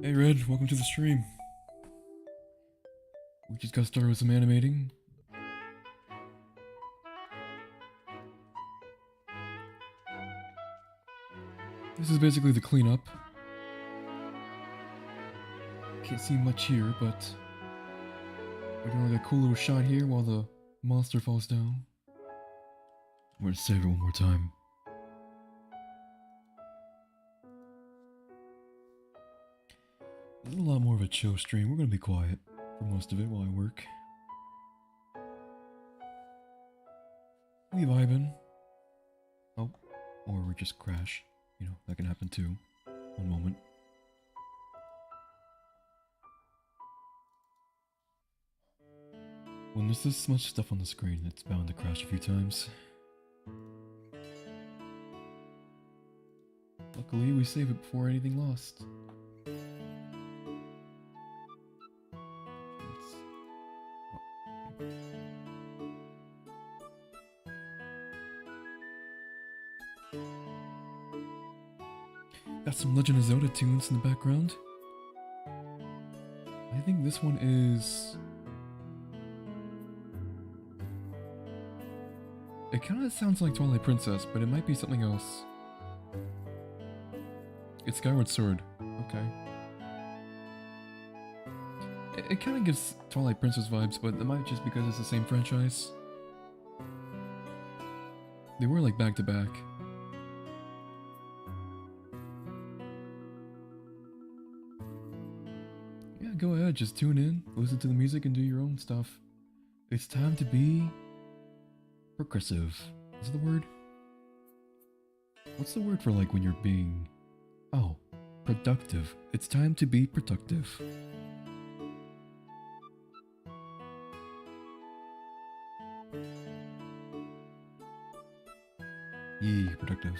Hey Red, welcome to the stream. We just got started with some animating. This is basically the cleanup. Can't see much here, but we're doing like a cool little shot here while the monster falls down. I'm gonna save it one more time. This is a lot more of a chill stream. We're gonna be quiet for most of it while I work. We vibing. Oh, or we just crash. You know, that can happen too. One moment. When there's this much stuff on the screen, it's bound to crash a few times. Luckily, we save it before anything lost. Got some Legend of Zelda tunes in the background. I think this one is... It kind of sounds like Twilight Princess, but it might be something else. It's Skyward Sword. Okay. It kind of gives Twilight Princess vibes, but it might just because it's the same franchise. They were like back to back. Yeah, go ahead, just tune in, listen to the music, and do your own stuff. It's time to be progressive. Is that the word? What's the word for like when you're being... Oh, productive. It's time to be productive. Yee, productive.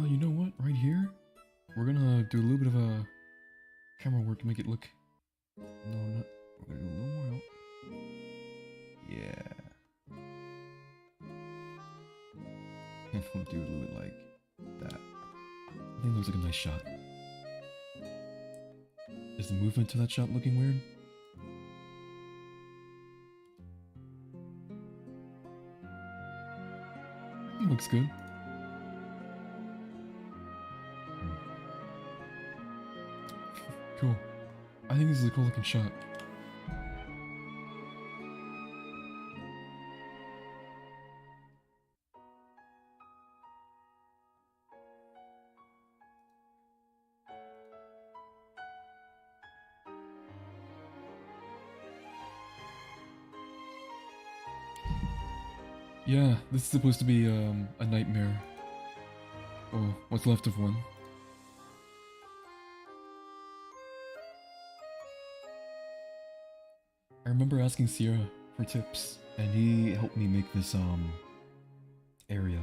You know what? Right here, we're gonna do a little bit of a camera work to make it look... No, not... We're gonna do a little more out. Yeah. And we'll do a little bit like that. I think it looks like a nice shot. Is the movement to that shot looking weird? It looks good. Cool. I think this is a cool looking shot. Yeah, this is supposed to be a nightmare. Well, what's left of one. I remember asking Sierra for tips, and he helped me make this area.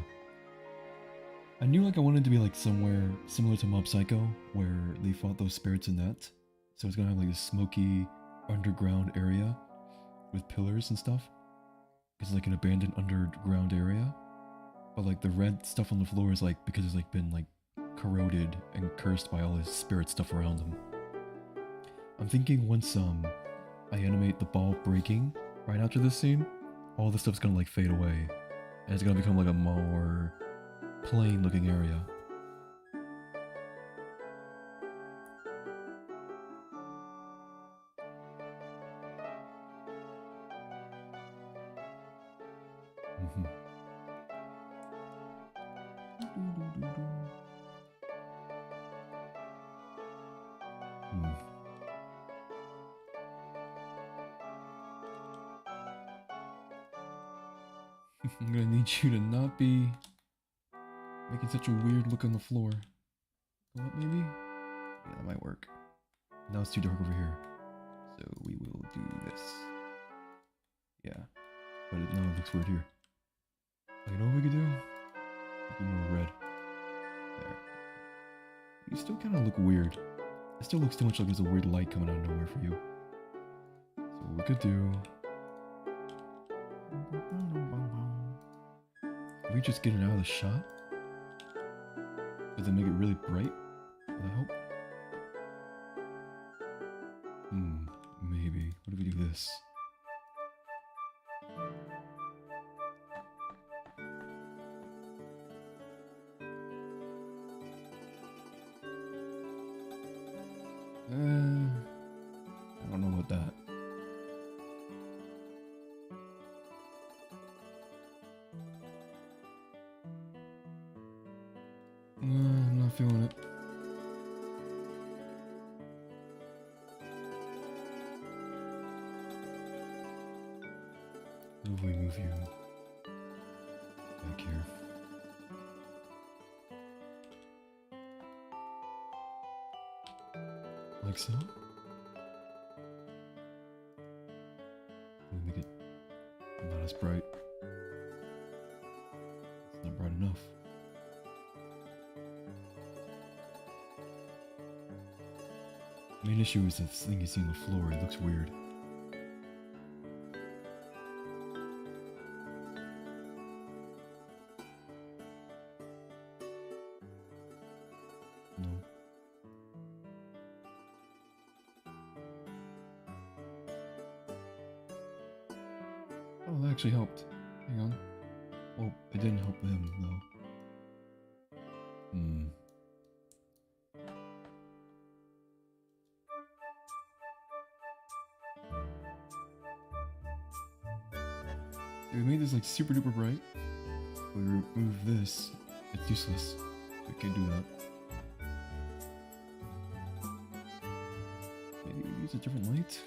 I knew like I wanted to be like somewhere similar to Mob Psycho, where they fought those spirits in that. So it's gonna have like a smoky underground area with pillars and stuff. It's like an abandoned underground area. But like the red stuff on the floor is like because it's like been like corroded and cursed by all this spirit stuff around them. I'm thinking once I animate the ball breaking right after this scene, all this stuff's gonna like fade away. And it's gonna become like a more plain looking area. Mhm. Hmm. I'm gonna need you to not be making such a weird look on the floor. Go up, maybe? Yeah, that might work. Now it's too dark over here. So we will do this. Yeah. But now it looks weird here. Oh, you know what we could do? Make it more red. There. You still kind of look weird. It still looks too much like there's a weird light coming out of nowhere for you. So what we could do... If we just get it out of the shot? Does it make it really bright? Would that help? Maybe. What if we do this? I don't know about that. I'm not feeling it. What if we move you back here? Like so? Let me make it not as bright. It's not bright enough. The main issue is the thing you see on the floor. It looks weird. No. Oh, that actually helped. Hang on. Well, it didn't help him, though. We made this like super duper bright. We remove this, it's useless. So we can't do that. Maybe we use a different light?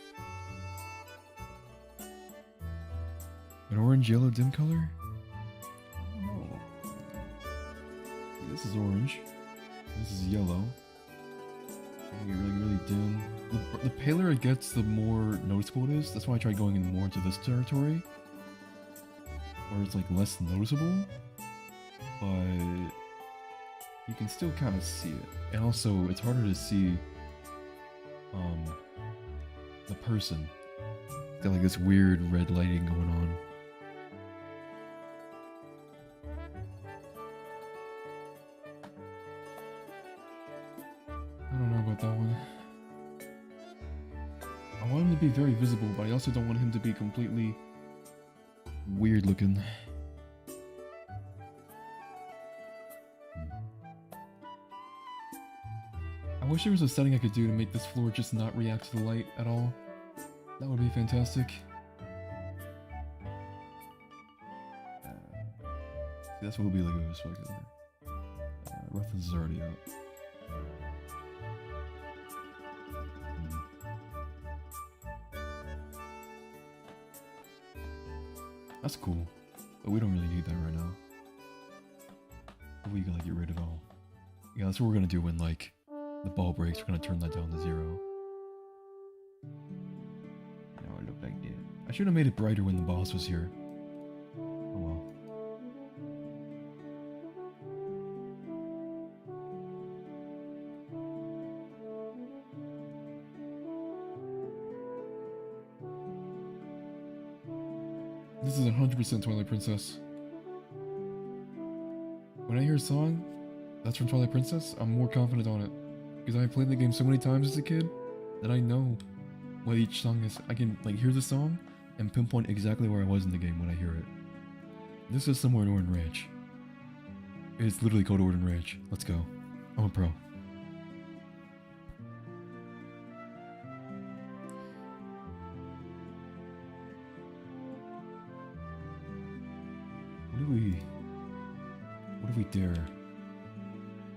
An orange yellow dim color? I don't know. This is orange. This is yellow. Make it really dim. The paler it gets, the more noticeable it is. That's why I tried going in more into this territory. Where it's like less noticeable, but you can still kind of see it. And also, it's harder to see the person. It's got like this weird red lighting going on. I don't know about that one. I want him to be very visible, but I also don't want him to be completely weird looking. I wish there was a setting I could do to make this floor just not react to the light at all. That would be fantastic. See, that's what will be like a specular. Ruthless is already out. That's cool, but we don't really need that right now. We gotta get rid of all. Yeah, that's what we're gonna do when like the ball breaks. We're gonna turn that down to 0. Now it looked like that. I should have made it brighter when the boss was here. Oh well. This is 100% Twilight Princess. When I hear a song that's from Twilight Princess, I'm more confident on it. Because I played the game so many times as a kid that I know what each song is. I can like hear the song and pinpoint exactly where I was in the game when I hear it. This is somewhere in Orden Ranch. It's literally called Orden Ranch. Let's go. I'm a pro. What do we... What if we dare?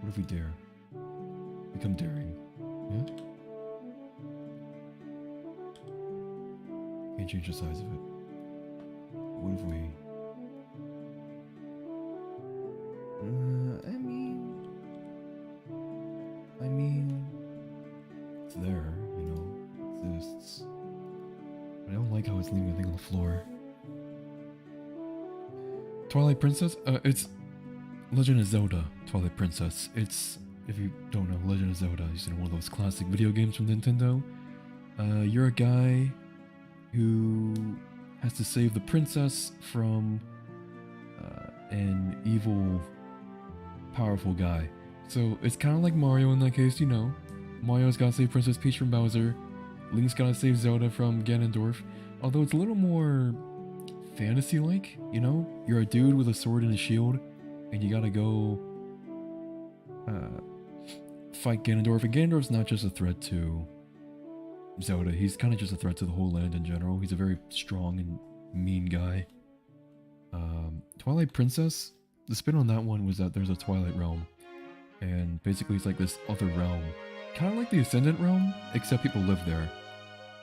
What if we dare? Become daring. Yeah? Can't change the size of it. What if we... I mean... It's there, you know. It exists. I don't like how it's leaving the thing on the floor. Twilight Princess? It's Legend of Zelda Twilight Princess. It's, if you don't know, Legend of Zelda is one of those classic video games from Nintendo. You're a guy who has to save the princess from an evil, powerful guy. So it's kind of like Mario in that case, you know. Mario's gotta save Princess Peach from Bowser. Link's gotta save Zelda from Ganondorf. Although it's a little more fantasy-like, you know? You're a dude with a sword and a shield, and you gotta go fight Ganondorf. And Ganondorf's not just a threat to Zelda, he's kind of just a threat to the whole land in general. He's a very strong and mean guy. Twilight Princess, the spin on that one was that there's a Twilight Realm, and basically it's like this other realm. Kind of like the Ascendant Realm, except people live there.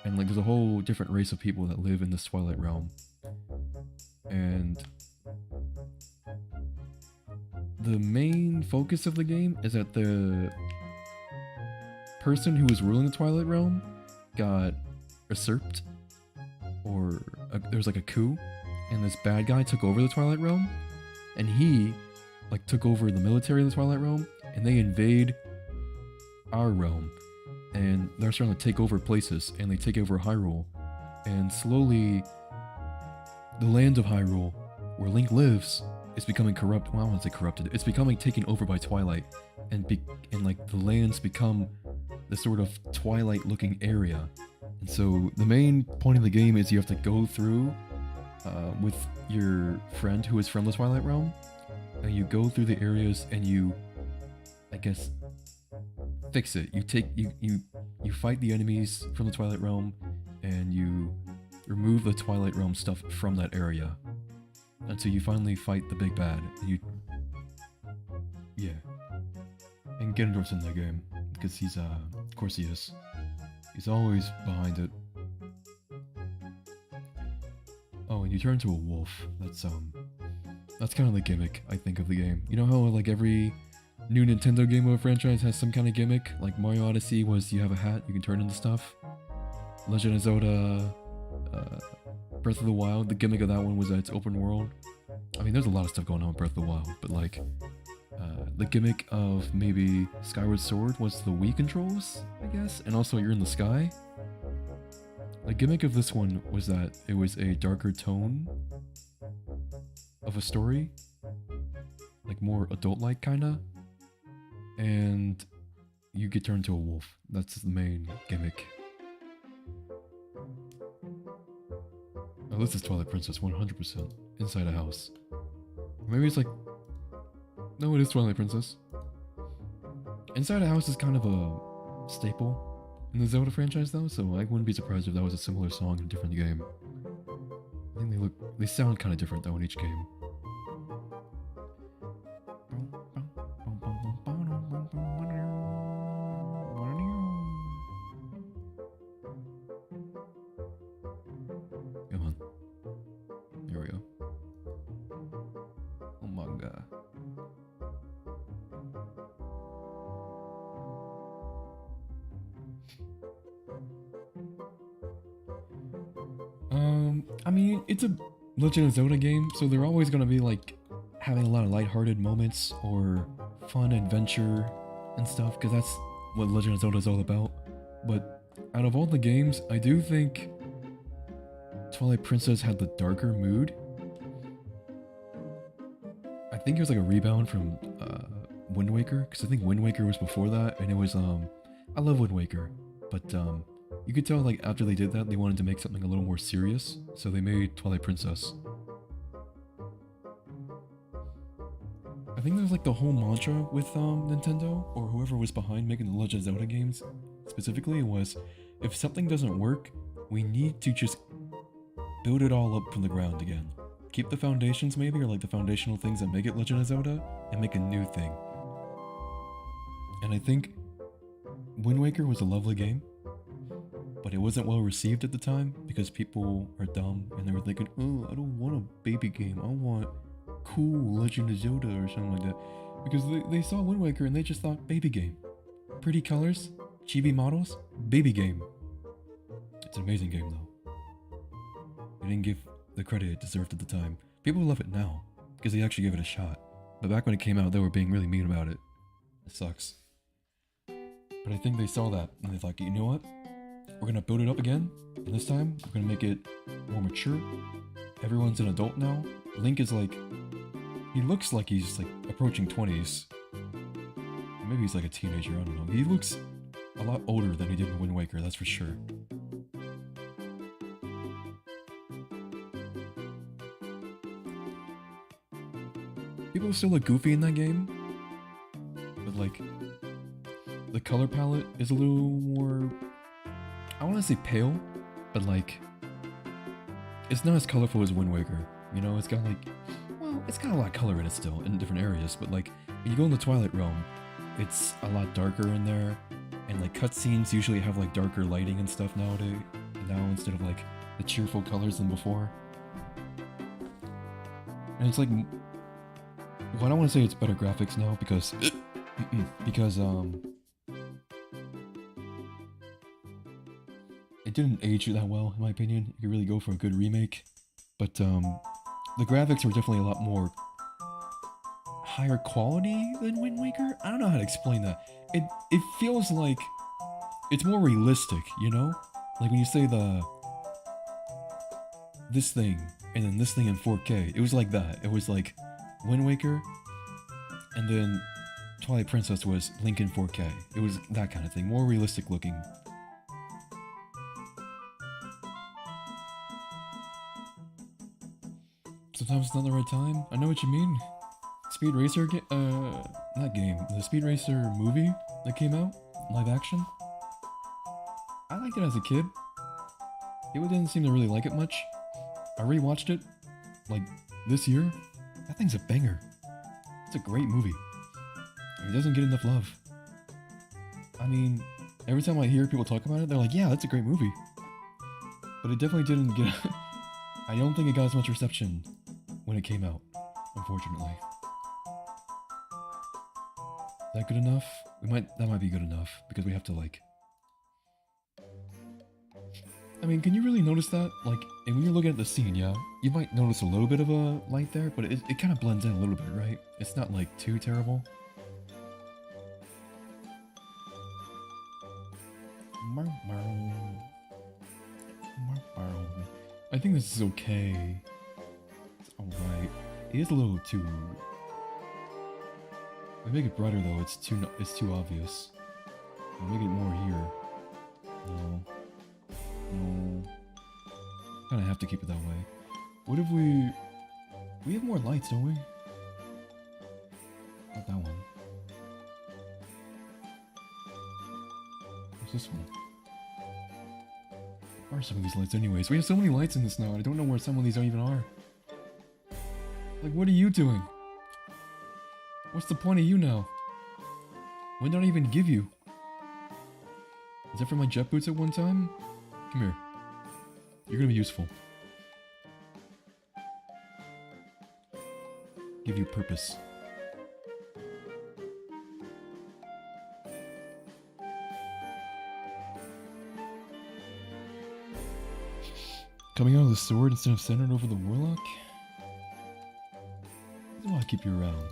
And like there's a whole different race of people that live in this Twilight Realm. And the main focus of the game is that the person who was ruling the Twilight Realm got usurped, or there was like a coup, and this bad guy took over the Twilight Realm, and he like took over the military of the Twilight Realm, and they invade our realm, and they're starting to take over places, and they take over Hyrule, and slowly the land of Hyrule, where Link lives, is becoming corrupt. Well, I won't say corrupted. It's becoming taken over by Twilight, and like the lands become the sort of Twilight-looking area. And so the main point of the game is you have to go through with your friend who is from the Twilight Realm, and you go through the areas and you, I guess, fix it. You fight the enemies from the Twilight Realm, and you remove the Twilight Realm stuff from that area until you finally fight the big bad. And yeah. And Ganondorf's in that game because he's of course he is. He's always behind it. Oh, and you turn into a wolf. That's kind of the gimmick, I think, of the game. You know how like every new Nintendo game of a franchise has some kind of gimmick? Like Mario Odyssey was you have a hat, you can turn into stuff. Legend of Zelda, Breath of the Wild, the gimmick of that one was that it's open world. I mean, there's a lot of stuff going on with Breath of the Wild, but like, the gimmick of maybe Skyward Sword was the Wii controls, I guess, and also you're in the sky. The gimmick of this one was that it was a darker tone of a story, like more adult-like kinda, and you get turned into a wolf. That's the main gimmick. Oh, this is Twilight Princess 100%, inside a house. Or maybe it's like, no, it is Twilight Princess. Inside a house is kind of a staple in the Zelda franchise though, so I wouldn't be surprised if that was a similar song in a different game. I think they sound kind of different though in each game. Come on. Here we go. Oh my god. I mean, it's a Legend of Zelda game, so they're always gonna be like having a lot of lighthearted moments or fun adventure and stuff, because that's what Legend of Zelda is all about. But out of all the games, I do think Twilight Princess had the darker mood. I think it was like a rebound from Wind Waker, because I think Wind Waker was before that, and it was I love Wind Waker, but you could tell like after they did that, they wanted to make something a little more serious, so they made Twilight Princess. I think there's like the whole mantra with Nintendo, or whoever was behind making the Legend of Zelda games, specifically was, if something doesn't work, we need to just build it all up from the ground again. keep the foundations maybe, or like the foundational things that make it Legend of Zelda, and make a new thing. And I think Wind Waker was a lovely game, but it wasn't well received at the time because people are dumb and they were thinking, oh, I don't want a baby game, I want cool Legend of Zelda or something like that. Because they saw Wind Waker and they just thought, baby game. Pretty colors, chibi models, baby game. It's an amazing game though. It didn't give the credit it deserved at the time. People love it now because they actually gave it a shot. But back when it came out, they were being really mean about it. It sucks. But I think they saw that and they thought, you know what? We're gonna build it up again, and this time we're gonna make it more mature. Everyone's an adult now. Link is like, he looks like he's like approaching 20s. Maybe he's like a teenager, I don't know. He looks a lot older than he did in Wind Waker, that's for sure. People still look goofy in that game, but like, the color palette is a little more, I want to say pale, but like, it's not as colorful as Wind Waker. You know, it's got like, well, it's got a lot of color in it still, in different areas, but like, when you go in the Twilight Realm, it's a lot darker in there, and like cutscenes usually have like darker lighting and stuff nowadays, now instead of like the cheerful colors than before. And it's like, well, I don't want to say it's better graphics now because, it didn't age that well, in my opinion. You could really go for a good remake. But, the graphics were definitely a lot more higher quality than Wind Waker? I don't know how to explain that. It feels like it's more realistic, you know? Like when you say this thing, and then this thing in 4K, it was like that. It was like Wind Waker, and then Twilight Princess was Link in 4K. It was that kind of thing, more realistic looking. Sometimes it's not the right time. I know what you mean. Speed Racer not game. The Speed Racer movie that came out, live action. I liked it as a kid. People didn't seem to really like it much. I rewatched it, like, this year. That thing's a banger. It's a great movie. It doesn't get enough love. I mean, every time I hear people talk about it, they're like, yeah, that's a great movie. But it definitely didn't get... I don't think it got as much reception when it came out, unfortunately. Is that good enough? That might be good enough, because we have to, like... I mean, can you really notice that? Like, and when you're looking at the scene, yeah, you might notice a little bit of a light there, but it kind of blends in a little bit, right? It's not, like, too terrible. I think this is okay. It's alright. It is a little too... If I make it brighter though, it's too obvious. If I make it more here. No. No. Kinda have to keep it that way. What if we have more lights, don't we? Not that one. What's this one? Where are some of these lights anyways? We have so many lights in this now, I don't know where some of these even are. Like, what are you doing? What's the point of you now? When did I even give you? Is that for my jet boots at one time? Come here. You're gonna be useful. Give you purpose. Coming out of the sword instead of centered over the warlock? I don't want to keep you around.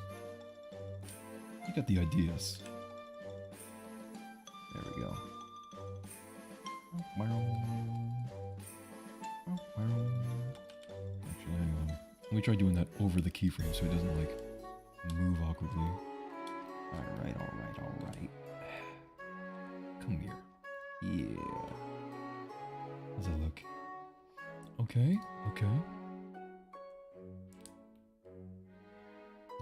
You got the ideas. There we go. Actually, hang on. Let me try doing that over the keyframe so it doesn't, like, move awkwardly. Alright, alright, alright. Come here. Yeah. How's that look? Okay, okay.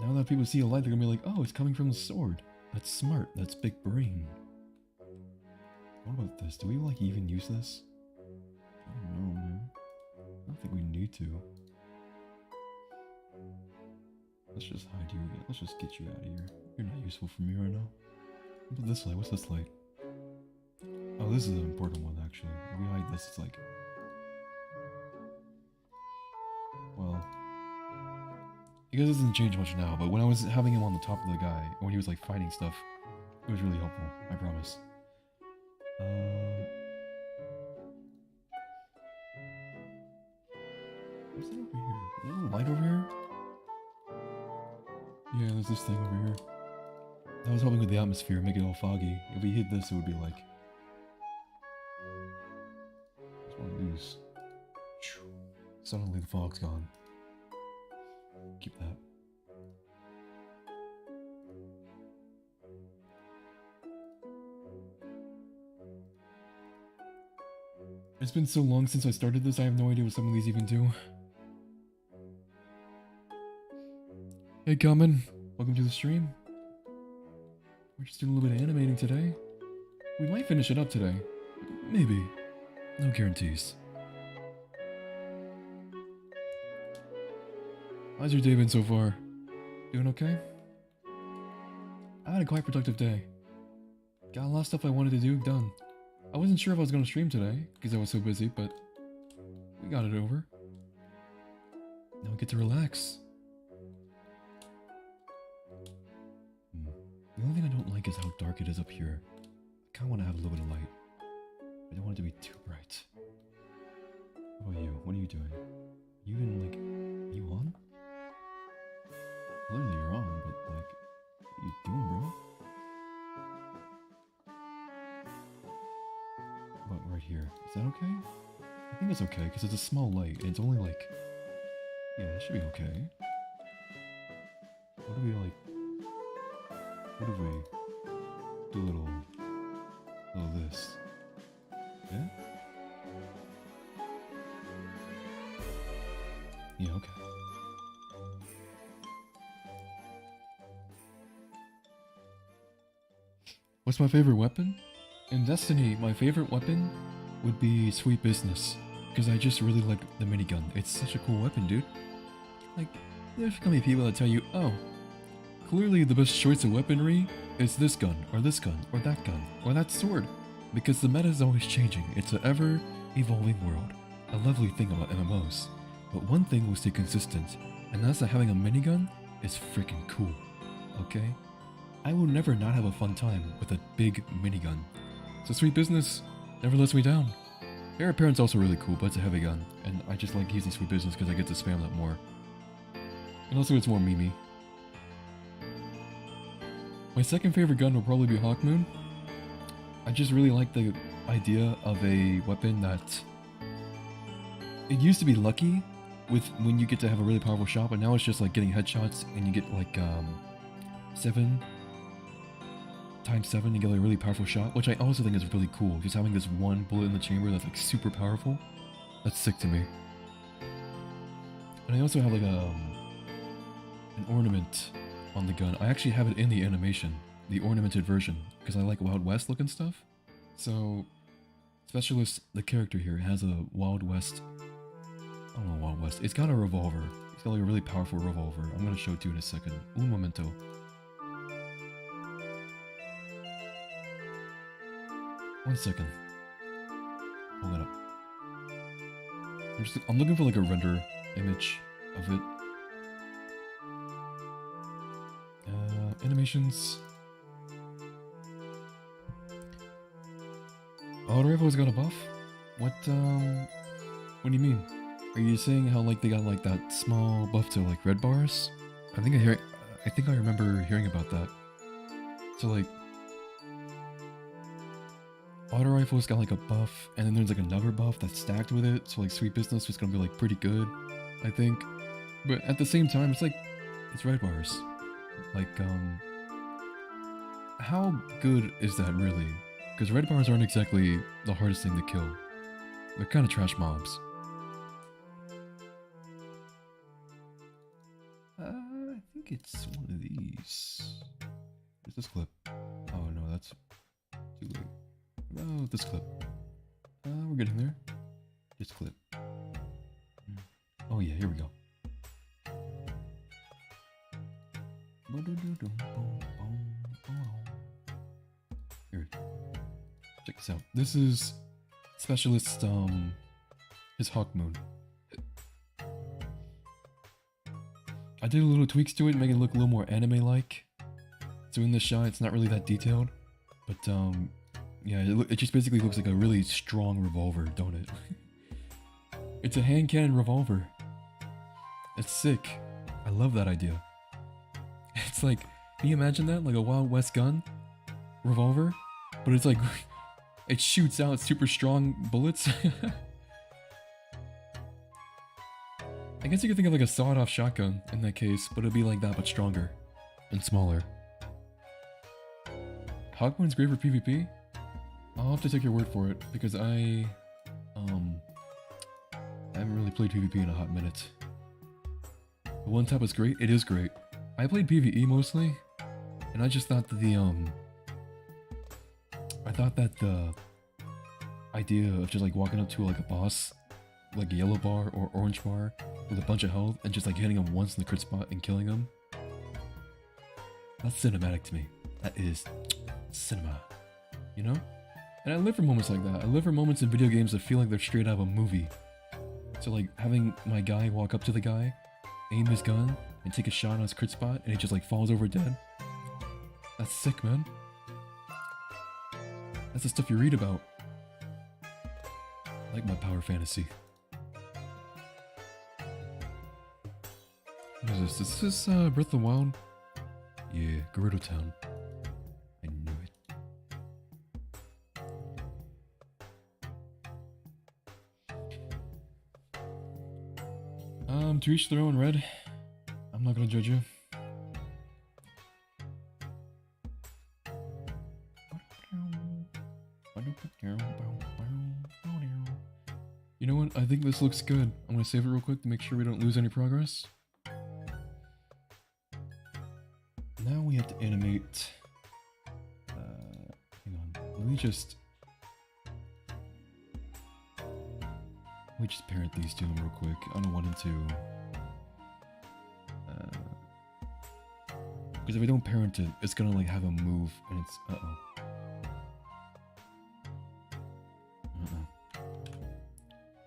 Now that people see a light, they're gonna be like, oh, it's coming from the sword. That's smart. That's big brain. What about this? Do we, like, even use this? I don't know, man. I don't think we need to. Let's just hide you again. Let's just get you out of here. You're not useful for me right now. But this light, what's this light? Oh, this is an important one actually. If we hide this, it's like... Well... I guess it doesn't change much now, but when I was having him on the top of the guy, when he was like fighting stuff, it was really helpful, I promise. What's that over here? Is there a light over here? Yeah, there's this thing over here. That was helping with the atmosphere, make it all foggy. If we hit this, it would be like... It's one of these. Suddenly the fog's gone. Keep that. It's been so long since I started this, I have no idea what some of these even do. Hey, Common. Welcome to the stream. We're just doing a little bit of animating today. We might finish it up today. Maybe. No guarantees. How's your day been so far? Doing okay? I had a quite productive day. Got a lot of stuff I wanted to do done. I wasn't sure if I was going to stream today, because I was so busy, but we got it over. Now we get to relax. The only thing I don't like is how dark it is up here. I kind of want to have a little bit of light. I don't want it to be too bright. How about you? What are you doing? You even, like, are you on? Clearly you're on, but, like, what are you doing, bro? But right here, is that okay? I think it's okay, because it's a small light, and it's only, like... Yeah, it should be okay. What do we, like... What if we do a little this? Yeah? Yeah, okay. What's my favorite weapon? In Destiny, my favorite weapon would be Sweet Business. Because I just really like the minigun. It's such a cool weapon, dude. Like, there's gonna be people that tell you, oh, clearly the best choice of weaponry is this gun, or that sword. Because the meta is always changing. It's an ever-evolving world. A lovely thing about MMOs. But one thing will stay consistent, and that's that having a minigun is freaking cool. Okay? I will never not have a fun time with a big minigun. So Sweet Business never lets me down. Air Apparent's also really cool, but it's a heavy gun, and I just like using Sweet Business because I get to spam that more. And also it's more memey. My second favorite gun will probably be Hawkmoon. I just really like the idea of a weapon that... It used to be lucky with when you get to have a really powerful shot, but now it's just like getting headshots and you get like 7 times 7, you get like a really powerful shot, which I also think is really cool. Just having this one bullet in the chamber that's like super powerful. That's sick to me. And I also have like an ornament on the gun. I actually have it in the animation, the ornamented version, because I like Wild West looking stuff. So, Specialist, the character here, has a Wild West, I don't know, Wild West. It's got a revolver. It's got like a really powerful revolver. I'm gonna show it to you in a second. Un momento. One second. Hold it up. I'm looking for like a render image of it. Animations. Auto rifle's got a buff? What do you mean? Are you saying how like they got like that small buff to like red bars? I think I remember hearing about that. So like auto rifle's got like a buff, and then there's like another buff that's stacked with it, so like Sweet Business was gonna be like pretty good, I think. But at the same time, it's like, it's red bars. Like, how good is that really? Because red bars aren't exactly the hardest thing to kill. They're kind of trash mobs. I think it's one of these. Where's this clip? Oh no, that's too late. Oh, this clip. We're getting there. This clip. Oh yeah, here we go. Here, check this out. This is Specialist, his Hawk Moon. I did a little tweaks to it to make it look a little more anime-like. So in the shot, it's not really that detailed. But, yeah, it just basically looks like a really strong revolver, don't it? It's a hand cannon revolver. It's sick. I love that idea. It's like, can you imagine that? Like a Wild West gun? Revolver? But it's like, it shoots out super strong bullets. I guess you could think of like a sawed-off shotgun in that case, but it'd be like that but stronger. And smaller. Hawkmoon's great for PvP? I'll have to take your word for it, because I haven't really played PvP in a hot minute. The one tap is great, it is great. I played PvE mostly, and I just thought that the idea of just like walking up to like a boss, like a yellow bar or orange bar with a bunch of health and just like hitting him once in the crit spot and killing him, that's cinematic to me. That is cinema, you know? And I live for moments like that. I live for moments in video games that feel like they're straight out of a movie. So like having my guy walk up to the guy, aim his gun, and take a shot on his crit spot, and he just like falls over dead. That's sick, man. That's the stuff you read about. I like my power fantasy. What is this? Is this Breath of the Wild? Yeah, Gerudo Town. I knew it. To each their own, Red. I'm not gonna judge you. You know what? I think this looks good. I'm gonna save it real quick to make sure we don't lose any progress. Now we have to animate. Hang on. Let me just parent these two real quick. I don't want him to. Because if I don't parent it, it's gonna like have him move, and it's That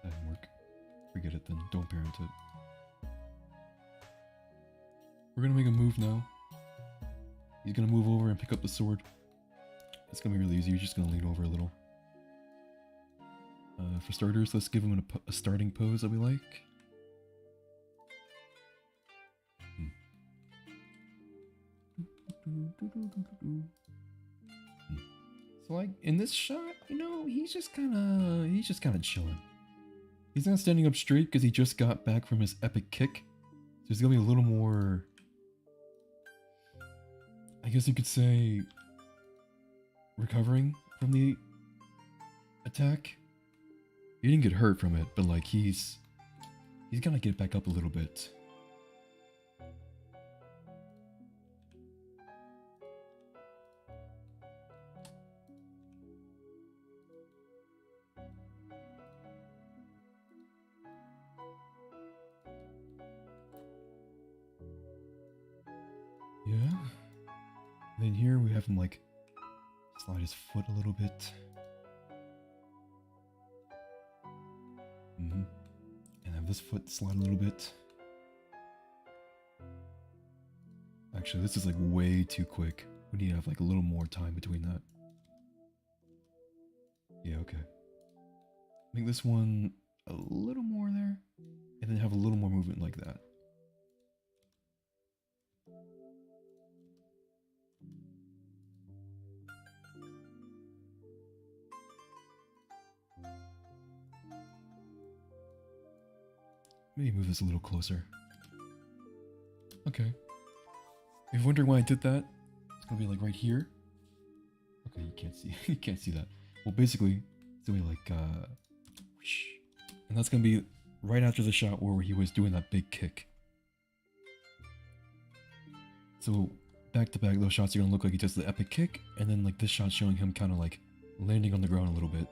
didn't work. Forget it then. Don't parent it. We're gonna make a move now. He's gonna move over and pick up the sword. It's gonna be really easy. You're just gonna lean over a little. For starters, let's give him a starting pose that we like. So like in this shot, you know, he's just kind of chilling. He's not standing up straight because he just got back from his epic kick. So he's gonna be a little more, I guess you could say, recovering from the attack. He didn't get hurt from it, but like he's gonna get back up a little bit. Yeah. And then here we have him like slide his foot a little bit. And have this foot slide a little bit. Actually, this is like way too quick. We need to have like a little more time between that. Yeah, okay. Make this one a little more there. And then have a little more movement like that. Maybe move this a little closer. Okay. If you're wondering why I did that, it's gonna be like right here. Okay, you can't see you can't see that. Well, basically, it's gonna be like whoosh. And that's gonna be right after the shot where he was doing that big kick. So back to back, those shots are gonna look like he does the epic kick, and then like this shot showing him kind of like landing on the ground a little bit.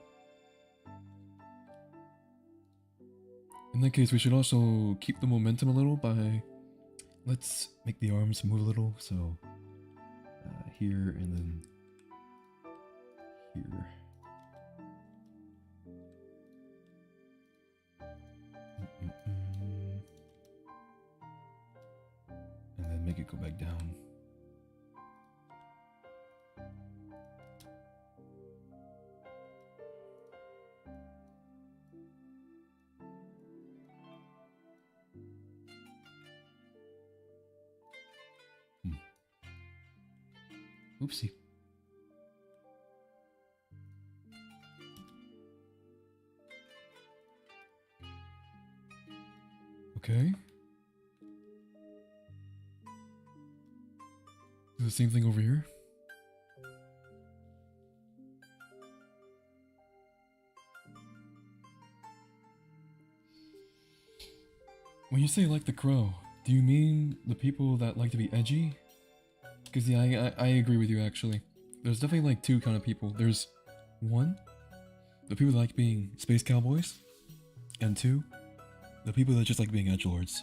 In that case, we should also keep the momentum a little by let's make the arms move a little. So here and then here. And then make it go back down. Oopsie. Okay. Do the same thing over here. When you say like the crow, do you mean the people that like to be edgy? Because yeah, I agree with you actually. There's definitely like two kind of people. There's one, the people that like being space cowboys, and two, the people that just like being edgelords.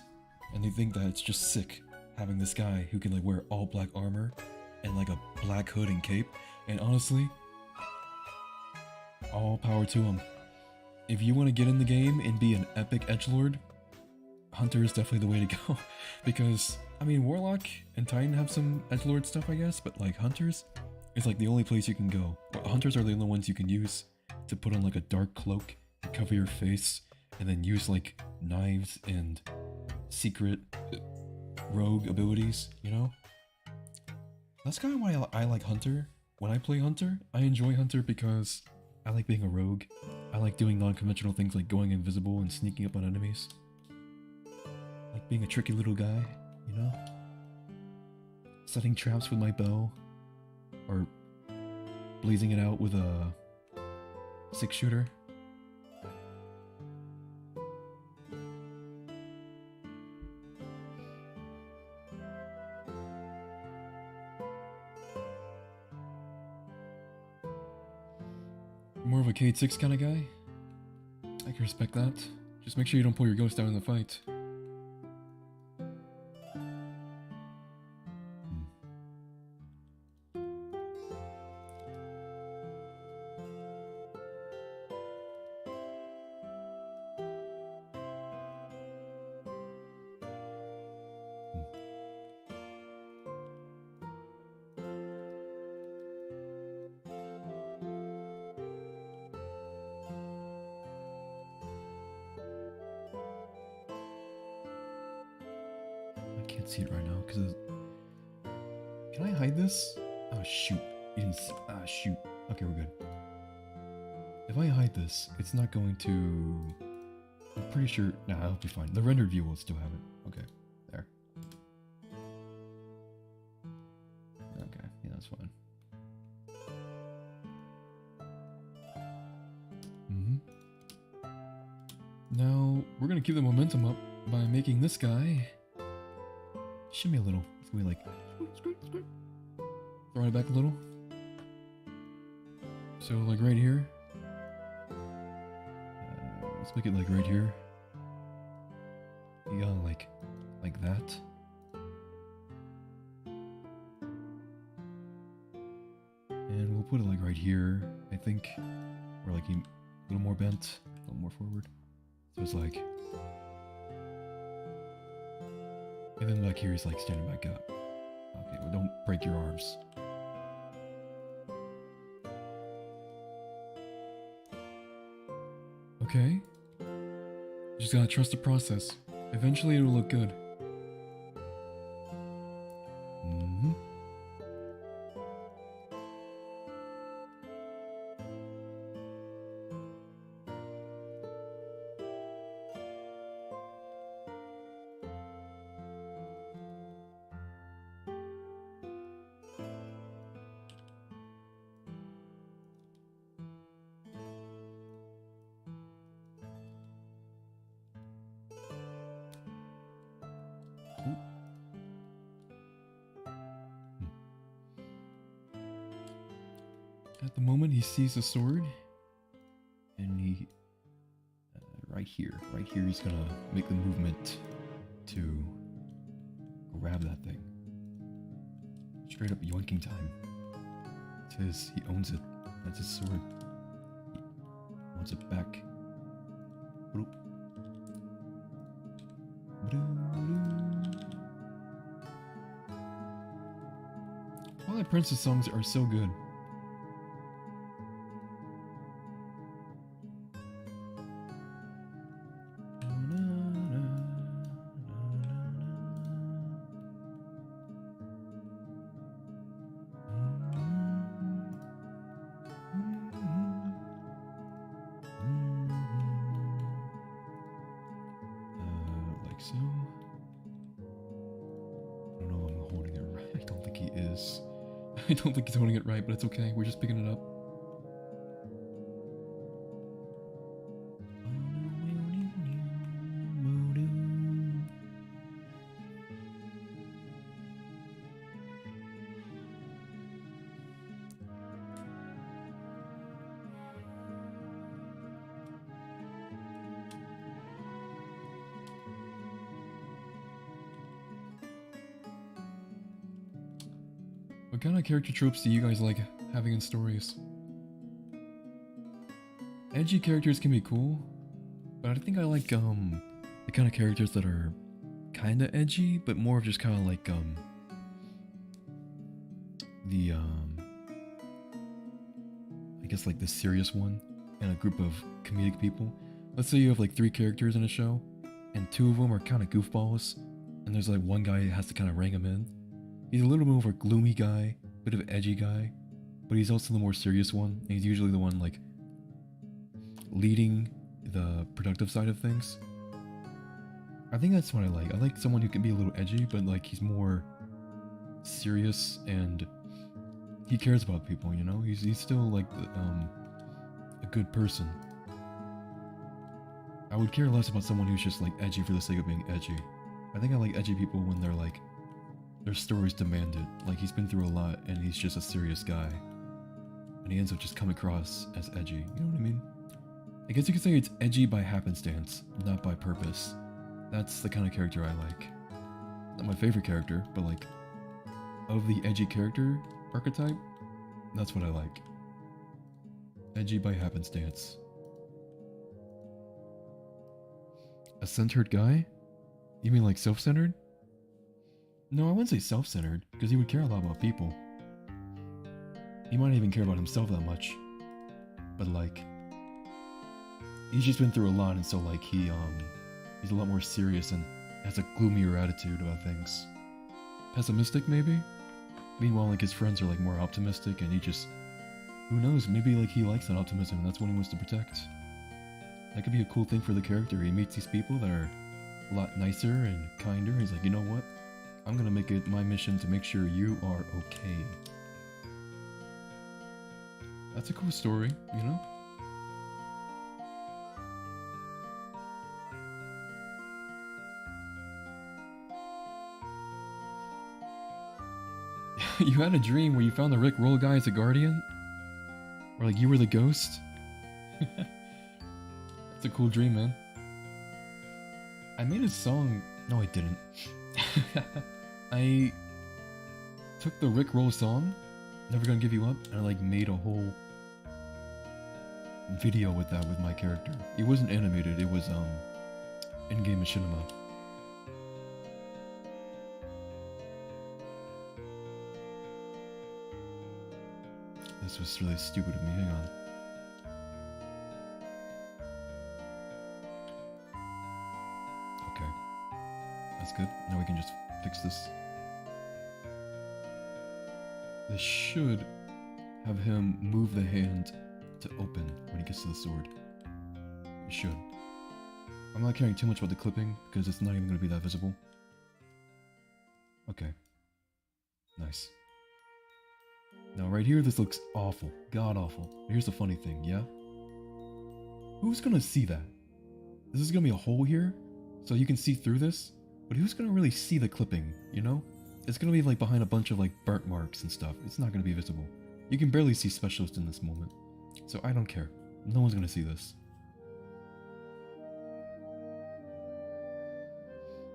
And they think that it's just sick having this guy who can like wear all black armor and like a black hood and cape. And honestly, all power to him. If you want to get in the game and be an epic edgelord, Hunter is definitely the way to go. Because, I mean, Warlock and Titan have some edgelord stuff, I guess, but like Hunters is like the only place you can go. Hunters are the only ones you can use to put on like a dark cloak and cover your face, and then use like knives and secret rogue abilities, you know? That's kind of why I like Hunter. When I play Hunter, I enjoy Hunter because I like being a rogue. I like doing non-conventional things like going invisible and sneaking up on enemies. Like being a tricky little guy, you know? Setting traps with my bow. Or blazing it out with a 6-shooter. More of a Cade 6 kind of guy. I can respect that. Just make sure you don't pull your ghost out in the fight. I can't see it right now because can I hide this? Oh shoot, you didn't see. Ah shoot. Okay, we're good. If I hide this, it's not going to. I'm pretty sure. Nah, I'll be fine. The rendered view will still have it. Okay, there. Okay, yeah, that's fine. Now we're gonna keep the momentum up by making this guy shimmy a little. It's gonna be like throwing it back a little. So like right here. Let's make it like right here. You gotta like that. And we'll put it like right here, I think. Or like a little more bent, a little more forward. So it's like, and then back here he's like standing back up. Okay, well don't break your arms. Okay. Just gotta trust the process. Eventually it'll look good. At the moment, he sees the sword, and he, right here, he's gonna make the movement to go grab that thing. Straight up yoinking time. It's his. He owns it. That's his sword. He wants it back. Bloop. Twilight Princess songs are so good. Like so. I don't know if I'm holding it right. I don't think he is. I don't think he's holding it right, but it's okay. We're just picking it up. What kind of character tropes do you guys like having in stories? Edgy characters can be cool, but I think I like the kind of characters that are kind of edgy, but more of just kind of like I guess like the serious one and a group of comedic people. Let's say you have like 3 characters in a show, and 2 of them are kind of goofballs, and there's like one guy that has to kind of rein them in. He's a little more of a gloomy guy, bit of an edgy guy, but he's also the more serious one, and he's usually the one like leading the productive side of things. I think that's what I like. I like someone who can be a little edgy, but like he's more serious and he cares about people, you know? He's still like a good person. I would care less about someone who's just like edgy for the sake of being edgy. I think I like edgy people when they're like their stories demand it. Like he's been through a lot and he's just a serious guy. And he ends up just coming across as edgy. You know what I mean? I guess you could say it's edgy by happenstance, not by purpose. That's the kind of character I like. Not my favorite character, but like of the edgy character archetype, that's what I like. Edgy by happenstance. A centered guy? You mean like self-centered? No, I wouldn't say self-centered, because he would care a lot about people. He might not even care about himself that much. But like, he's just been through a lot, and so like he's a lot more serious and has a gloomier attitude about things. Pessimistic, maybe? Meanwhile, like his friends are like more optimistic, and he just, who knows, maybe like he likes that optimism, and that's what he wants to protect. That could be a cool thing for the character. He meets these people that are a lot nicer and kinder. He's like, you know what? I'm gonna make it my mission to make sure you are okay. That's a cool story, you know? You had a dream where you found the Rick Roll guy as a guardian? Or like you were the ghost? That's a cool dream, man. I made a song. No, I didn't. I took the Rick Roll song, Never Gonna Give You Up, and I like made a whole video with that with my character. It wasn't animated, it was in-game machinima. This was really stupid of me, hang on. Okay. That's good. Now we can just fix this. This should have him move the hand to open when he gets to the sword. It should. I'm not caring too much about the clipping because it's not even going to be that visible. Okay. Nice. Now right here, this looks awful. God awful. But here's the funny thing, yeah? Who's gonna see that? This is gonna be a hole here, so you can see through this, but who's gonna really see the clipping, you know? It's gonna be like behind a bunch of like burnt marks and stuff. It's not gonna be visible. You can barely see Specialist in this moment. So I don't care. No one's gonna see this.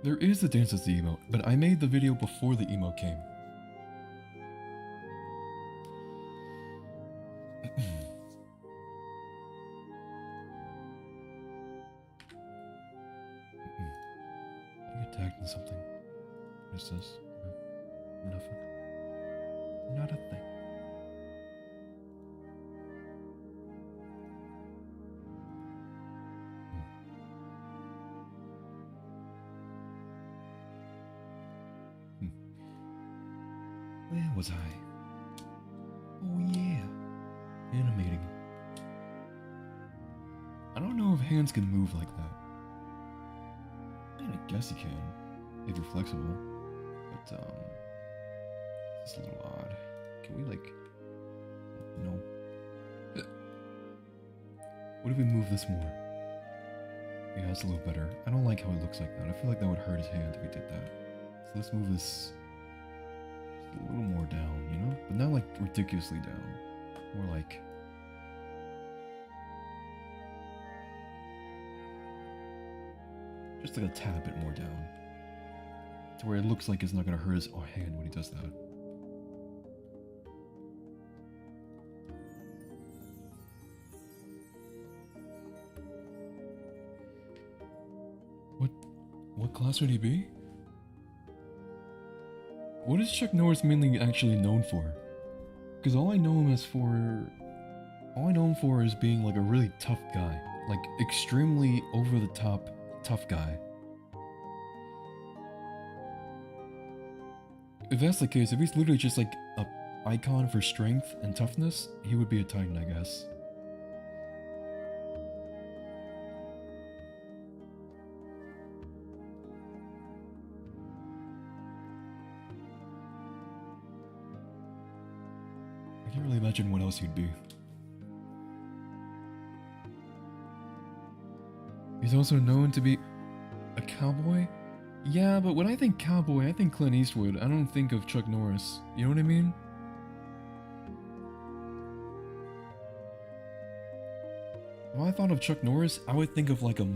There is the dance as the emote, but I made the video before the emote came. I get tagged in something. What is this? Nothing. Not a thing. Where was I? Oh yeah. Animating. I don't know if hands can move like that. I mean, I guess you can, if you're flexible. But, it's a little odd. Can we, like... No. What if we move this more? Yeah, that's a little better. I don't like how it looks like that. I feel like that would hurt his hand if we did that. So let's move this just a little more down, you know? But not, like, ridiculously down. More like... just like a tad bit more down. To where it looks like it's not gonna hurt his hand when he does that. What class would he be? What is Chuck Norris mainly actually known for? Because all I know him for is being like a really tough guy. Like extremely over the top tough guy. If that's the case, if he's literally just like a icon for strength and toughness, he would be a Titan, I guess. I can't really imagine what else he'd be. He's also known to be a cowboy? Yeah, but when I think cowboy, I think Clint Eastwood. I don't think of Chuck Norris. You know what I mean? When I thought of Chuck Norris, I would think of like a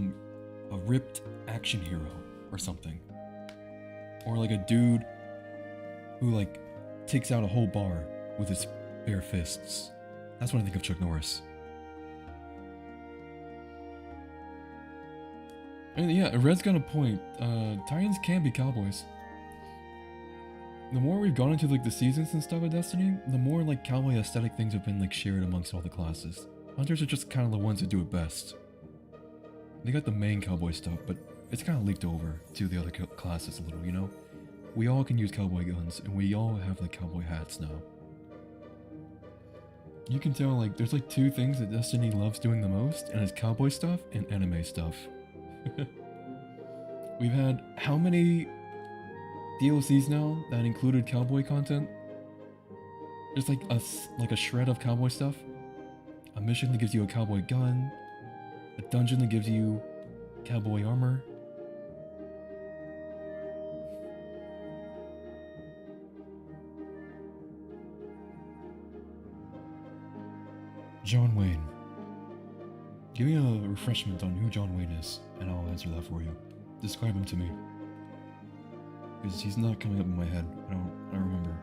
ripped action hero or something. Or like a dude who like takes out a whole bar with his bare fists. That's when I think of Chuck Norris. And yeah, Red's got a point. Titans can be cowboys. The more we've gone into like the seasons and stuff of Destiny, the more like cowboy aesthetic things have been like shared amongst all the classes. Hunters are just kind of the ones that do it best. They got the main cowboy stuff, but it's kind of leaked over to the other classes a little, you know? We all can use cowboy guns, and we all have like cowboy hats now. You can tell like there's like two things that Destiny loves doing the most, and it's cowboy stuff and anime stuff. We've had how many DLCs now that included cowboy content? There's like a shred of cowboy stuff. A mission that gives you a cowboy gun. A dungeon that gives you cowboy armor. John Wayne. Give me a refreshment on who John Wayne is, and I'll answer that for you. Describe him to me. Because he's not coming up in my head. I don't remember.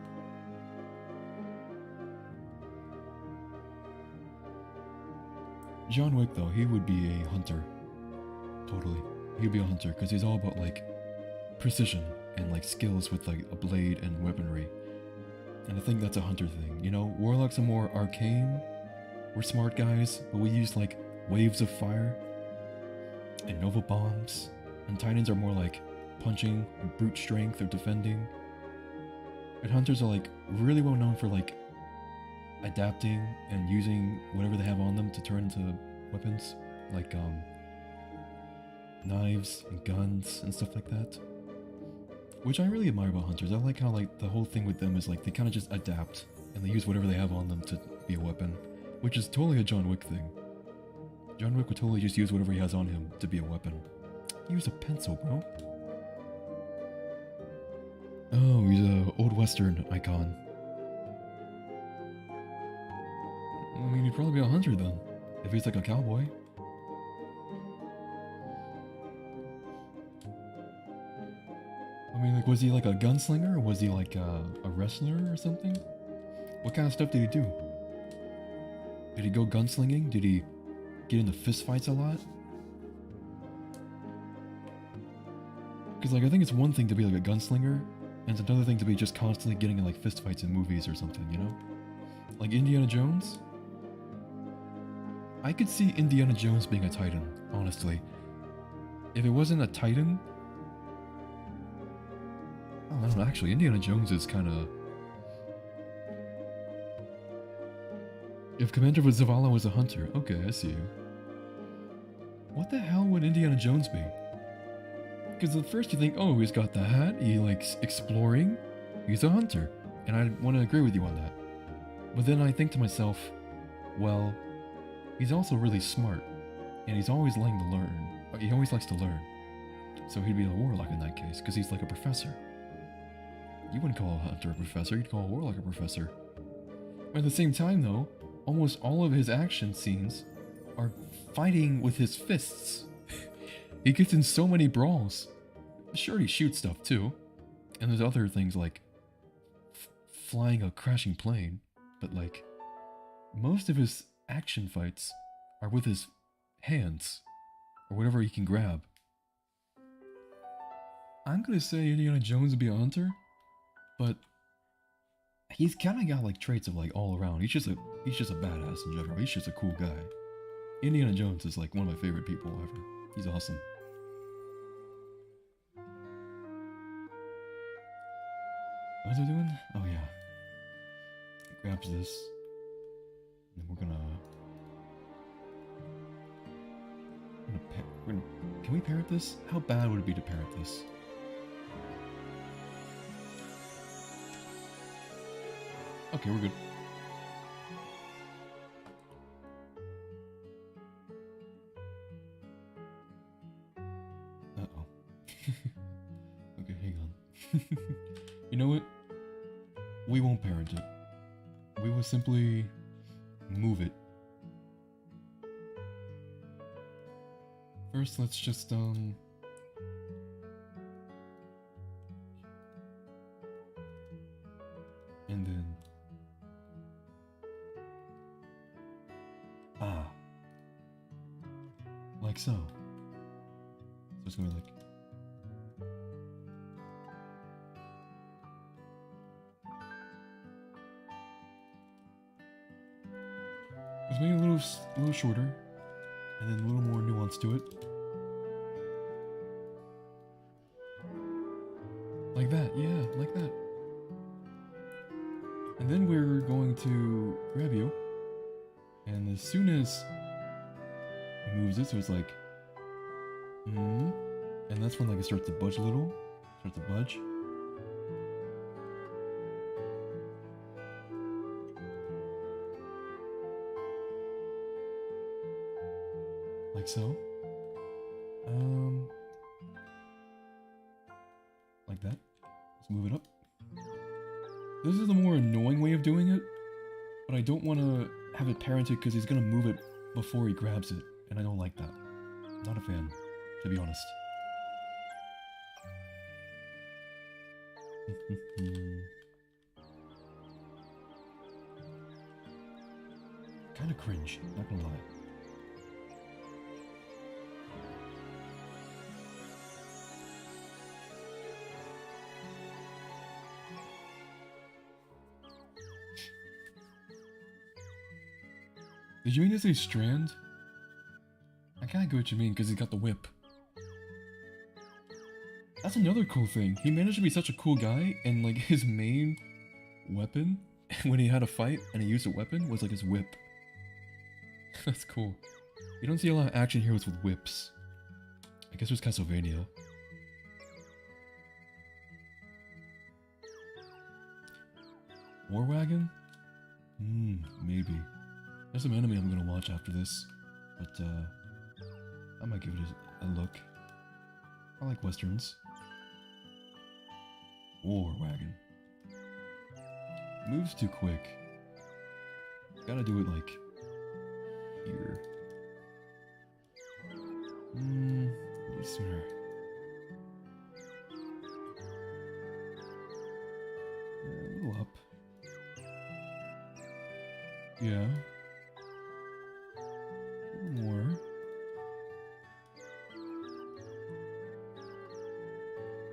John Wick, though, he would be a hunter. Totally. He'd be a hunter, because he's all about, like, precision and, like, skills with, like, a blade and weaponry. And I think that's a hunter thing, you know? Warlocks are more arcane. We're smart guys, but we use, like, waves of fire and nova bombs. And Titans are more, like, punching, and brute strength, or defending. And hunters are, like, really well known for, like, adapting and using whatever they have on them to turn into weapons, like knives and guns and stuff like that, which I really admire about hunters. I like how like the whole thing with them is like they kind of just adapt and they use whatever they have on them to be a weapon, which is totally a John Wick thing. John Wick would totally just use whatever he has on him to be a weapon. Use a pencil, bro. Oh, he's a old western icon. I mean, he'd probably be a hunter then, if he's like a cowboy. Like, was he like a gunslinger, or was he like a wrestler or something? What kind of stuff did he do? Did he go gunslinging? Did he get into fistfights a lot? Because, like, I think it's one thing to be like a gunslinger, and it's another thing to be just constantly getting in like fistfights in movies or something, you know? Like Indiana Jones? I could see Indiana Jones being a Titan, honestly. If it wasn't a Titan... I don't know, actually, Indiana Jones is kind of... If Commander Zavala was a hunter, okay, I see you. What the hell would Indiana Jones be? Because at first you think, oh, he's got the hat, he likes exploring, he's a hunter. And I want to agree with you on that. But then I think to myself, well, he's also really smart, and he's always liking to learn. He always likes to learn. So he'd be a warlock in that case, because he's like a professor. You wouldn't call a hunter a professor, you'd call a warlock a professor. But at the same time though, almost all of his action scenes are fighting with his fists. He gets in so many brawls. Sure, he shoots stuff too. And there's other things like flying a crashing plane. But like, most of his action fights are with his hands. Or whatever he can grab. I'm gonna say Indiana Jones would be a hunter. But he's kind of got like traits of like all around. He's just a badass in general. He's just a cool guy. Indiana Jones is like one of my favorite people ever. He's awesome. What was I doing? Oh yeah. He grabs this. And we're gonna can we parrot this? How bad would it be to parrot this? Okay, we're good. Uh-oh. Okay, hang on. You know what? We won't parent it. We will simply move it. First, let's just, and then... Like so. So it's gonna be like... Let's make it a little shorter, and then a little more nuance to it. Like that, yeah, like that. And then we're going to grab you, and as soon as he moves it, so it's like, and that's when like it starts to budge a little, starts to budge. Like so. Like that. Let's move it up. This is the more annoying way of doing it, but I don't want to have it parented because he's going to move it before he grabs it, and I don't like that. Not a fan, to be honest. Kind of cringe, not gonna lie. Did you mean to say Strand? I kinda get what you mean, because he's got the whip. That's another cool thing. He managed to be such a cool guy, and like his main weapon, when he had a fight and he used a weapon, was like his whip. That's cool. You don't see a lot of action heroes with whips. I guess it was Castlevania. War Wagon? Maybe. There's some anime I'm gonna watch after this, but I might give it a look. I like westerns. War Wagon. Moves too quick. Gotta do it like here. A little sooner. little up. Yeah. A little more.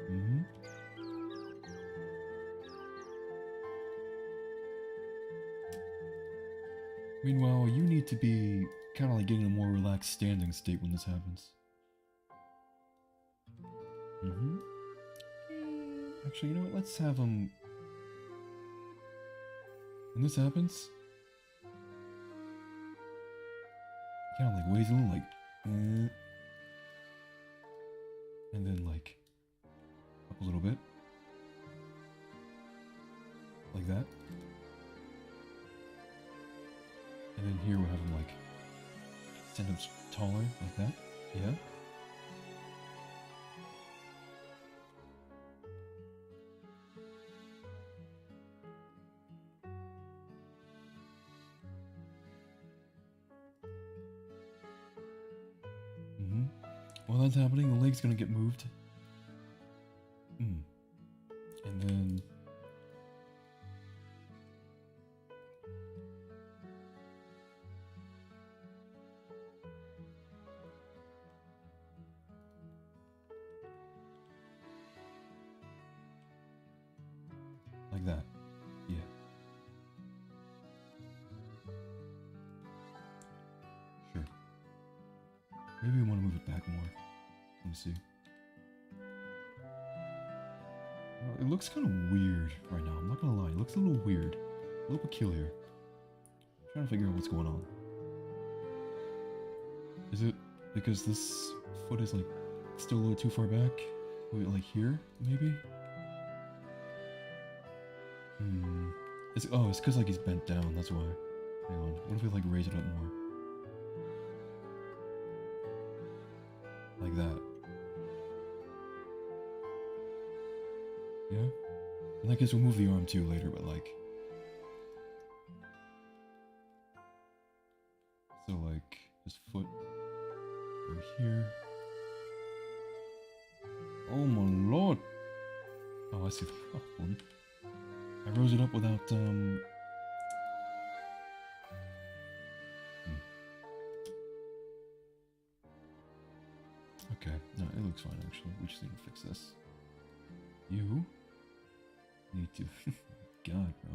Mm-hmm. Meanwhile, you need to be kind of like getting a more relaxed standing state when this happens. Mm-hmm. Actually, you know what? Let's have him... When this happens... Kind of like waves a little like... and then like... Up a little bit. Like that. And then here we'll have him like... Stand up taller, like that. Yeah. While that's happening, the leg's gonna get moved. And then... Like that. Yeah. Sure. Maybe we want to move it back more. Let me see. Well, it looks kind of weird right now. I'm not gonna lie. It looks a little weird. A little peculiar. I'm trying to figure out what's going on. Is it because this foot is like still a little too far back? Wait, like here, maybe? It's because like he's bent down, that's why. Hang on, what if we like raise it up more? Like that. Yeah? In that case we'll move the arm too later, but like... So like, his foot over here. Oh my lord! Oh, I see the problem. I rose it up without, Okay, no, it looks fine actually. We just need to fix this. You need to... God, bro.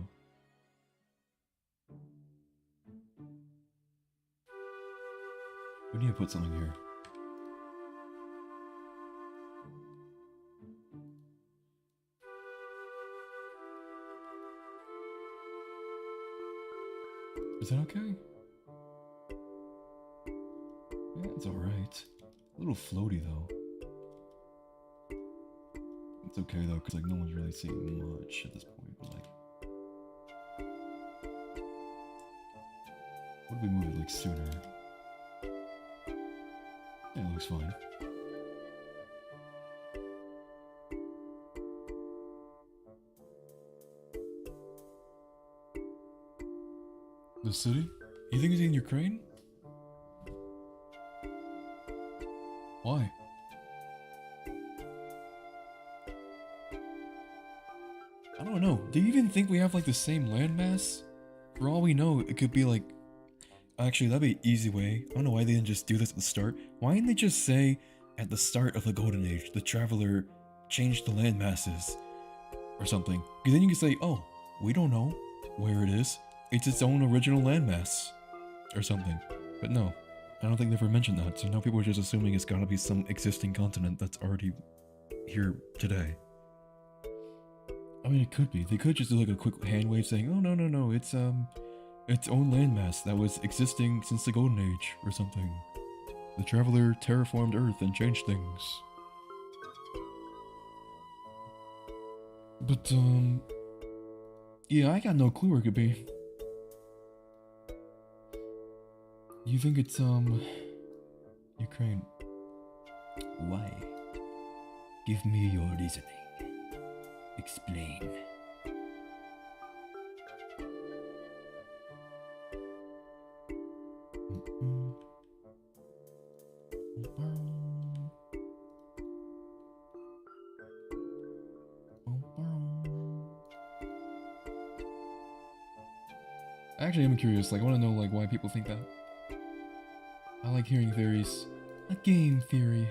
We need to put something here. Is that okay? Yeah, it's alright. A little floaty though. It's okay though, because like no one's really seeing much at this point, but like... What if we move it like sooner? Yeah, it looks fine. The city? You think he's in Ukraine? Why? I don't know. Do you even think we have like the same landmass? For all we know, it could be like... Actually, that'd be an easy way. I don't know why they didn't just do this at the start. Why didn't they just say, at the start of the Golden Age, the Traveler changed the landmasses? Or something. Because then you can say, oh, we don't know where it is. It's its own original landmass. Or something. But no, I don't think they ever mentioned that. So now people are just assuming it's gotta be some existing continent that's already here today. I mean, it could be. They could just do like a quick hand wave saying, oh, no, it's its own landmass that was existing since the Golden Age, or something. The Traveler terraformed Earth and changed things. But, yeah, I got no clue where it could be. You think it's, Ukraine? Why? Give me your reasoning. Explain. Actually, I'm curious. Like, I want to know like why people think that. I like hearing theories. A game theory.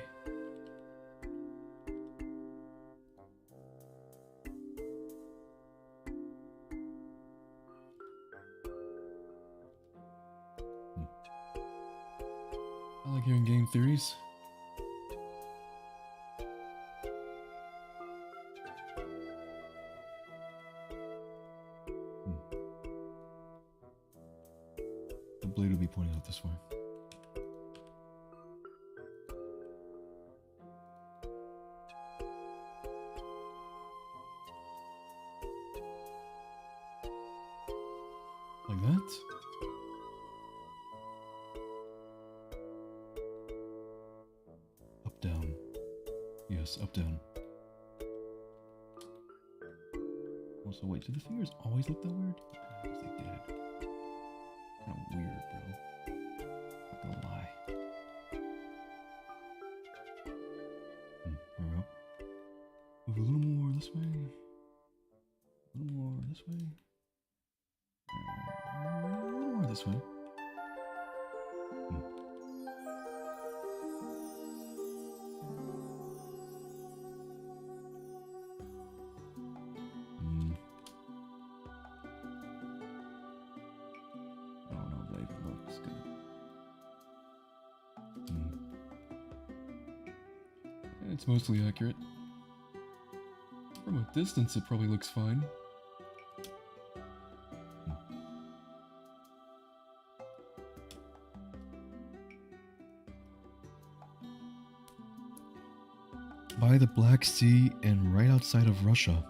I like hearing game theories. The blade will be pointing out this way. Like that? Up, down. Yes, up, down. Also, wait, do the fingers always look that weird? I guess they did. Kind of weird, bro. Not gonna lie. There we go. Move a little more this way. A little more this way. A little more this way. It's mostly accurate. From a distance, it probably looks fine. By the Black Sea and right outside of Russia.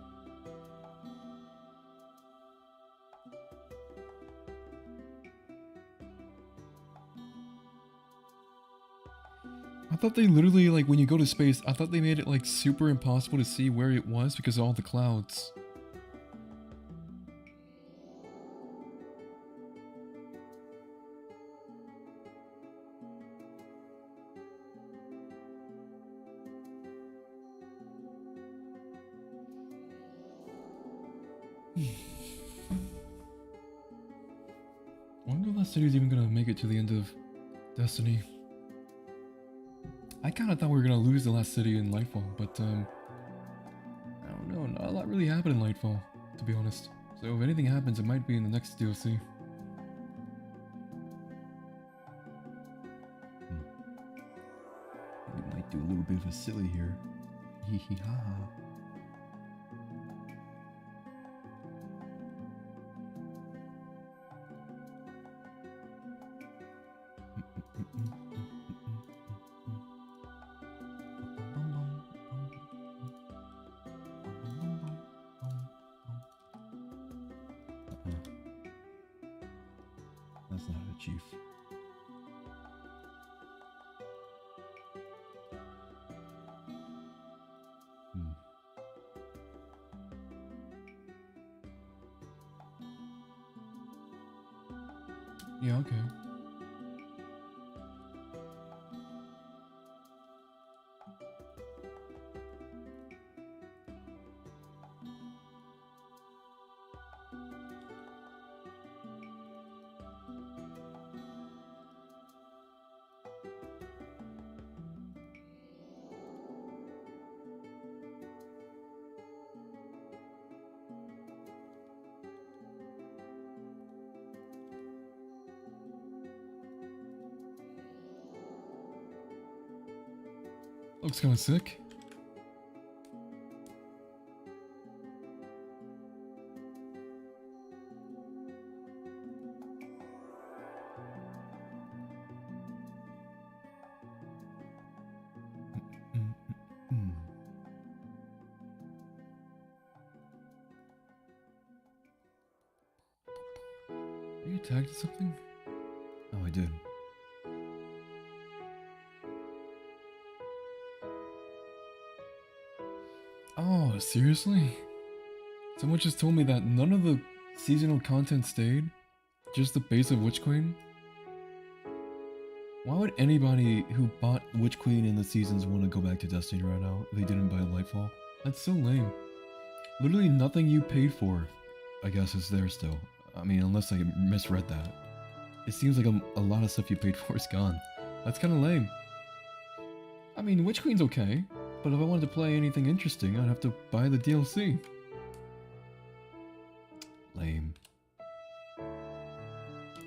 I thought they literally, like, when you go to space, I thought they made it, like, super impossible to see where it was because of all the clouds. I wonder if that city's even gonna make it to the end of Destiny. I kind of thought we were gonna lose the last city in Lightfall, but I don't know. Not a lot really happened in Lightfall, to be honest. So if anything happens, it might be in the next DLC. We might do a little bit of a silly here. Hee hee ha ha. That's not a chief. Yeah, okay. Looks kind of sick. Are you tagged to something? Oh, I did. Oh, seriously? Someone just told me that none of the seasonal content stayed? Just the base of Witch Queen? Why would anybody who bought Witch Queen in the seasons want to go back to Destiny right now if they didn't buy Lightfall? That's so lame. Literally nothing you paid for, I guess, is there still. I mean, unless I misread that. It seems like a lot of stuff you paid for is gone. That's kind of lame. I mean, Witch Queen's okay, but if I wanted to play anything interesting, I'd have to buy the DLC. Lame.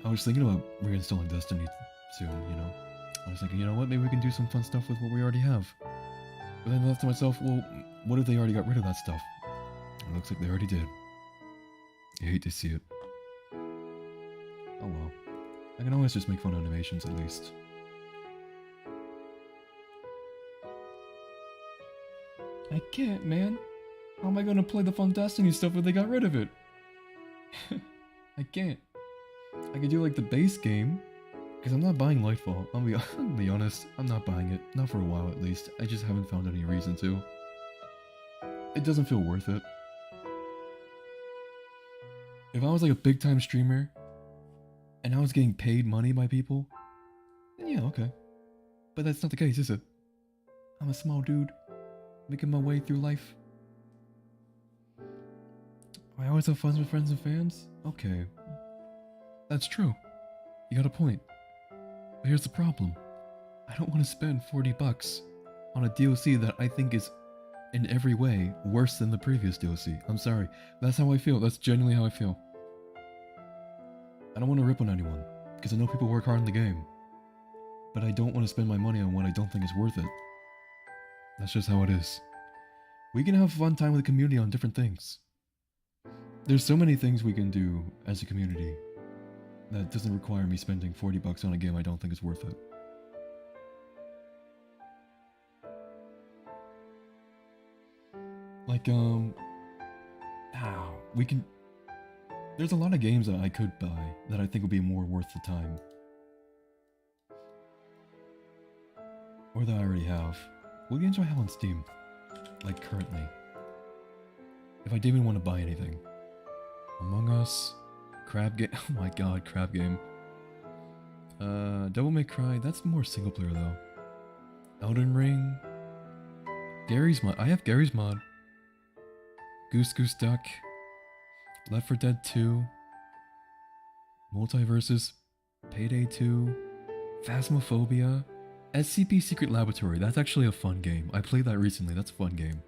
I was thinking about reinstalling Destiny soon, you know? I was thinking, you know what, maybe we can do some fun stuff with what we already have. But then I thought to myself, well, what if they already got rid of that stuff? It looks like they already did. I hate to see it. Oh well. I can always just make fun animations at least. I can't, man. How am I gonna play the fun Destiny stuff if they got rid of it? I can't. I could do like the base game, because I'm not buying Lightfall. I'll be honest, I'm not buying it. Not for a while at least. I just haven't found any reason to. It doesn't feel worth it. If I was like a big time streamer, and I was getting paid money by people, then yeah, okay. But that's not the case, is it? I'm a small dude, making my way through life. I always have fun with friends and fans? Okay. That's true. You got a point. But here's the problem. I don't want to spend 40 bucks on a DLC that I think is in every way worse than the previous DLC. I'm sorry. That's how I feel. That's genuinely how I feel. I don't want to rip on anyone, because I know people work hard in the game. But I don't want to spend my money on what I don't think is worth it. That's just how it is. We can have a fun time with the community on different things. There's so many things we can do as a community that doesn't require me spending 40 bucks on a game I don't think is worth it. Like, we can... There's a lot of games that I could buy that I think would be more worth the time. Or that I already have. What games do I have on Steam? Like, currently. If I didn't even want to buy anything. Among Us... Crab Game. Oh my god, Crab Game. Devil May Cry. That's more single player though. Elden Ring. Gary's Mod. I have Gary's Mod. Goose Goose Duck. Left 4 Dead 2. Multiverses. Payday 2. Phasmophobia. SCP Secret Laboratory. That's actually a fun game. I played that recently. That's a fun game.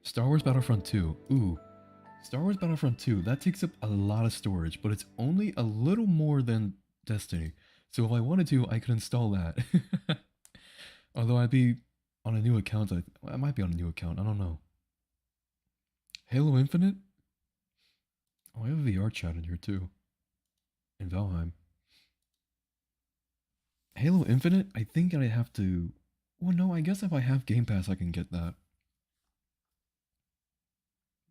Star Wars Battlefront 2. Ooh. Star Wars Battlefront 2, that takes up a lot of storage, but it's only a little more than Destiny. So if I wanted to, I could install that. Although I'd be on a new account. I might be on a new account, I don't know. Halo Infinite? Oh, I have a VR chat in here too. In Valheim. Halo Infinite? I think I have to... Well, no, I guess if I have Game Pass, I can get that.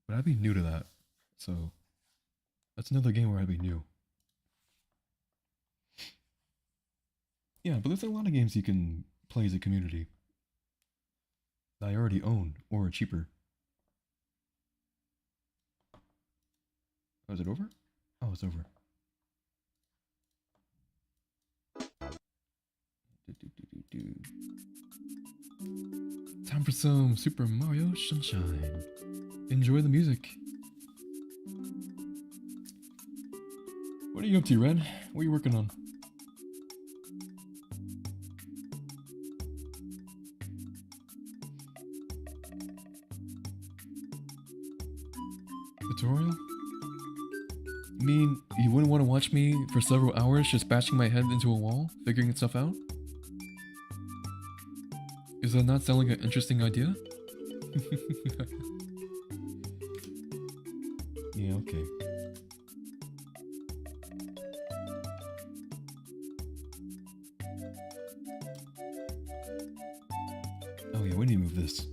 But I'd be new to that, so that's another game where I'd be new. Yeah, but there's a lot of games you can play as a community that I already own or are cheaper. Oh, is it over? Oh, it's over. Time for some Super Mario Sunshine. Enjoy the music. What are you up to, Red? What are you working on? Tutorial? You mean you wouldn't want to watch me for several hours just bashing my head into a wall, figuring stuff out? Does that not sound like an interesting idea? Yeah, okay. Oh yeah, we need to move this.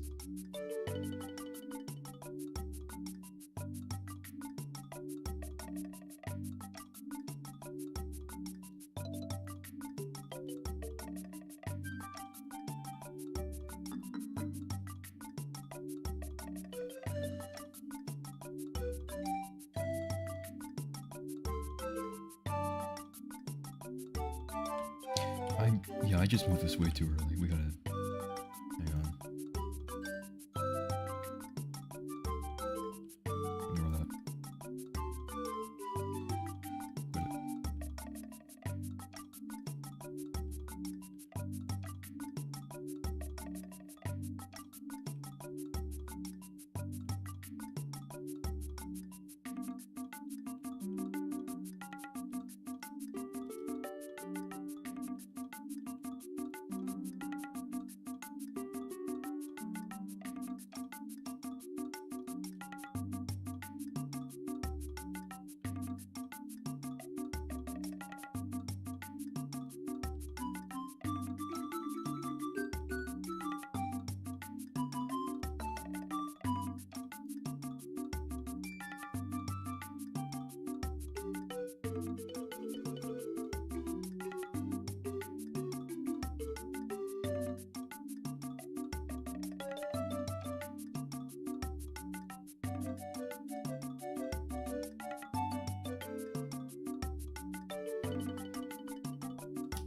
Yeah, I just moved this way too early. We gotta... Hang on. Ignore that.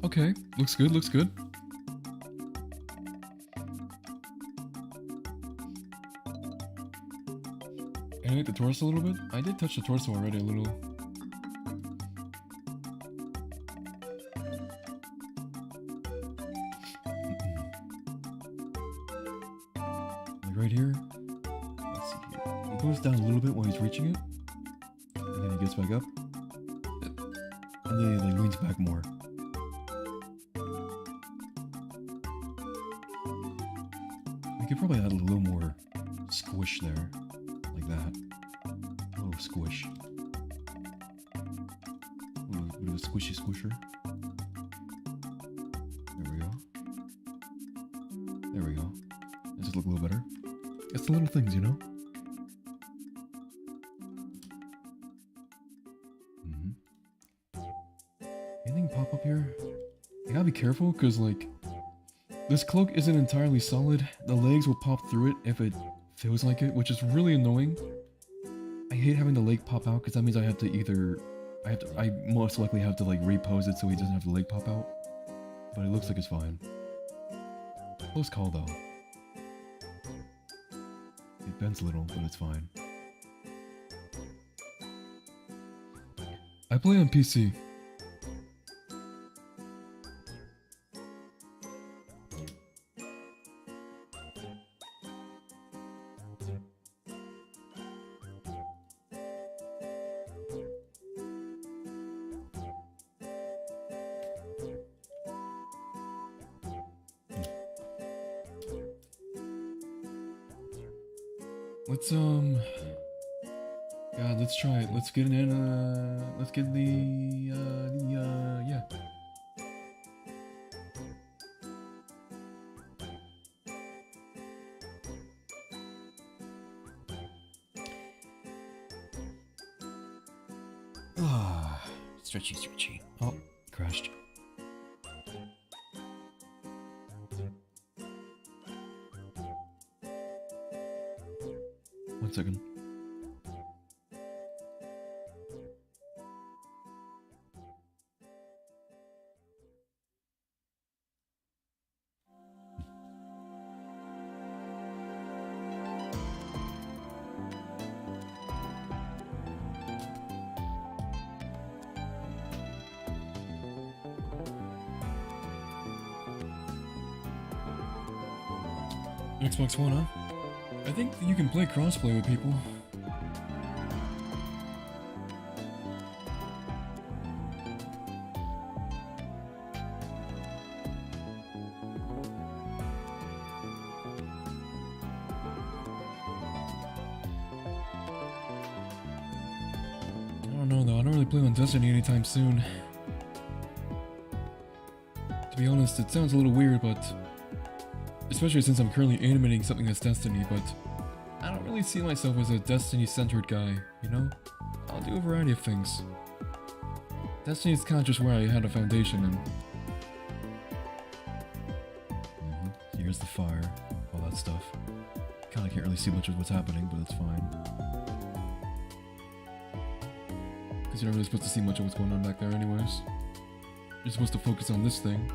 Okay, looks good, looks good. Animate the torso a little bit? I did touch the torso already a little. Like right here. Let's see here. He goes down a little bit while he's reaching it. And then he gets back up. And then he like leans back more. We could probably add a little more squish there. Like that. A little squish. A little bit of a squishy squisher. There we go. There we go. Does it look a little better? It's the little things, you know? Anything pop up here? I gotta be careful, because, like, this cloak isn't entirely solid. The legs will pop through it if it feels like it, which is really annoying. I hate having the leg pop out, because that means I have to either... I most likely have to, like, repose it so he doesn't have the leg pop out. But it looks like it's fine. Close call, though. It bends a little, but it's fine. I play on PC. God, let's try it. Let's get in, let's get yeah. Ah, stretchy, stretchy. Oh, crashed. One second. Xbox One, huh? I think you can play crossplay with people. I don't know though, I don't really plan on Destiny anytime soon. To be honest, it sounds a little weird, but... especially since I'm currently animating something that's Destiny, but I don't really see myself as a Destiny-centered guy, you know? I'll do a variety of things. Destiny is kind of just where I had a foundation, and... Here's the fire, all that stuff. Kinda can't really see much of what's happening, but it's fine. Because you're not really supposed to see much of what's going on back there anyways. You're supposed to focus on this thing.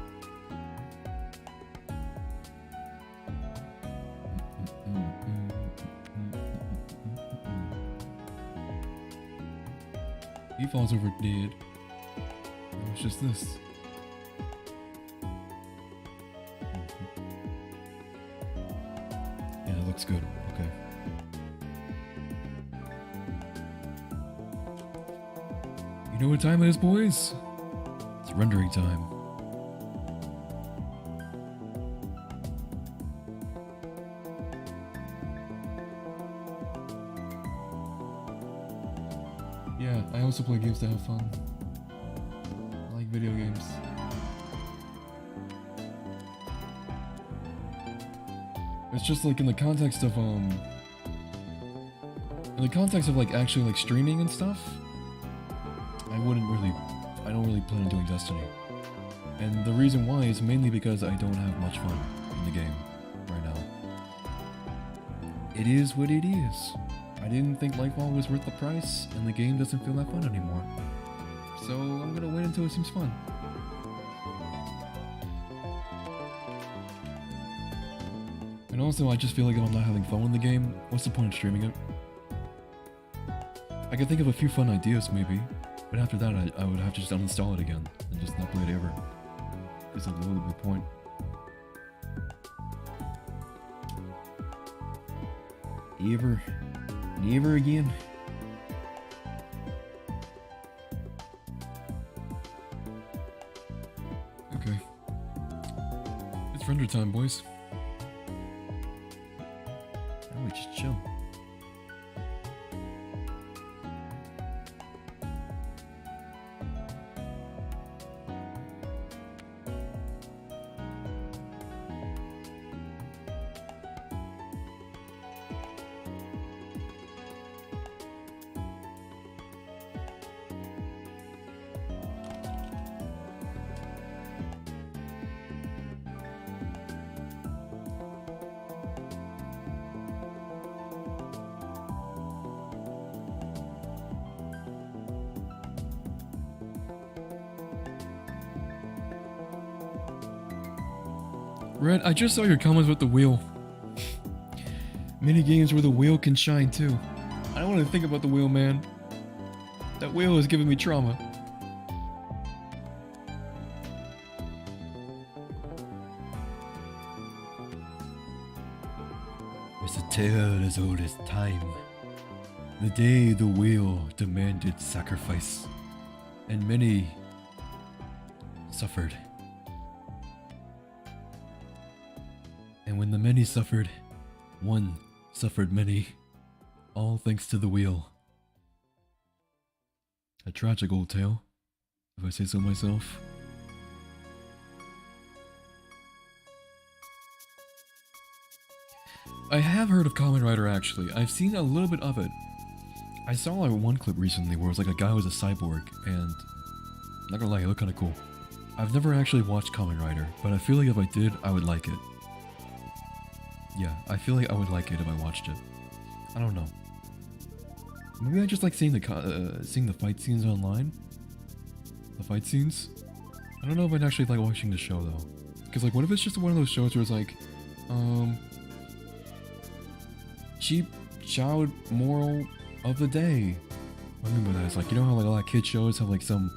He falls over dead. It's just this. Yeah, it looks good. Okay. You know what time it is, boys? It's rendering time. Yeah, I also play games to have fun. I like video games. It's just like in the context of like actually like streaming and stuff, I don't really plan on doing Destiny. And the reason why is mainly because I don't have much fun in the game right now. It is what it is. I didn't think Lightfall was worth the price, and the game doesn't feel that fun anymore. So I'm gonna wait until it seems fun. And also, I just feel like if I'm not having fun with the game, what's the point of streaming it? I could think of a few fun ideas, maybe, but after that, I would have to just uninstall it again and just not play it ever. Because that's literally the point. Never again. Okay. It's render time, boys. Now we just chill. Red, I just saw your comments with the wheel. Mini games where the wheel can shine too. I don't want to think about the wheel, man. That wheel is giving me trauma. It's a tale as old as time. The day the wheel demanded sacrifice, and many suffered. And when the many suffered, one suffered many, all thanks to the wheel. A tragic old tale, if I say so myself. I have heard of Kamen Rider actually. I've seen a little bit of it. I saw like one clip recently where it was like a guy was a cyborg, and not gonna lie, it looked kinda cool. I've never actually watched Kamen Rider, but I feel like if I did, I would like it. Yeah, I feel like I would like it if I watched it. I don't know. Maybe I just like seeing the fight scenes online. The fight scenes. I don't know if I'd actually like watching the show though. Because like, what if it's just one of those shows where it's like, cheap child moral of the day. What I mean by that is like, you know how like a lot of kid shows have like some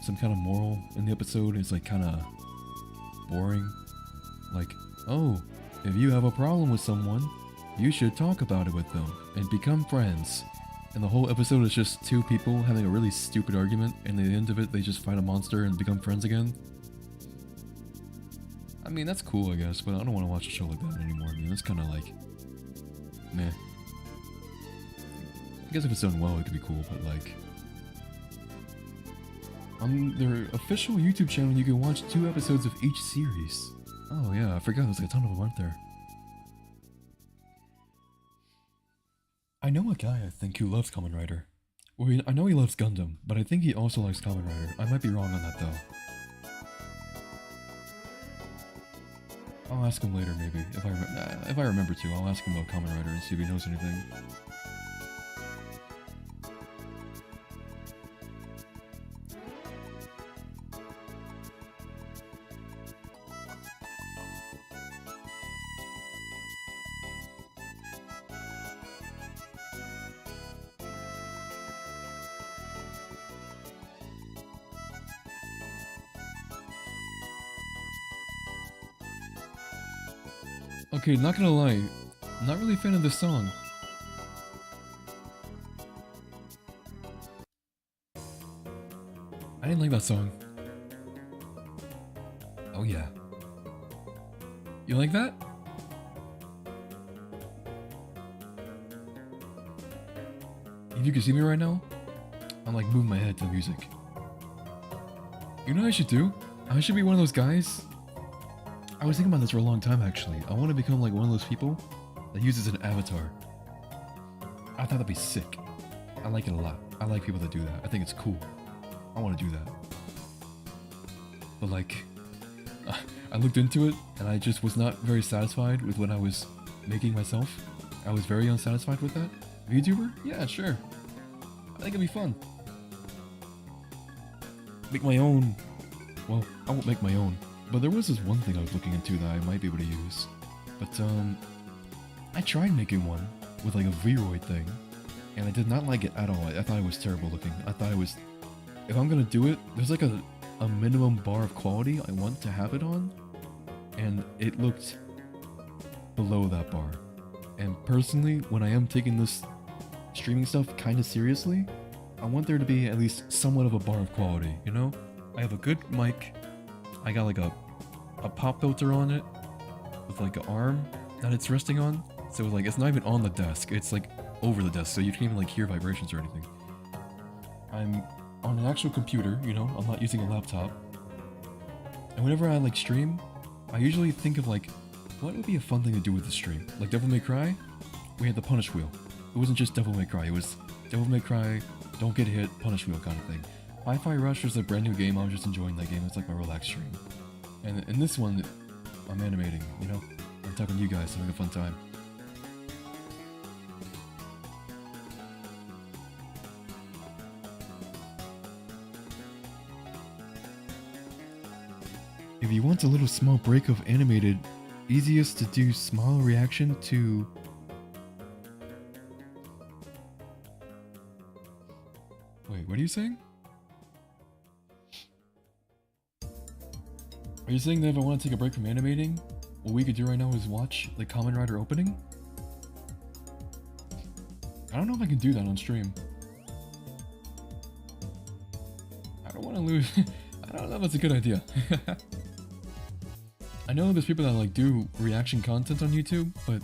kind of moral in the episode. It's like kind of boring. Like, oh, if you have a problem with someone, you should talk about it with them and become friends. And the whole episode is just two people having a really stupid argument, and at the end of it, they just fight a monster and become friends again. I mean, that's cool, I guess, but I don't want to watch a show like that anymore. I mean, that's kind of like, meh. I guess if it's done well, it could be cool, but like, on their official YouTube channel, you can watch 2 episodes of each series. Oh yeah, I forgot there's like a ton of them, aren't there? I know a guy, I think, who loves Kamen Rider. Well, I know he loves Gundam, but I think he also likes Kamen Rider. I might be wrong on that, though. I'll ask him later, maybe. If I remember to, I'll ask him about Kamen Rider and see if he knows anything. Okay, not gonna lie, I'm not really a fan of this song. I didn't like that song. Oh yeah. You like that? If you can see me right now, I'm like moving my head to the music. You know what I should do? I should be one of those guys. I was thinking about this for a long time actually. I want to become like one of those people that uses an avatar. I thought that'd be sick. I like it a lot. I like people that do that. I think it's cool. I want to do that. But like, I looked into it and I just was not very satisfied with what I was making myself. I was very unsatisfied with that. VTuber? Yeah, sure. I think it'd be fun. Make my own. Well, I won't make my own. But there was this one thing I was looking into that I might be able to use. But I tried making one with like a Vroid thing, and I did not like it at all. I thought it was terrible looking. I thought it was, if I'm gonna do it, there's like a minimum bar of quality I want to have it on, and it looked below that bar. And personally, when I am taking this streaming stuff kind of seriously, I want there to be at least somewhat of a bar of quality, you know? I have a good mic, I got like a pop filter on it, with like an arm that it's resting on, so like it's not even on the desk, it's like over the desk, so you can't even like hear vibrations or anything. I'm on an actual computer, you know, I'm not using a laptop. And whenever I like stream, I usually think of like, what would be a fun thing to do with the stream? Like Devil May Cry, we had the punish wheel. It wasn't just Devil May Cry, it was Devil May Cry, don't get hit, punish wheel kind of thing. Hi-Fi Rush was a brand new game, I was just enjoying that game, it's like my relaxed stream. And in this one, I'm animating, you know? I'm talking to you guys, having a fun time. If you want a little small break of animated, easiest to do small reaction to... Wait, what are you saying? Are you saying that if I want to take a break from animating, what we could do right now is watch the Kamen Rider opening? I don't know if I can do that on stream. I don't want to lose... I don't know if that's a good idea. I know there's people that like do reaction content on YouTube, but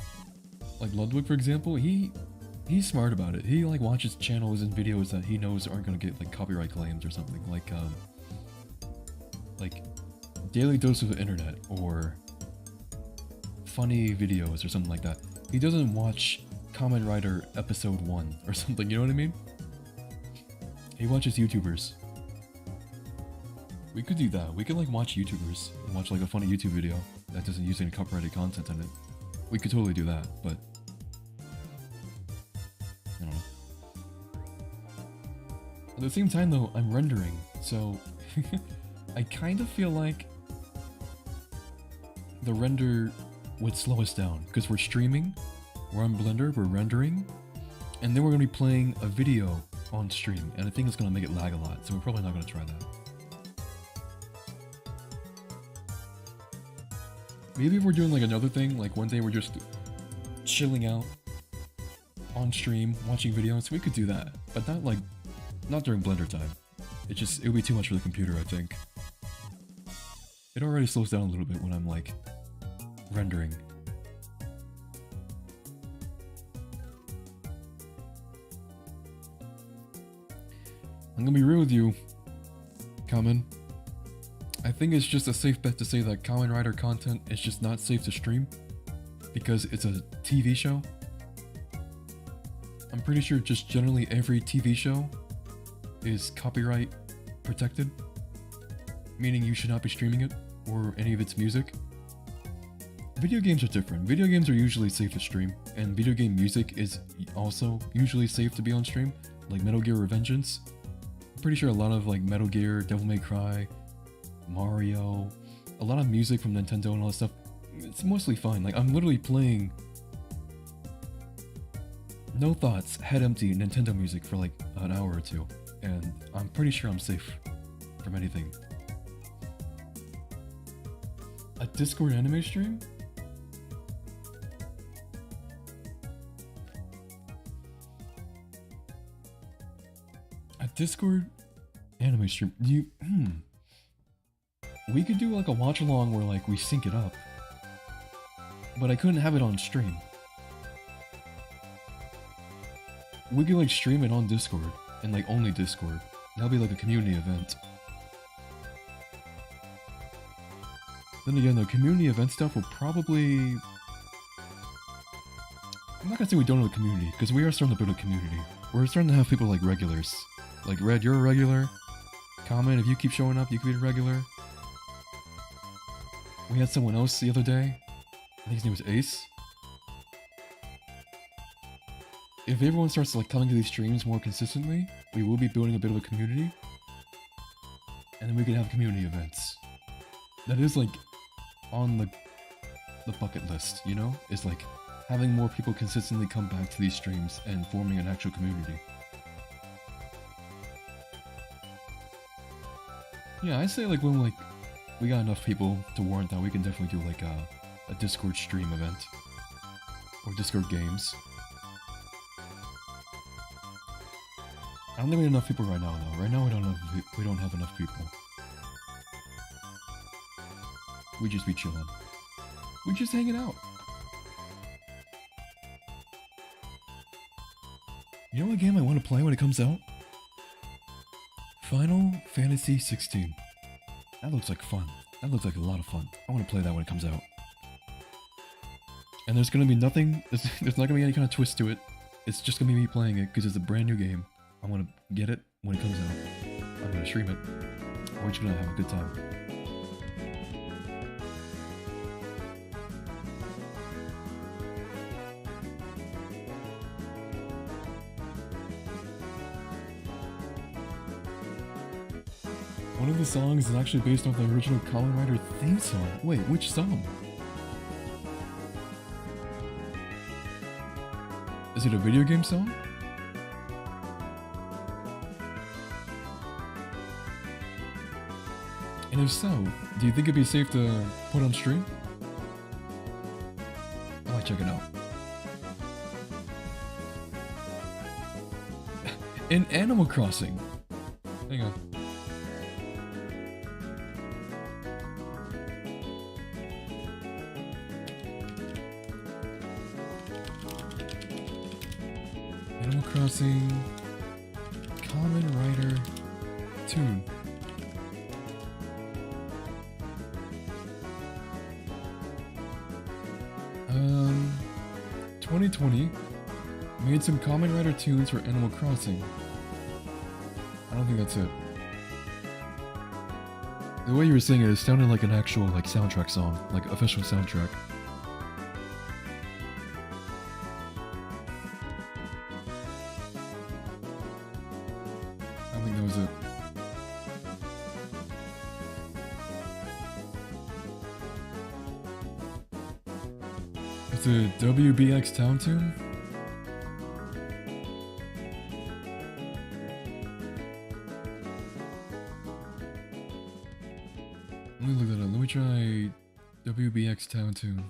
like Ludwig, for example, he's smart about it. He like watches channels and videos that he knows aren't gonna get like copyright claims or something, like Daily Dose of the Internet or funny videos or something like that. He doesn't watch Kamen Rider episode 1 or something, you know what I mean? He watches YouTubers. We could do that. We could like watch YouTubers and watch like a funny YouTube video that doesn't use any copyrighted content in it. We could totally do that, but I don't know. At the same time though, I'm rendering, so I kind of feel like the render would slow us down because we're streaming, we're on Blender, we're rendering, and then we're going to be playing a video on stream, and I think it's going to make it lag a lot, so we're probably not going to try that. Maybe if we're doing like another thing, like one day we're just chilling out on stream, watching videos, we could do that. But not during Blender time. It would be too much for the computer, I think. It already slows down a little bit when I'm like rendering. I'm gonna be real with you, Kamen. I think it's just a safe bet to say that Kamen Rider content is just not safe to stream because it's a TV show. I'm pretty sure just generally every TV show is copyright protected, meaning you should not be streaming it or any of its music. Video games are different. Video games are usually safe to stream, and video game music is also usually safe to be on stream, like Metal Gear Revengeance. I'm pretty sure a lot of like Metal Gear, Devil May Cry, Mario, a lot of music from Nintendo and all that stuff, it's mostly fine. Like I'm literally playing no thoughts, head empty Nintendo music for like an hour or two, and I'm pretty sure I'm safe from anything. A Discord anime stream? A Discord anime stream? We could do like a watch along where like we sync it up, but I couldn't have it on stream. We could like stream it on Discord, and like only Discord. That'll be like a community event. Then again, the community event stuff will probably... I'm not gonna say we don't have a community, because we are starting to build a community. We're starting to have people like regulars. Like Red, you're a regular. Comment, if you keep showing up, you could be a regular. We had someone else the other day. I think his name was Ace. If everyone starts like coming to these streams more consistently, we will be building a bit of a community. And then we can have community events. That is like on the the bucket list, you know? Is like having more people consistently come back to these streams and forming an actual community. Yeah, I say like when like we got enough people to warrant that, we can definitely do like a Discord stream event or Discord games. I don't think we have enough people right now though. Right now we don't have enough people. We just be chilling. We just hanging out. You know what game I want to play when it comes out? Final Fantasy 16. That looks like fun. That looks like a lot of fun. I want to play that when it comes out. And there's gonna be nothing, there's not gonna be any kind of twist to it. It's just gonna be me playing it because it's a brand new game. I want to get it when it comes out. I'm gonna stream it. We're just gonna have a good time. One of the songs is actually based off the original Kamen Rider theme song. Wait, which song? Is it a video game song? And if so, do you think it'd be safe to put on stream? I might check it out. In Animal Crossing. Hang on. Animal Crossing Kamen Rider tune. 2020 made some Kamen Rider tunes for Animal Crossing. I don't think that's it. The way you were saying it sounded like an actual like soundtrack song, like official soundtrack. I don't think that was it. It's a WBX town tune? Let me look that up. Let me try WBX town tune.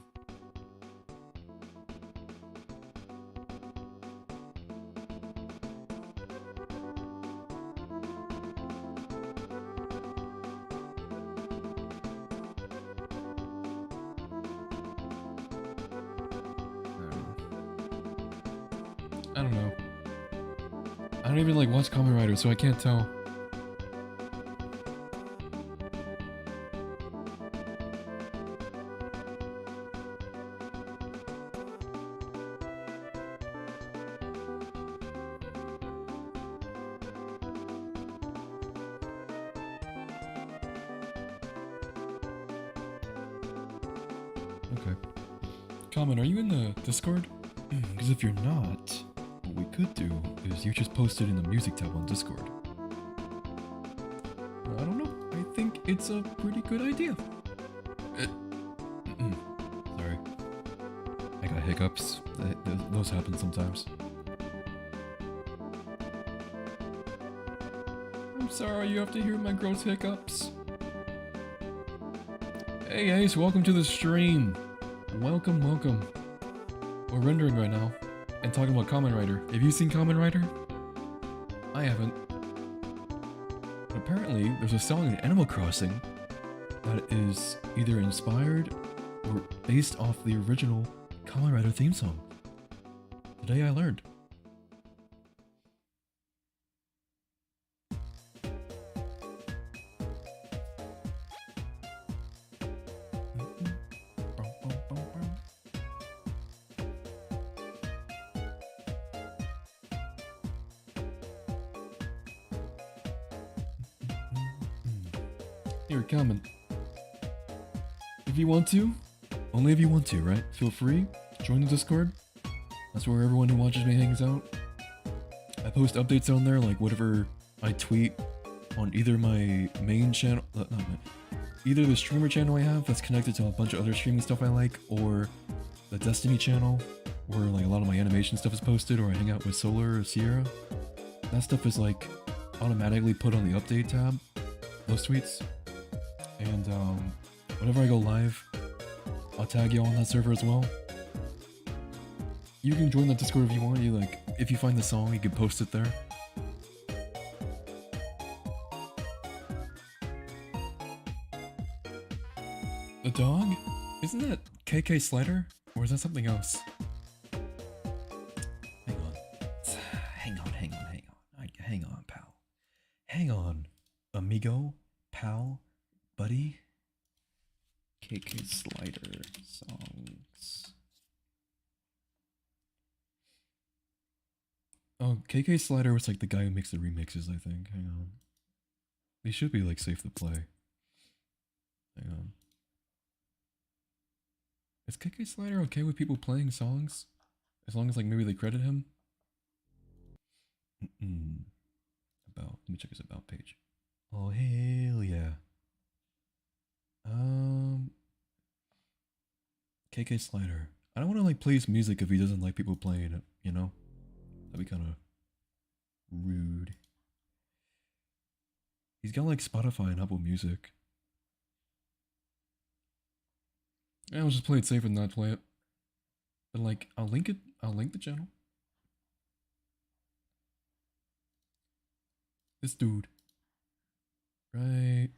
I don't know. I don't even like watch Kamen Rider, so I can't tell. Okay. Comment, are you in the Discord? Because if you're not, what we could do is you just post it in the music tab on Discord. I don't know. I think it's a pretty good idea. Sorry. I got hiccups. Those happen sometimes. I'm sorry you have to hear my gross hiccups. Hey Ace, welcome to the stream. Welcome, welcome. We're rendering right now and talking about Kamen Rider. Have you seen Kamen Rider? I haven't. But apparently, there's a song in Animal Crossing that is either inspired or based off the original Kamen Rider theme song. Today I learned. Here, comment. If you want to, only if you want to, right? Feel free, join the Discord. That's where everyone who watches me hangs out. I post updates on there, like whatever I tweet on either my main channel, either the streamer channel I have that's connected to a bunch of other streaming stuff I like, or the Destiny channel where like a lot of my animation stuff is posted, or I hang out with Solar or Sierra. That stuff is like automatically put on the update tab, those tweets. And whenever I go live, I'll tag you on that server as well. You can join that Discord if you want. You like, if you find the song, you can post it there. The dog? Isn't that KK Slider? Or is that something else? Hang on. Hang on, pal. Hang on, amigo, pal, buddy. KK Slider songs. Oh, KK Slider was like the guy who makes the remixes, I think. Hang on. They should be like safe to play. Hang on. Is KK Slider okay with people playing songs? As long as like maybe they credit him? About, let me check his about page. Oh hell yeah. KK Slider. I don't want to like play his music if he doesn't like people playing it, you know? That'd be kind of rude. He's got like Spotify and Apple Music. Yeah, I'll just play it safe and not play it. But like, I'll link the channel. This dude. Right.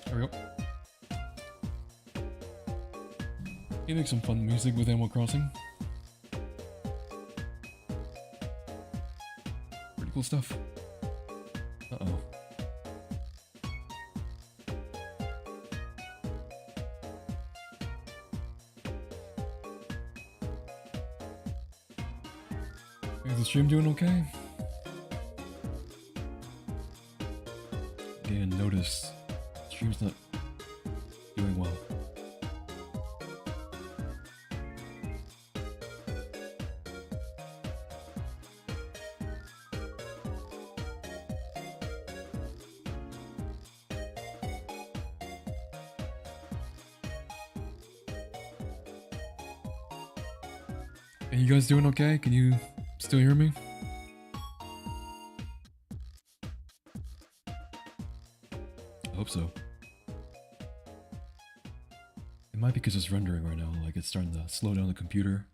There we go. He makes some fun music with Animal Crossing. Pretty cool stuff. Uh-oh. Is the stream doing okay? Again, notice stream's not doing well. Are you guys doing okay? Can you still hear me? I hope so. It might be because it's rendering right now, like it's starting to slow down the computer.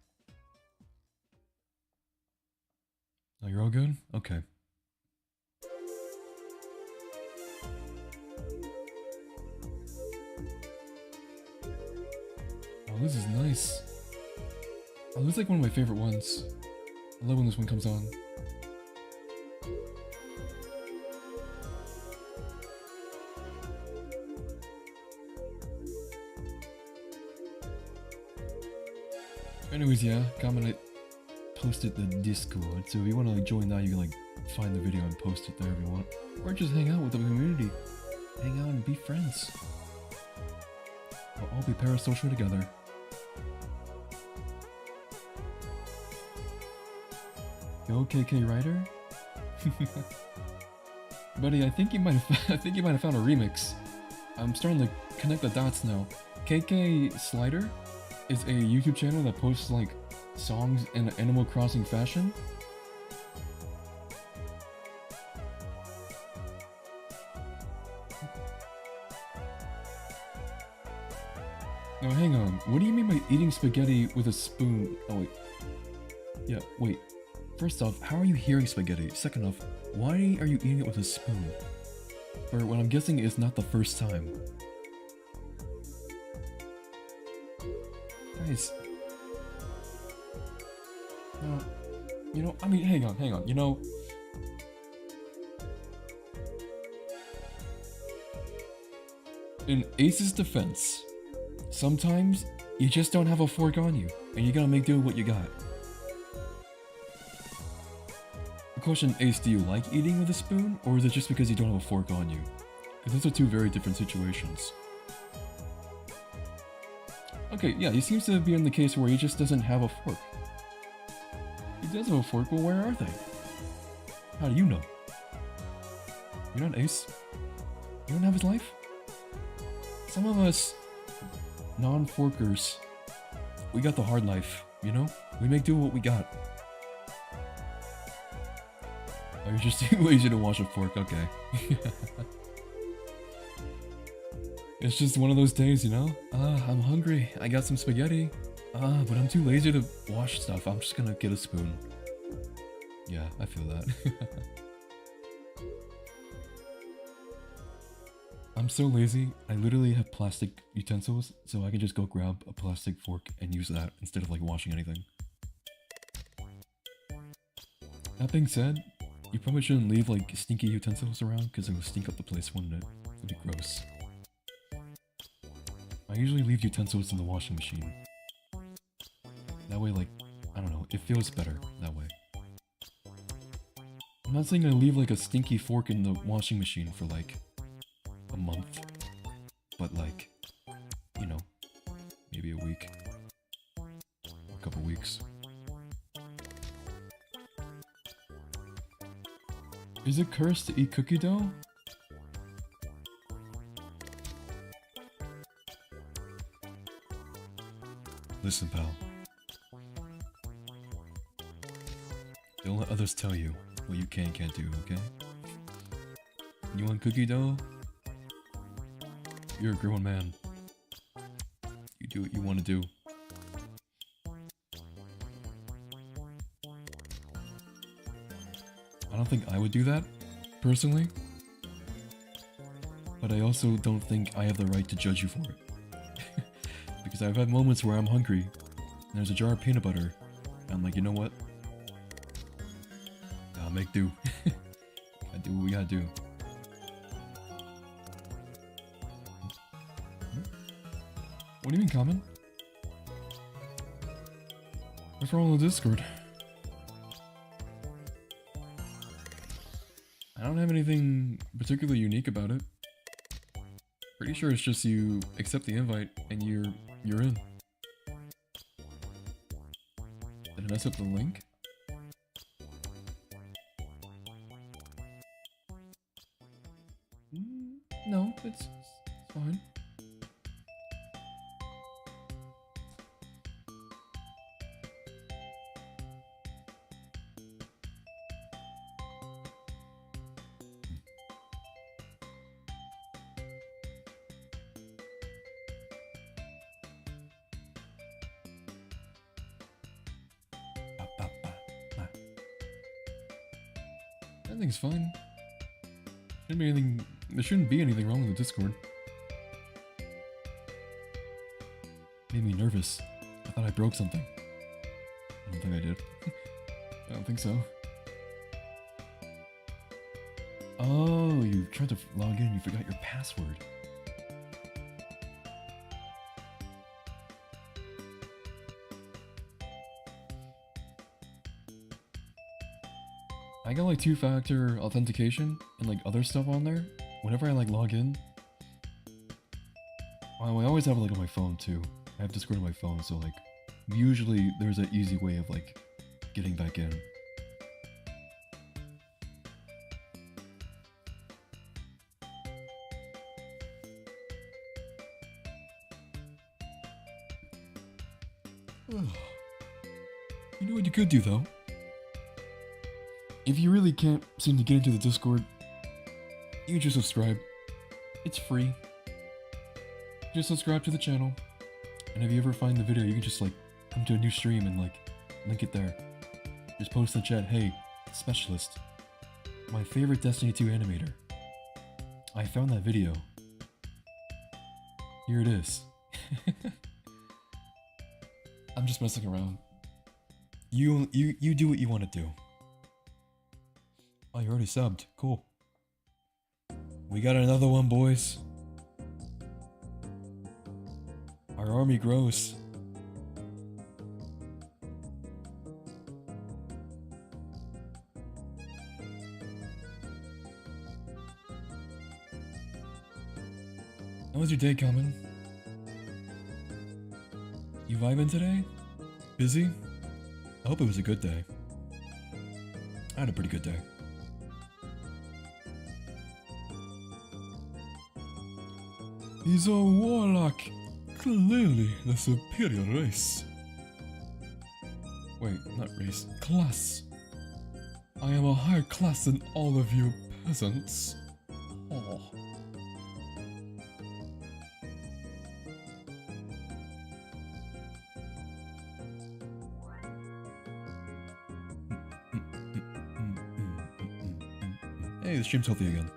Oh, you're all good? Okay. Oh, this is nice. Oh, this is like one of my favorite ones. I love when this one comes on. Anyways, yeah, comment it, posted the Discord, so if you want to like join that, you can like find the video and post it there if you want. Or just hang out with the community. Hang out and be friends. We'll all be parasocial together. Yo, KK Writer? Buddy, I think you might have found a remix. I'm starting to connect the dots now. KK Slider is a YouTube channel that posts like songs in Animal Crossing fashion. Now hang on, what do you mean by eating spaghetti with a spoon? Oh wait. Yeah, wait. First off, how are you hearing spaghetti? Second off, why are you eating it with a spoon? For what I'm guessing is not the first time. Guys. You know, I mean, hang on, you know. In Ace's defense, sometimes you just don't have a fork on you, and you gotta make do with what you got. Question, Ace, do you like eating with a spoon, or is it just because you don't have a fork on you? Because those are two very different situations. Okay, yeah, he seems to be in the case where he just doesn't have a fork. does have a fork, well, where are they? How do you know? You're not Ace? You don't have his life? Some of us non-forkers, we got the hard life, you know? We make do what we got. Oh, you're just too lazy to wash a fork, okay. It's just one of those days, you know? I'm hungry, I got some spaghetti. But I'm too lazy to wash stuff, I'm just gonna get a spoon. Yeah, I feel that. I'm so lazy, I literally have plastic utensils, so I can just go grab a plastic fork and use that instead of like washing anything. That being said, you probably shouldn't leave like stinky utensils around because it will stink up the place, wouldn't it? It'd be gross. I usually leave utensils in the washing machine. That way, like, I don't know, it feels better that way. I'm not saying I leave like a stinky fork in the washing machine for like a month, but like, you know, maybe a week, or a couple weeks. Is it cursed to eat cookie dough? Listen, pal. Don't let others tell you what you can and can't do, okay? You want cookie dough? You're a grown man. You do what you want to do. I don't think I would do that, personally. But I also don't think I have the right to judge you for it. Because I've had moments where I'm hungry, and there's a jar of peanut butter, and I'm like, you know what? I'll make do. Gotta do what we gotta do. What do you mean, common? What's wrong with Discord? I don't have anything particularly unique about it. Pretty sure it's just you accept the invite and you're in. Did I mess up the link? No, it's fine. Everything's fine. There shouldn't be anything wrong with the Discord. Made me nervous. I thought I broke something. I don't think I did. I don't think so. Oh, you tried to log in and you forgot your password. I got like 2-factor authentication and like other stuff on there. Whenever I like log in, I always have it like on my phone too. I have Discord on my phone, so like usually there's an easy way of like getting back in. You know what you could do though? If you really can't seem to get into the Discord, you can just subscribe. It's free. Just subscribe to the channel. And if you ever find the video, you can just like come to a new stream and like link it there. Just post in the chat, hey, specialist, my favorite Destiny 2 animator. I found that video. Here it is. I'm just messing around. You do what you want to do. Oh, you already subbed. Cool. We got another one, boys. Our army grows. How was your day, Kelman? You vibing today? Busy? I hope it was a good day. I had a pretty good day. He's a warlock. Clearly the superior race. Wait, not race. Class. I am a higher class than all of you peasants. Oh. Hey, the stream's healthy again.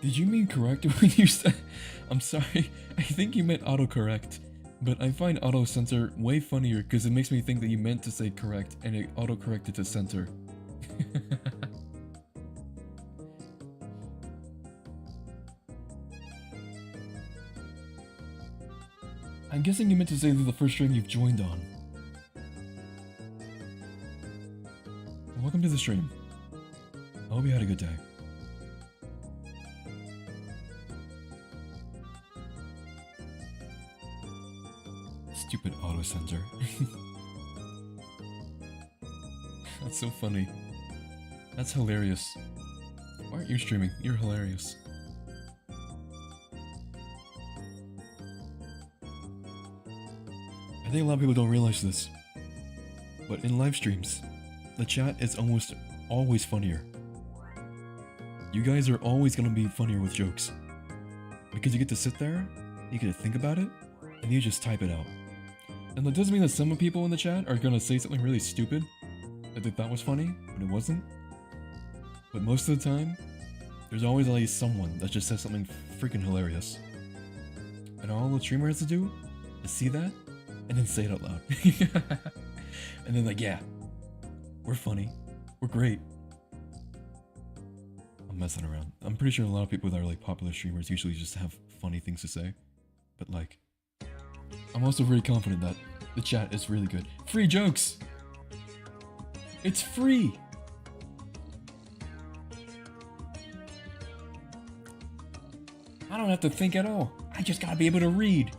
Did you mean correct when you said... I'm sorry, I think you meant autocorrect. But I find auto censor way funnier because it makes me think that you meant to say correct and it auto-corrected to center. I'm guessing you meant to say they're the first stream you've joined on. Welcome to the stream. I hope you had a good day. Stupid auto-censor. That's so funny. That's hilarious. Why aren't you streaming? You're hilarious. I think a lot of people don't realize this, but in live streams, the chat is almost always funnier. You guys are always gonna be funnier with jokes. Because you get to sit there, you get to think about it, and you just type it out. And that doesn't mean that some people in the chat are gonna say something really stupid that they thought was funny, but it wasn't. But most of the time, there's always at least someone that just says something freaking hilarious. And all the streamer has to do is see that, and then say it out loud. And then like, yeah, we're funny, we're great. I'm messing around. I'm pretty sure a lot of people that are like popular streamers usually just have funny things to say. But like, I'm also very confident that the chat is really good. Free jokes! It's free! I don't have to think at all. I just gotta be able to read.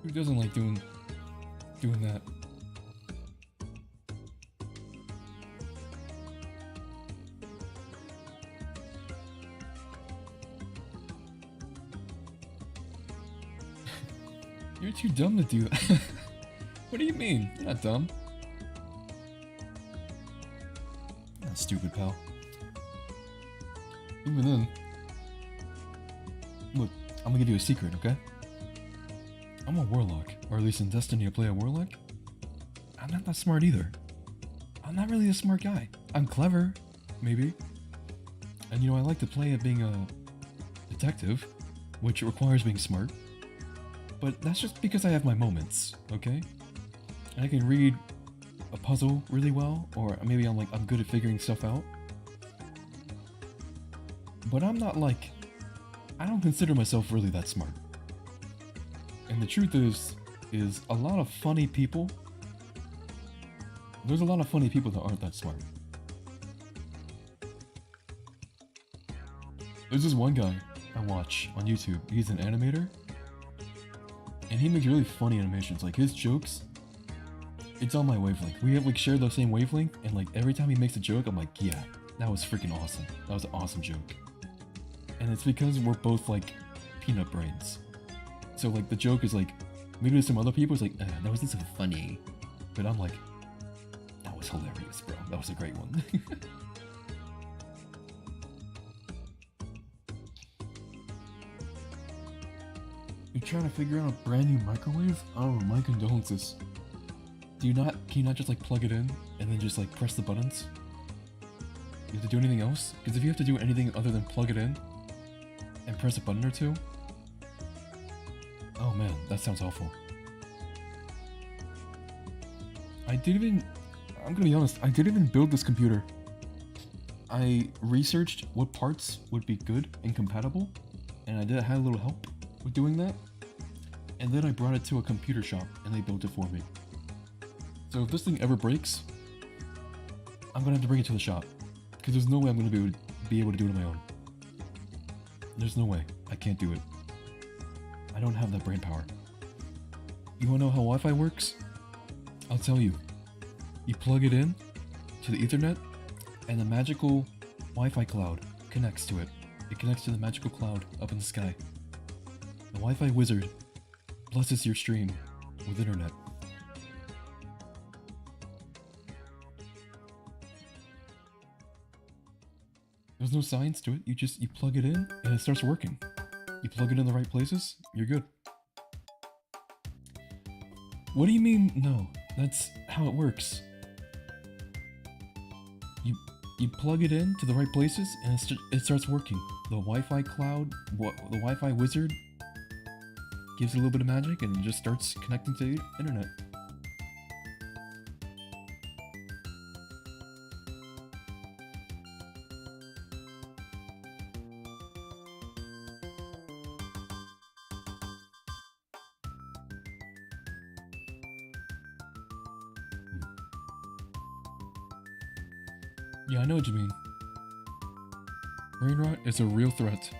Who doesn't like doing that? You're too dumb to do that. What do you mean? You're not dumb. Not stupid, pal. Even then, look, I'm gonna give you a secret, okay? I'm a warlock, or at least in Destiny I play a warlock. I'm not that smart either. I'm not really a smart guy. I'm clever, maybe. And you know, I like to play at being a detective, which requires being smart. But that's just because I have my moments, okay? And I can read a puzzle really well, or maybe I'm good at figuring stuff out. But I'm not like, I don't consider myself really that smart. And the truth is a lot of funny people, there's a lot of funny people that aren't that smart. There's this one guy I watch on YouTube, he's an animator. And he makes really funny animations, like his jokes, it's on my wavelength. We have like shared the same wavelength, and like every time he makes a joke, I'm like, yeah, that was freaking awesome. That was an awesome joke. And it's because we're both like peanut brains. So like the joke is like, maybe to some other people it's like, that wasn't so funny. But I'm like, that was hilarious, bro. That was a great one. You're trying to figure out a brand new microwave? Oh, my condolences. Can you not just like plug it in and then just like press the buttons? You have to do anything else? Because if you have to do anything other than plug it in and press a button or two, oh man, that sounds awful. I'm gonna be honest, I didn't even build this computer. I researched what parts would be good and compatible, and I had a little help with doing that. And then I brought it to a computer shop, and they built it for me. So if this thing ever breaks, I'm gonna have to bring it to the shop, because there's no way I'm gonna be able to do it on my own. There's no way. I can't do it. I don't have that brain power. You wanna know how Wi-Fi works? I'll tell you. You plug it in to the Ethernet, and the magical Wi-Fi cloud connects to it. It connects to the magical cloud up in the sky. The Wi-Fi wizard blesses your stream with internet. There's no science to it. You plug it in and it starts working. You plug it in the right places, you're good. What do you mean, no? That's how it works. You plug it in to the right places and it starts working. The Wi-Fi cloud, the Wi-Fi wizard gives it a little bit of magic and it just starts connecting to the internet. Yeah, I know what you mean. Brain rot is a real threat.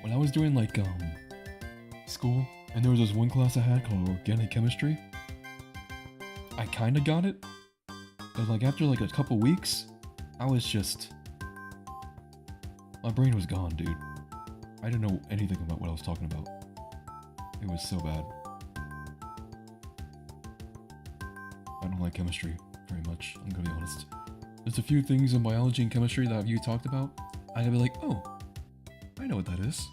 When I was doing like school, and there was this one class I had called organic chemistry, I kinda got it, but like after like a couple weeks, I was just... my brain was gone, dude. I didn't know anything about what I was talking about. It was so bad. I don't like chemistry very much, I'm gonna be honest. There's a few things in biology and chemistry that you talked about, I gotta be like, oh, I know what that is.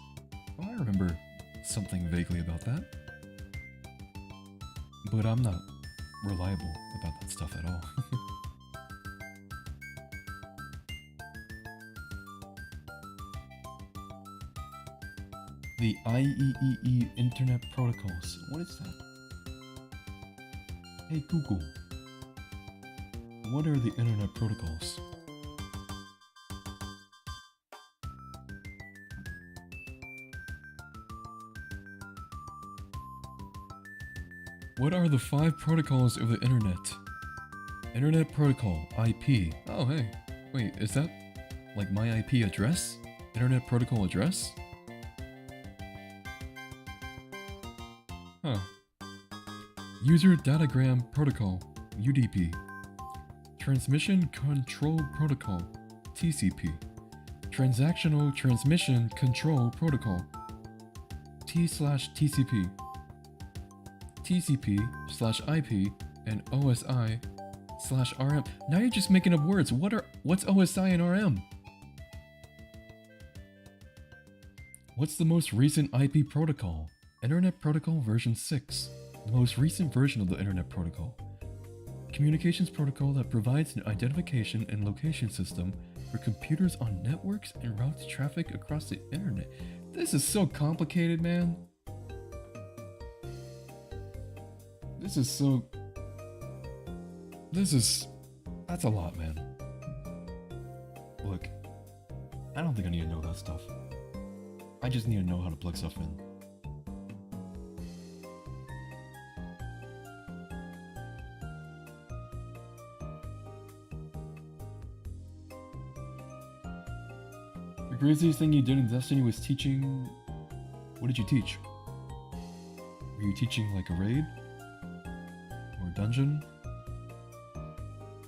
Oh, I remember something vaguely about that. But I'm not reliable about that stuff at all. The IEEE Internet Protocols. What is that? Hey Google. What are the Internet Protocols? What are the 5 protocols of the Internet? Internet Protocol, IP. Oh hey, wait, is that like my IP address? Internet Protocol address? Huh. User Datagram Protocol, UDP. Transmission Control Protocol, TCP. Transactional Transmission Control Protocol, T/TCP. TCP/IP and OSI/RM. Now you're just making up words. What's OSI and RM? What's the most recent IP protocol? Internet Protocol version 6. The most recent version of the Internet Protocol. Communications protocol that provides an identification and location system for computers on networks and routes traffic across the internet. This is so complicated, man. That's a lot, man. Look, I don't think I need to know that stuff. I just need to know how to plug stuff in. The craziest thing you did in Destiny was teaching... What did you teach? Were you teaching like a raid? Or a dungeon?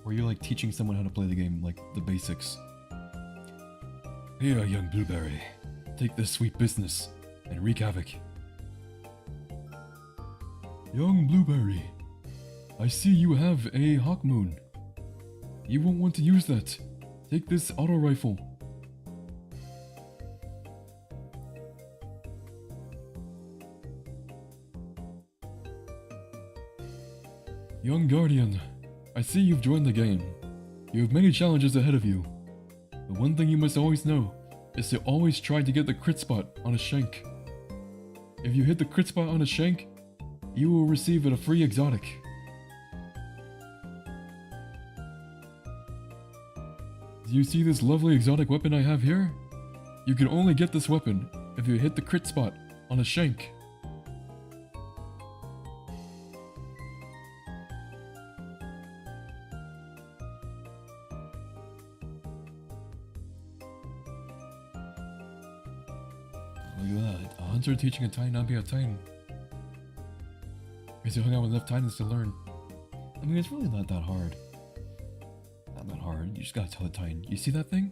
Or you're like teaching someone how to play the game, like the basics? Here, young blueberry. Take this sweet business and wreak havoc. Young blueberry, I see you have a hawk moon. You won't want to use that. Take this auto rifle. Young guardian, I see you've joined the game. You have many challenges ahead of you. But one thing you must always know is to always try to get the crit spot on a shank. If you hit the crit spot on a shank, you will receive a free exotic. you see this lovely exotic weapon I have here? You can only get this weapon if you hit the crit spot on a shank. Look at that, a hunter teaching a Titan not be a Titan. Because you hung out with enough Titans to learn. I mean, it's really not that hard. Not that hard, you just gotta tell the Titan, you see that thing?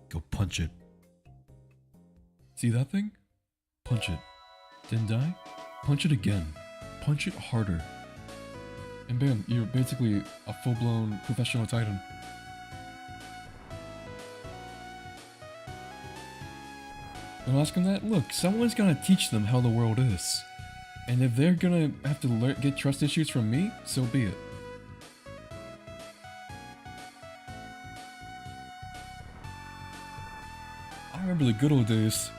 Go punch it. See that thing? Punch it. Didn't die? Punch it again. Punch it harder. And bam, you're basically a full-blown professional Titan. And ask them that, look, someone's gonna teach them how the world is. And if they're gonna have to get trust issues from me, so be it. I remember the good old days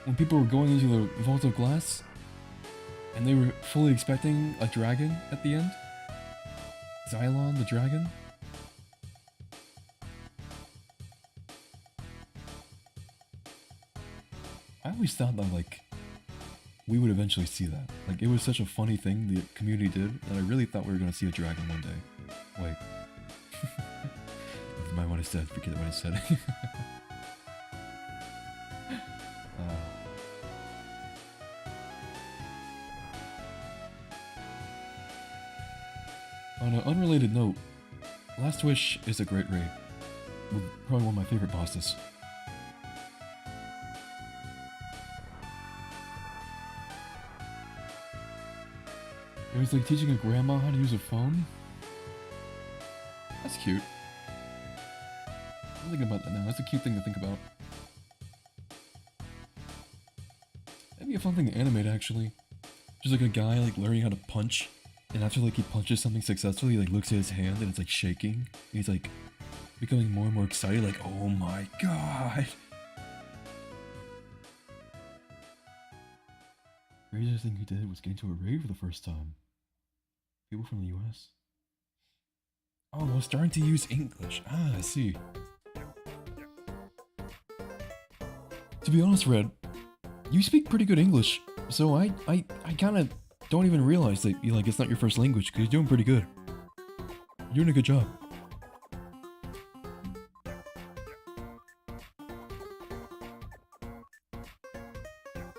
when people were going into the Vault of Glass and they were fully expecting a dragon at the end. Xylon the dragon. I always thought that, like, we would eventually see that. Like, it was such a funny thing the community did that I really thought we were gonna see a dragon one day. Wait. Never mind what I said, forget what I said. On an unrelated note, Last Wish is a great raid. Probably one of my favorite bosses. It was like teaching a grandma how to use a phone. That's cute. I'm thinking about that now. That's a cute thing to think about. That'd be a fun thing to animate, actually. Just like a guy like learning how to punch, and after like he punches something successfully, he like looks at his hand and it's like shaking. And he's like becoming more and more excited, like, oh my god. The craziest thing he did was get into a raid for the first time. People from the US. Oh, I was starting to use English. Ah, I see. To be honest, Red, you speak pretty good English, so I kind of don't even realize that you, like, it's not your first language, because you're doing pretty good. You're doing a good job.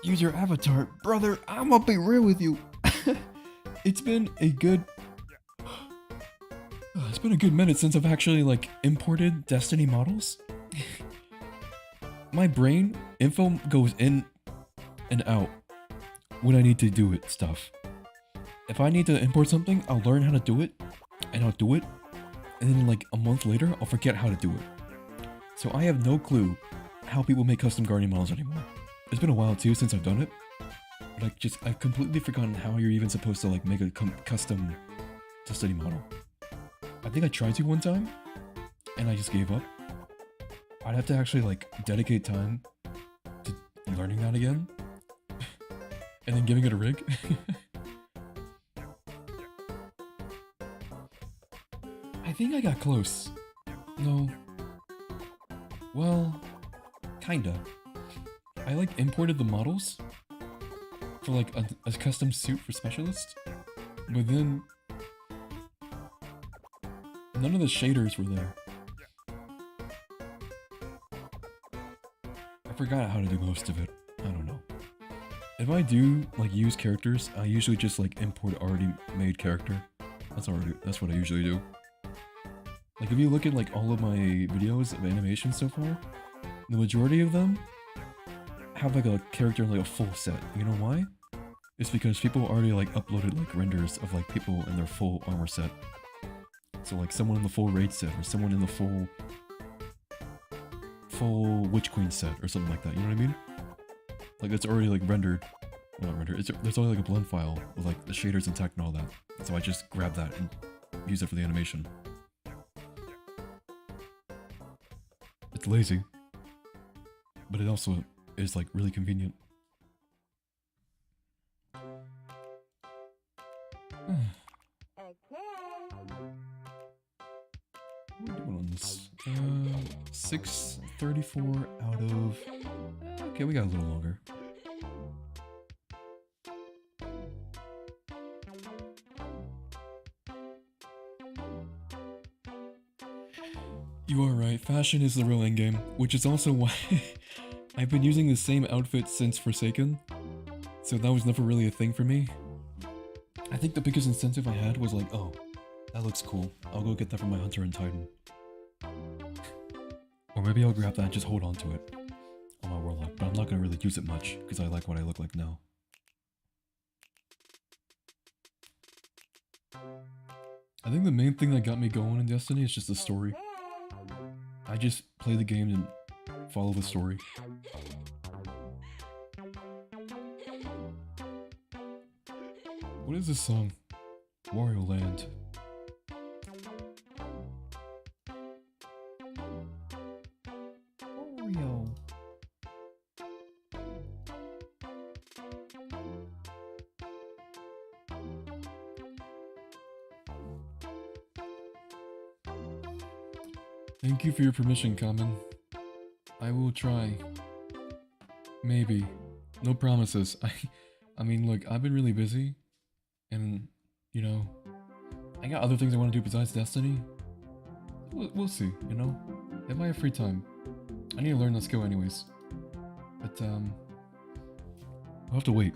Use your avatar. Brother, I'm gonna be real with you. It's been a good minute since I've actually like imported Destiny models. My brain info goes in and out when I need to do it stuff. If I need to import something, I'll learn how to do it and I'll do it, and then like a month later I'll forget how to do it. So I have no clue how people make custom Guardian models anymore. It's been a while too since I've done it. Like, just, I've completely forgotten how you're even supposed to, like, make a custom Destiny model. I think I tried to one time, and I just gave up. I'd have to actually, like, dedicate time to learning that again. And then giving it a rig. I think I got close. No. Well, kinda. I, like, imported the models for like a custom suit for specialist, but then none of the shaders were there. I forgot how to do most of it. I don't know. If I do like use characters, I usually just like import already made character. That's what I usually do. Like if you look at like all of my videos of animation so far, the majority of them have like a character in like a full set. You know why? It's because people already like uploaded like renders of like people in their full armor set. So like someone in the full raid set, or someone in the full Witch Queen set, or something like that. You know what I mean? Like it's already like rendered. Not rendered. There's only like a blend file with like the shaders intact and all that. So I just grab that and use it for the animation. It's lazy, but it also is like really convenient. What are we doing on this 634 out of... Okay, we got a little longer. You are right, fashion is the real endgame, which is also why I've been using the same outfit since Forsaken, so that was never really a thing for me. I think the biggest incentive I had was like, oh, that looks cool, I'll go get that from my Hunter and Titan. Or maybe I'll grab that and just hold on to it on my Warlock, but I'm not gonna really use it much, because I like what I look like now. I think the main thing that got me going in Destiny is just the story. I just play the game and follow the story. What is this song? Wario Land. Wario. Thank you for your permission, Kamen. I will try. Maybe. No promises. I mean, look, I've been really busy. And, you know, I got other things I want to do besides Destiny. We'll see, you know? If I have free time. I need to learn that skill anyways. But, I'll have to wait.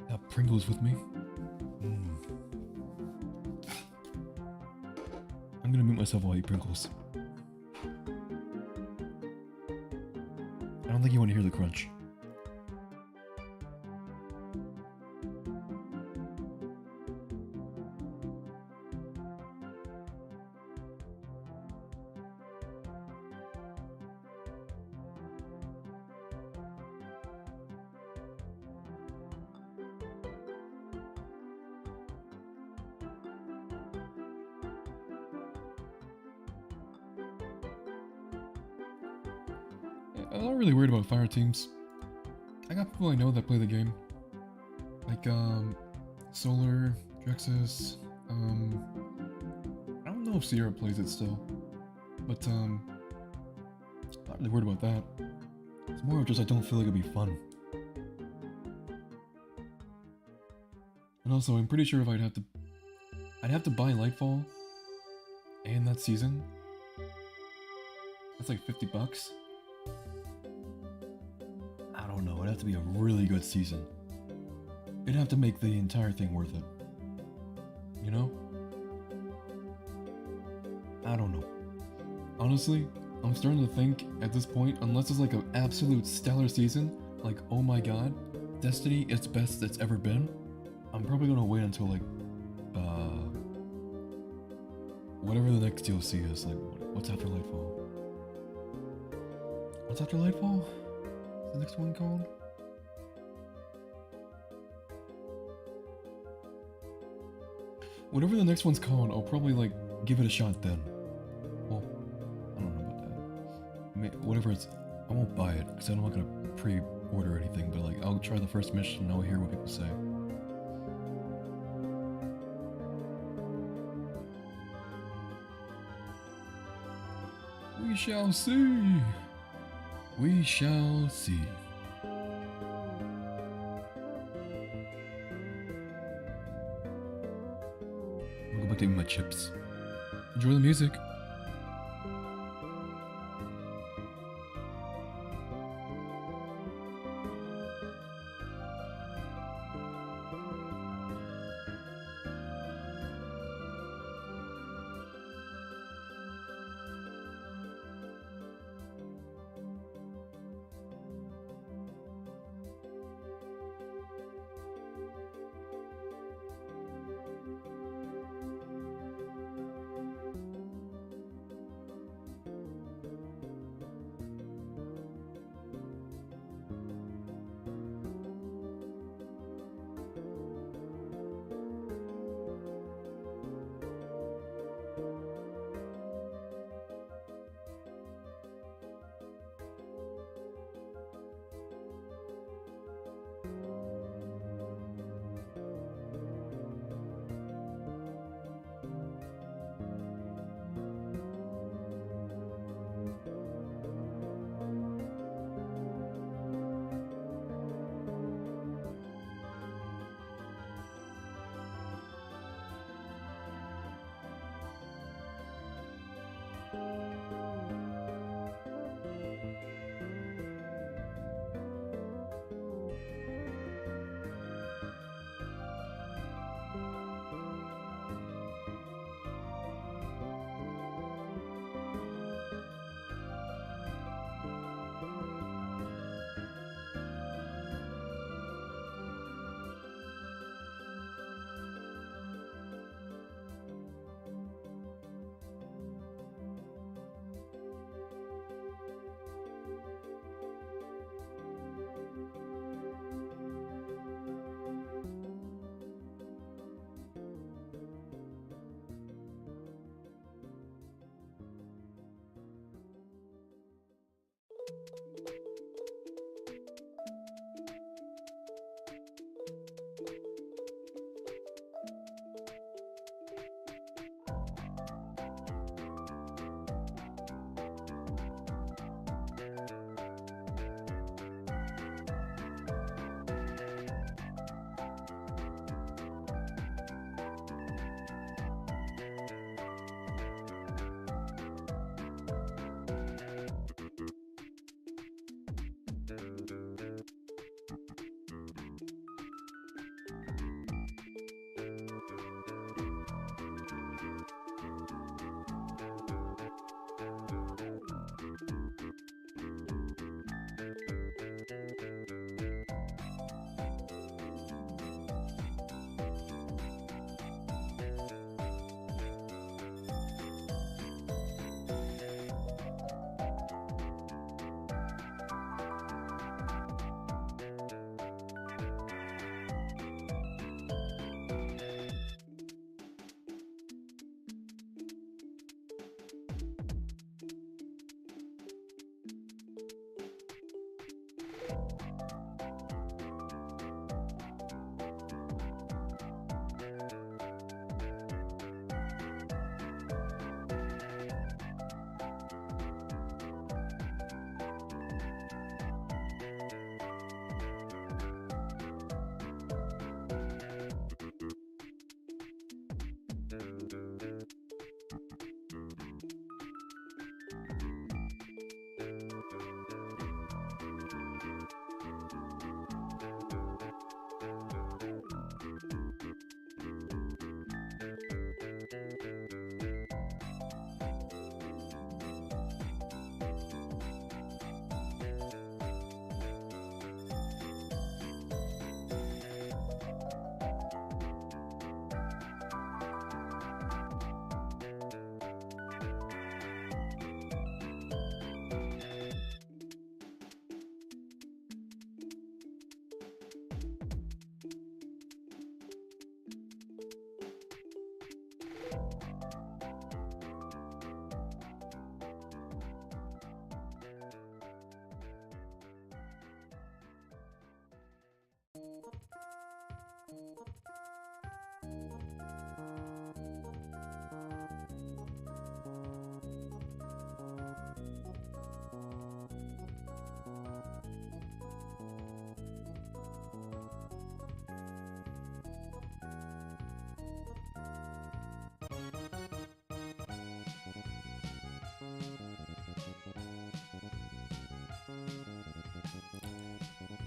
Got Pringles with me. I'm gonna mute myself while I eat Pringles. I don't think you want to hear the crunch. I'm not really worried about fire teams. I got people I know that play the game. Like, Solar, Drexus, I don't know if Sierra plays it still. But, not really worried about that. It's more of just I don't feel like it'd be fun. And also, I'm pretty sure if I'd have to buy Lightfall and that season. That's like $50. I don't know, it'd have to be a really good season. It'd have to make the entire thing worth it. You know? I don't know. Honestly, I'm starting to think at this point, unless it's like an absolute stellar season, like oh my god, Destiny is best it's ever been, I'm probably gonna wait until like, whatever the next DLC is, like what's after Lightfall? What's after Lightfall? What's the next one called? Whatever the next one's called, I'll probably like give it a shot then. Well, I don't know about that. Whatever it's, I won't buy it because I'm not gonna pre-order anything. But like, I'll try the first mission and I'll hear what people say. We shall see. We shall see. I'll go back to eating my chips. Enjoy the music.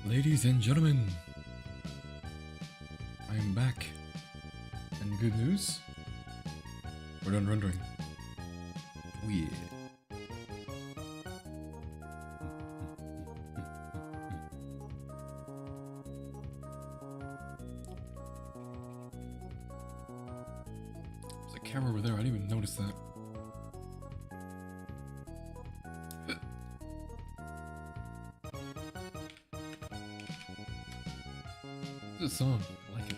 Ladies and gentlemen, I am back. And good news? We're done rendering. Oh yeah. There's a camera over there, I didn't even notice that. This song, I like it.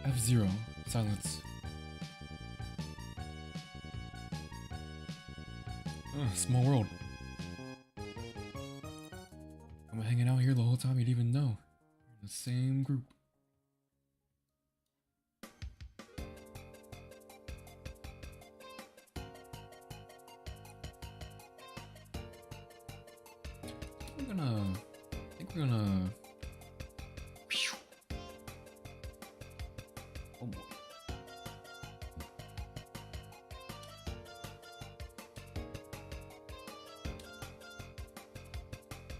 F-Zero, silence. Small world. I'm hanging out here the whole time, you'd even know. We're in the same group. I think we're gonna. Oh boy.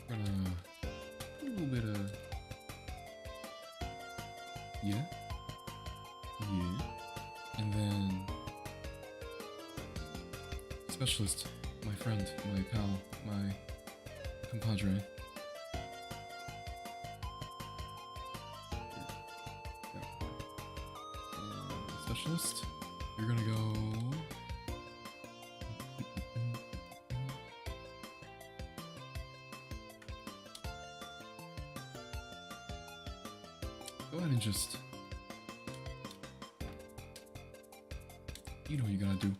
We're gonna a little bit of yeah, and then specialist, my friend, my pal, my compadre. Specialist, you're gonna go. Go ahead and just. You know what you gotta do.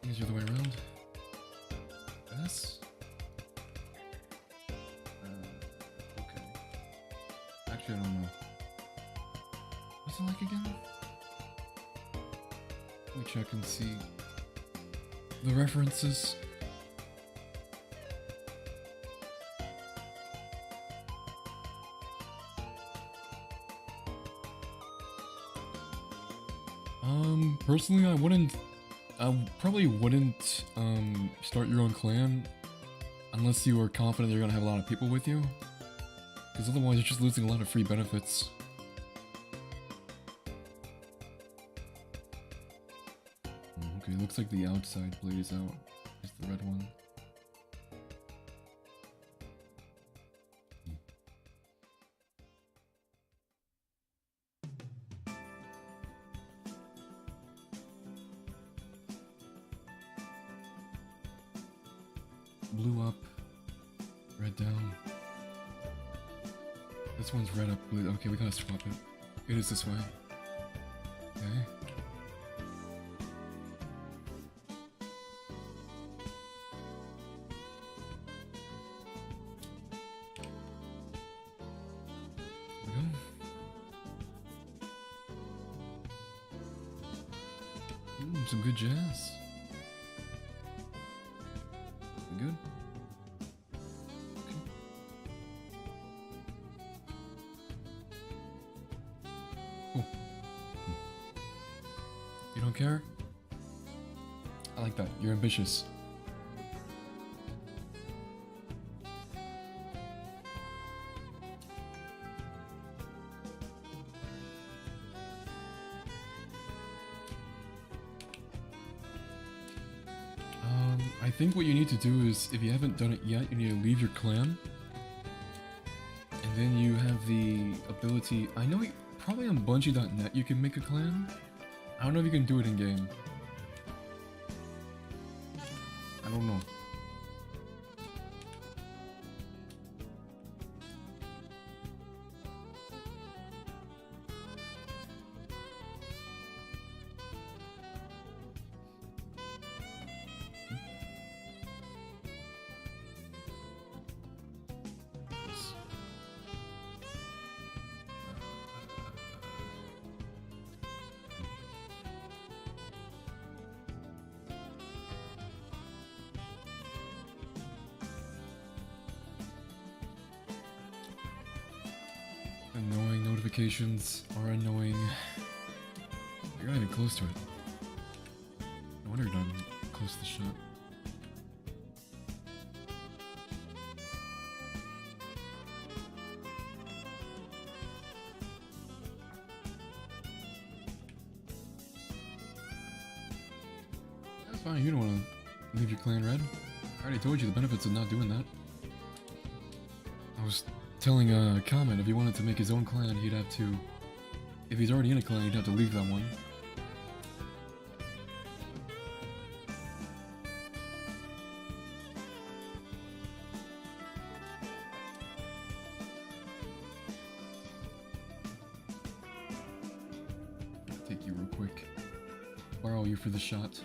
These are the way around. This. Okay. Actually, I don't know. What's it like again? Let me check and see the references. Personally, I probably wouldn't start your own clan unless you are confident you're gonna have a lot of people with you, because otherwise you're just losing a lot of free benefits. Okay, looks like the outside blade is out. It's the red one. blue up, red down. This one's red up, blue. Okay, we gotta swap it. It is this way. Okay. There we go. Some good jazz. Good. Okay. Cool. You don't care? I like that. You're ambitious. I think what you need to do is, if you haven't done it yet, you need to leave your clan. And then you have the ability... I know probably on Bungie.net you can make a clan. I don't know if you can do it in-game. I don't know. Annoying notifications are annoying. You're not even close to it. No wonder you're not even close to the shot. That's fine, you don't want to leave your clan red. I already told you the benefits of not doing that. I was telling a comment if he wanted to make his own clan, he'd have to... If he's already in a clan, he'd have to leave that one. I'll take you real quick. Borrow you for the shot.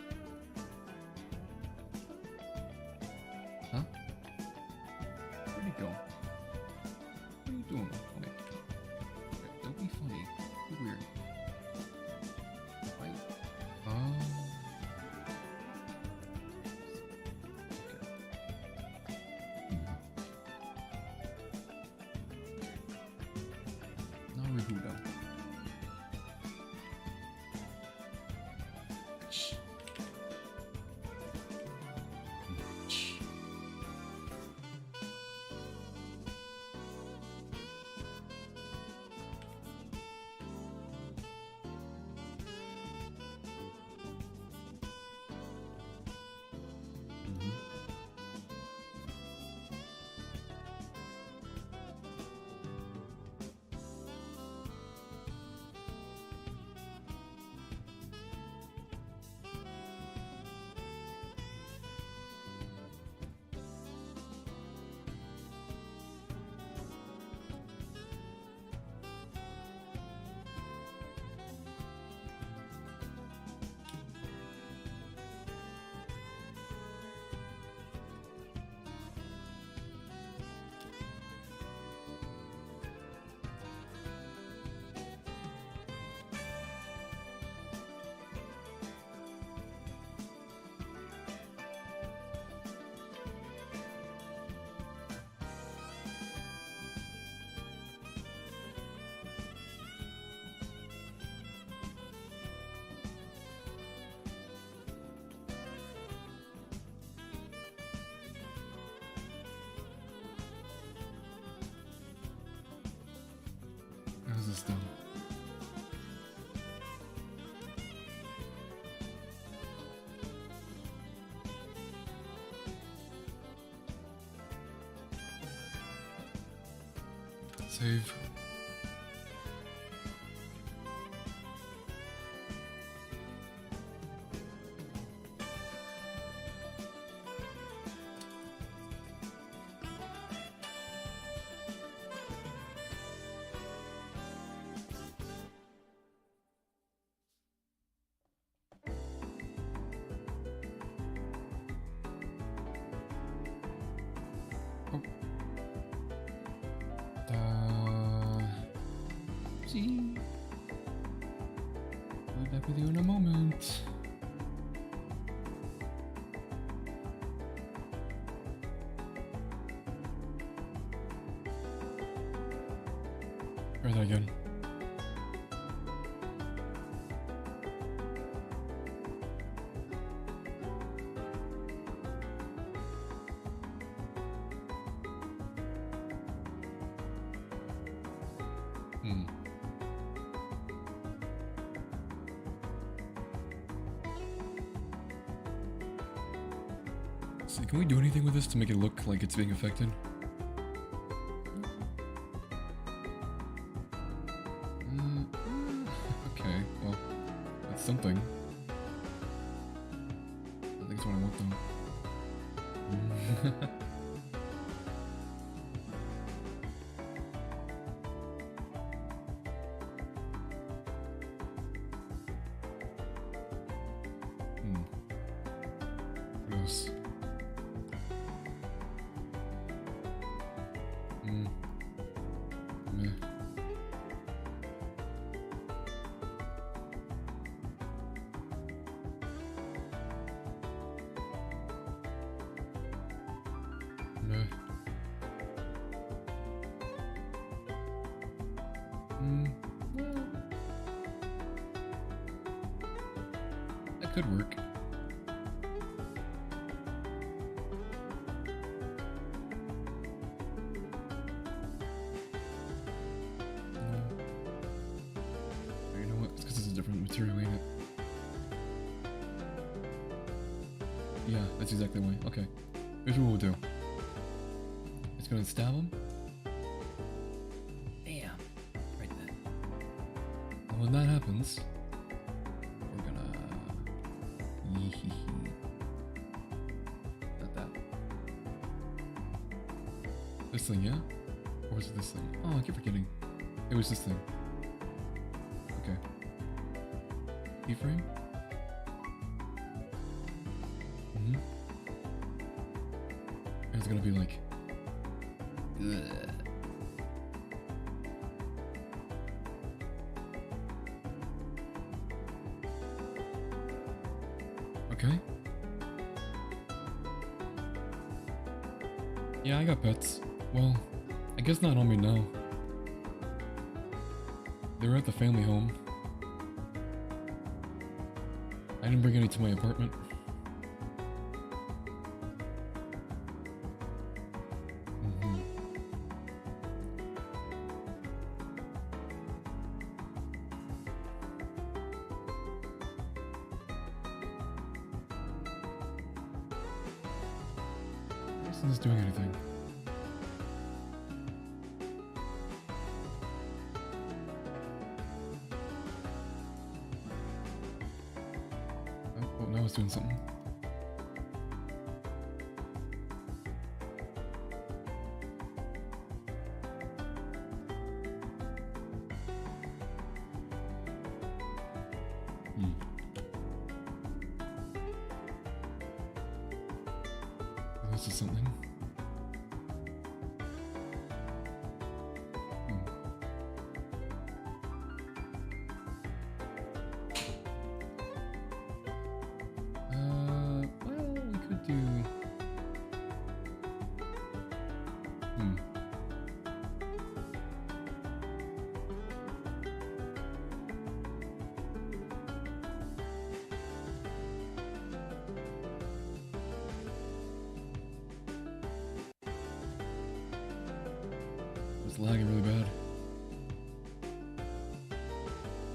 Huh? Where'd he go? What are you doing? Okay. Don't be funny. Be weird. Right? Okay. Naruto. Shh. Shh. How's this done? Save. Chichi. I'll be back with you in a moment. Try that again. So can we do anything with this to make it look like it's being affected? Okay, well, that's something. I think it's what I want though. Gross. Meh. Meh. Well, that could work. You know what? It's because it's a different material, ain't it? Yeah, that's exactly why. Okay. Here's what we'll do. It's gonna stab him. Bam. Right then. And when that happens, we're gonna... Not that. This thing, yeah? Or was it this thing? Oh, I keep forgetting. It was this thing. Okay. Keyframe? And it's gonna be like... Ugh. Okay. Yeah, I got pets. Well, I guess not on me now. They were at the family home. I didn't bring any to my apartment. Isn't this doing anything? Oh, now it's doing something. This is something. Well, we could do... It's lagging really bad.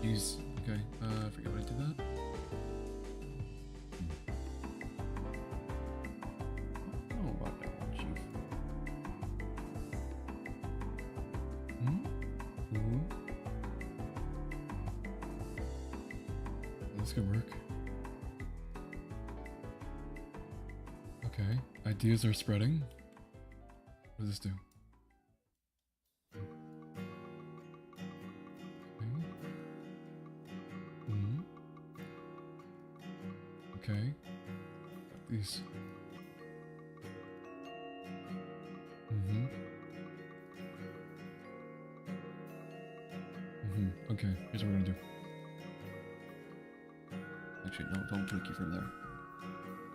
Jeez. Okay. I forget what I did that. I don't know about that one, Chief. This could work. Okay. Ideas are spreading. What does this do? Okay. Got these. Here's what we're gonna do. Actually, no, don't put a keyframe there.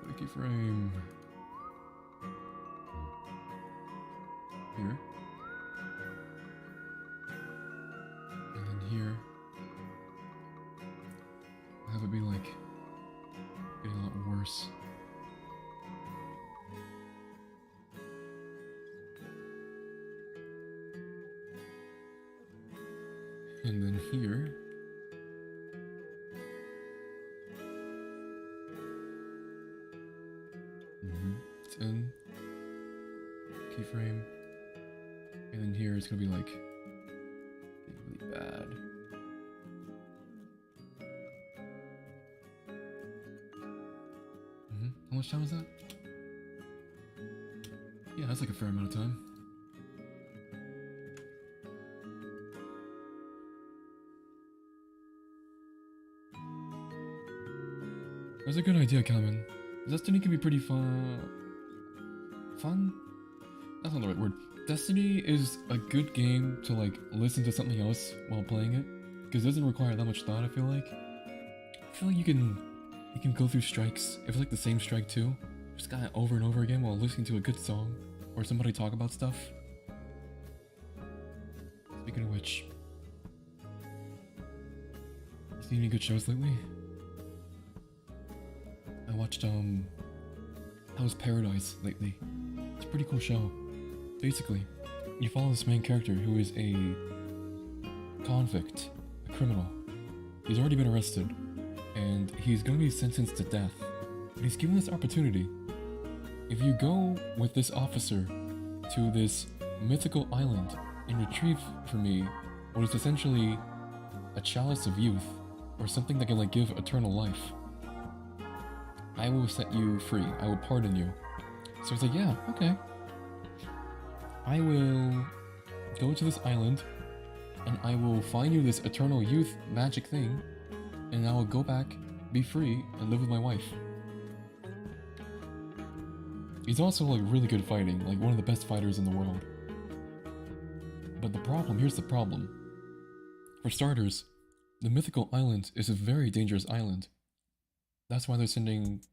Put a keyframe here. And then here. Have it be like getting a lot worse. And then here. It's in. Keyframe. And then here it's gonna be like getting really bad. How much time is that? Yeah, that's like a fair amount of time. That's a good idea, Calvin. Destiny can be pretty fun. Fun? That's not the right word. Destiny is a good game to like listen to something else while playing it, because it doesn't require that much thought. I feel like you can go through strikes if it's like the same strike too, just kind of over and over again while listening to a good song or somebody talk about stuff. Speaking of which, you seen any good shows lately? I watched How's Paradise lately. It's a pretty cool show. Basically, you follow this main character who is a convict, a criminal. He's already been arrested, and he's gonna be sentenced to death. But he's given this opportunity. If you go with this officer to this mythical island and retrieve for me what is essentially a chalice of youth, or something that can like give eternal life, I will set you free. I will pardon you. So it's like, yeah, okay. I will go to this island and I will find you this eternal youth magic thing, and I will go back, be free, and live with my wife. He's also like really good fighting, like one of the best fighters in the world. But here's the problem. For starters, the mythical island is a very dangerous island. That's why they're sending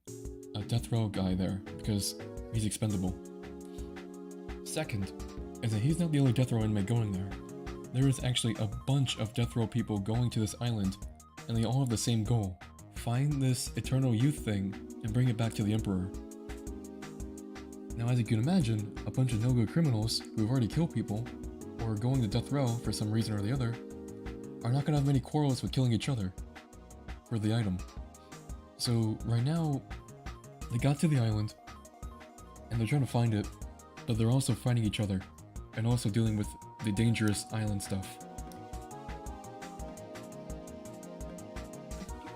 a death row guy there, because he's expendable. Second, is that he's not the only death row inmate going there. There is actually a bunch of death row people going to this island, and they all have the same goal. Find this eternal youth thing, and bring it back to the Emperor. Now, as you can imagine, a bunch of no-good criminals who have already killed people, or are going to death row for some reason or the other, are not gonna have many quarrels with killing each other for the item. So, right now, they got to the island, and they're trying to find it, but they're also fighting each other, and also dealing with the dangerous island stuff.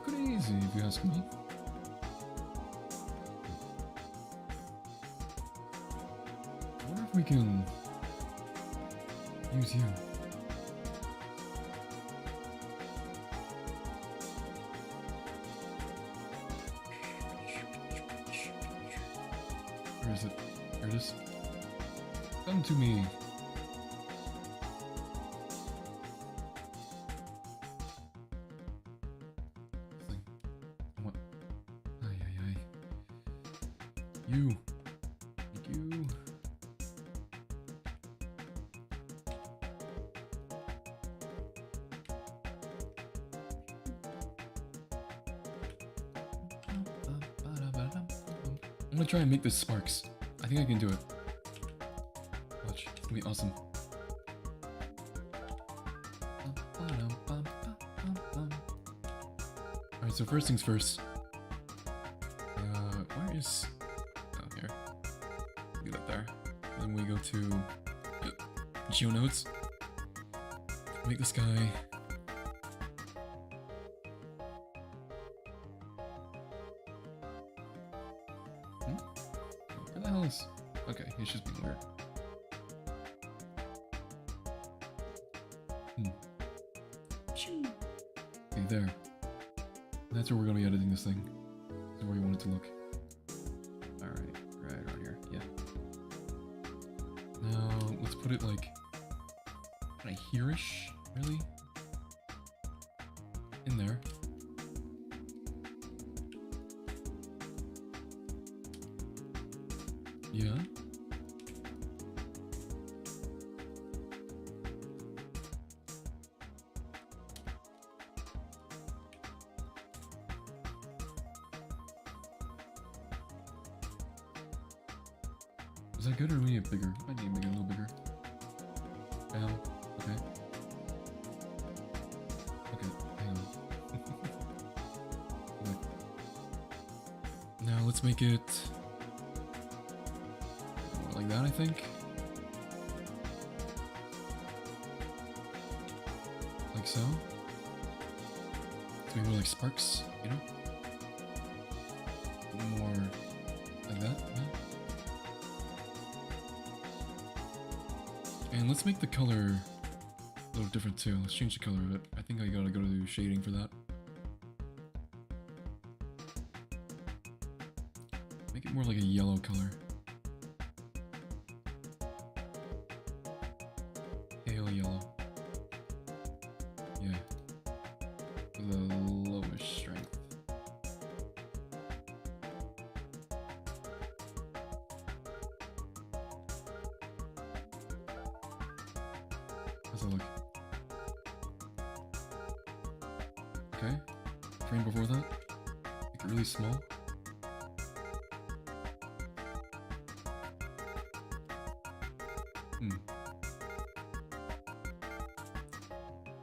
Crazy, if you ask me. I wonder if we can use you. Where is it? Here it is. Come to me. Thing. What? Ay, ay, ay. You. Thank you. I'm gonna try and make this sparks. I think I can do it. Watch, it's gonna be awesome. Alright, so first things first. Where is... Oh, here. Do that there. Then we go to... GeoNodes. Make this guy... Where the hell is... Okay, he's just being weird. Okay, there. That's where we're gonna be editing this thing. This is where you want it to look. Alright, right around here, yeah. Now, let's put it like... kinda here-ish, really? in there. Yeah. Is that good or do we need it bigger? I need to make it a little bigger. Ow. Okay. Okay, hang on. Okay. Now let's make it like that, I think. Like so. Maybe more like sparks, you know? More like that, yeah. And let's make the color a little different too. Let's change the color of it. I think I gotta go to shading for that. Make it more like a yellow color. Pale yellow. Yeah. The lowest strength. How's that look? Okay. Frame before that. Make it really small.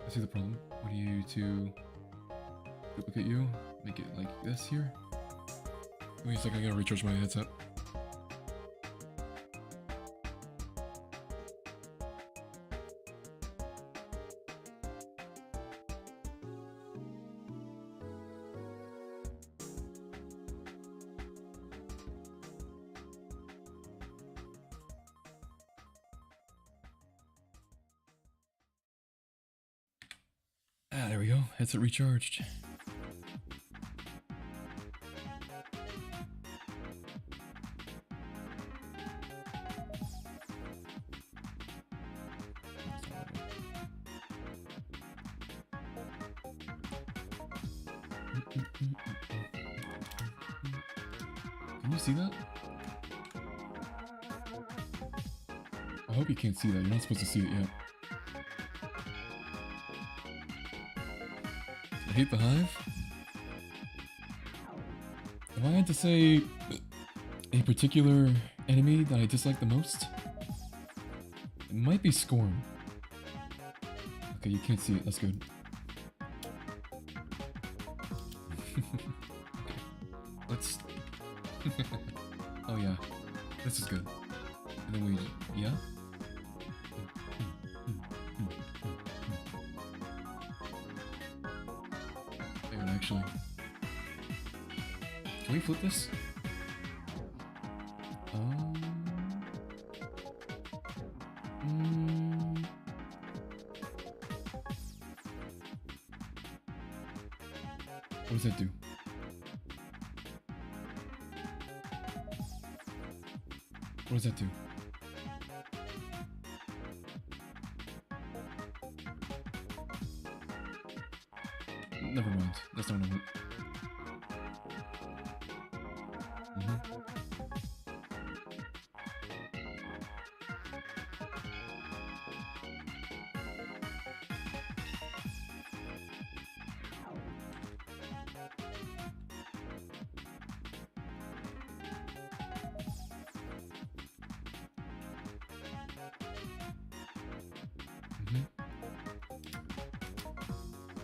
I see the problem. What do you to duplicate you? Make it like this here. Wait a second, I gotta recharge my headset. Ah, there we go. Headset recharged. Can you see that? I hope you can't see that. You're not supposed to see it yet. I hate the hive. If I had to say a particular enemy that I dislike the most, it might be Scorn. Okay, you can't see it. That's good. Okay. Let's... oh yeah. This is good. And then we... yeah? Actually, can we flip this? What does that do? What does that do? Never mind. That's not what I want.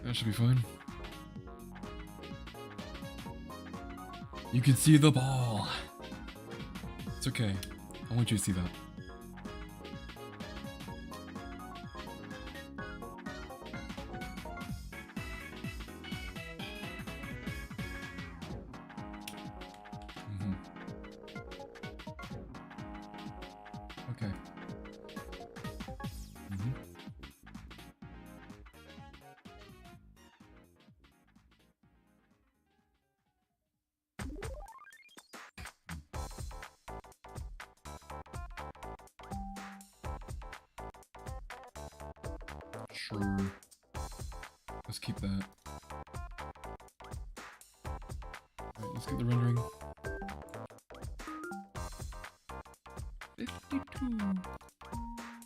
That should be fine. You can see the ball. It's okay. I want you to see that. Okay. Sure. Let's keep that. Let's get the rendering. 52.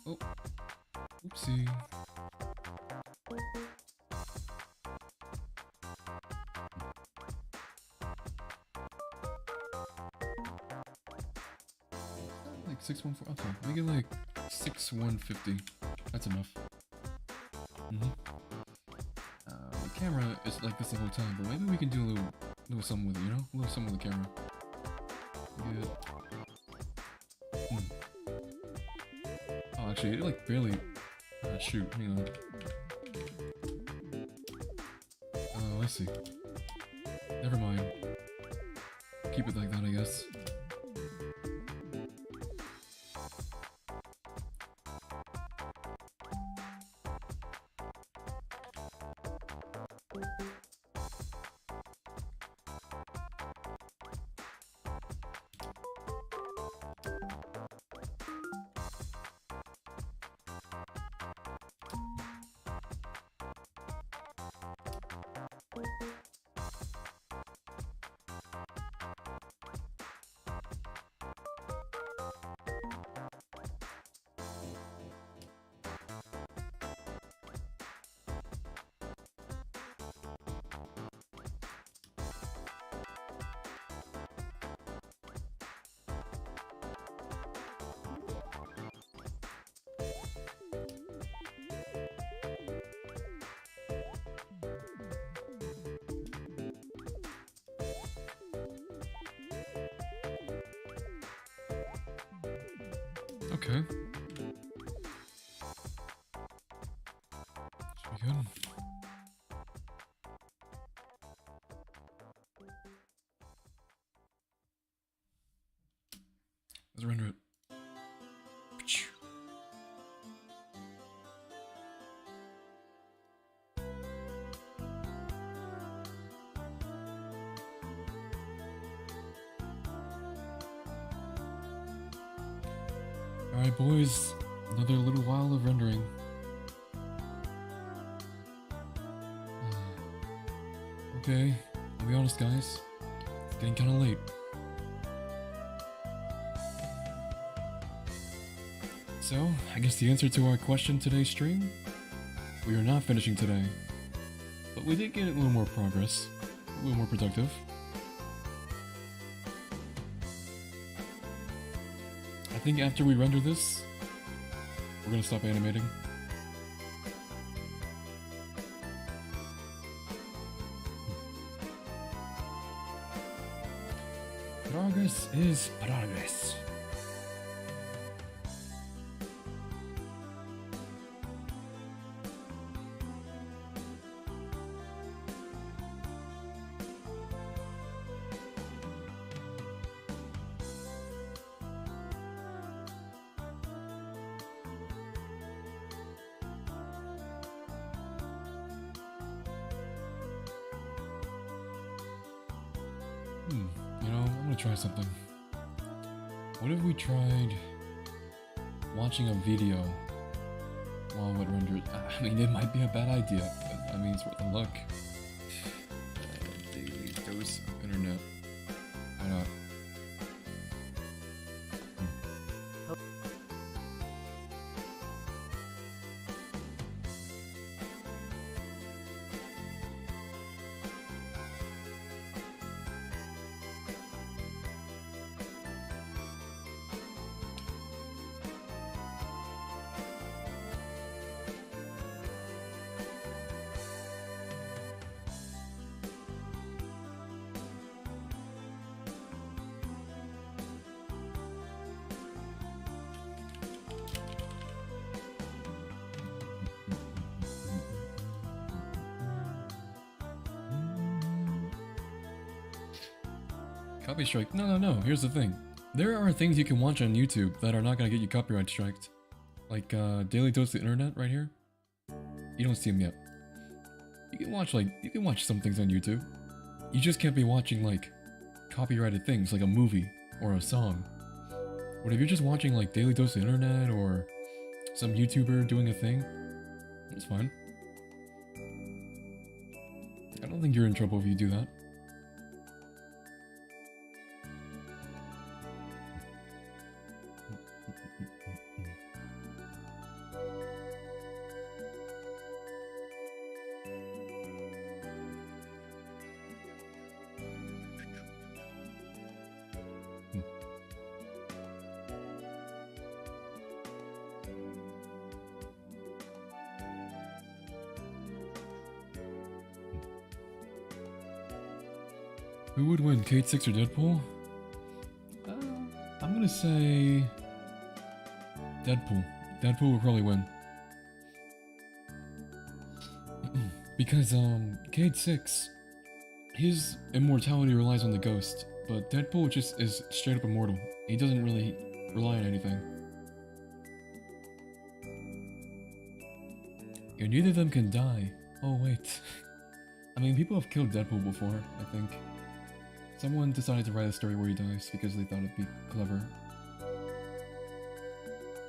Oh, oopsie. Like 614. Okay, make it like 6150. That's enough. The camera is like this the whole time, but maybe we can do a little something with it, you know? A little something with the camera. Good. Oh, actually, it like barely. Shoot, hang on. Oh, I see. Never mind. Keep it like that, I guess. Okay. Should be good. Let's render it. Alright boys, another little while of rendering. Okay, I'll be honest guys, it's getting kinda late. So, I guess the answer to our question today's stream? We are not finishing today. But we did get a little more progress, a little more productive. I think after we render this, we're gonna stop animating. Progress is progress. You know, I'm gonna try something. What if we tried watching a video while it rendered? I mean, it might be a bad idea, but I mean, it's worth a look. Daily dose of internet. Why not? Copy strike? No. Here's the thing. There are things you can watch on YouTube that are not gonna get you copyright striked. Like, Daily Dose of the Internet right here. You don't see them yet. You can watch some things on YouTube. You just can't be watching, like, copyrighted things, like a movie or a song. But if you're just watching, like, Daily Dose of the Internet or some YouTuber doing a thing, that's fine. I don't think you're in trouble if you do that. Who would win, Kate 6 or Deadpool? Uh, I'm gonna say Deadpool. Deadpool will probably win. Because, Cade 6, his immortality relies on the ghost, but Deadpool just is straight up immortal. He doesn't really rely on anything. And neither of them can die. Oh, wait. I mean, people have killed Deadpool before, I think. Someone decided to write a story where he dies because they thought it'd be clever.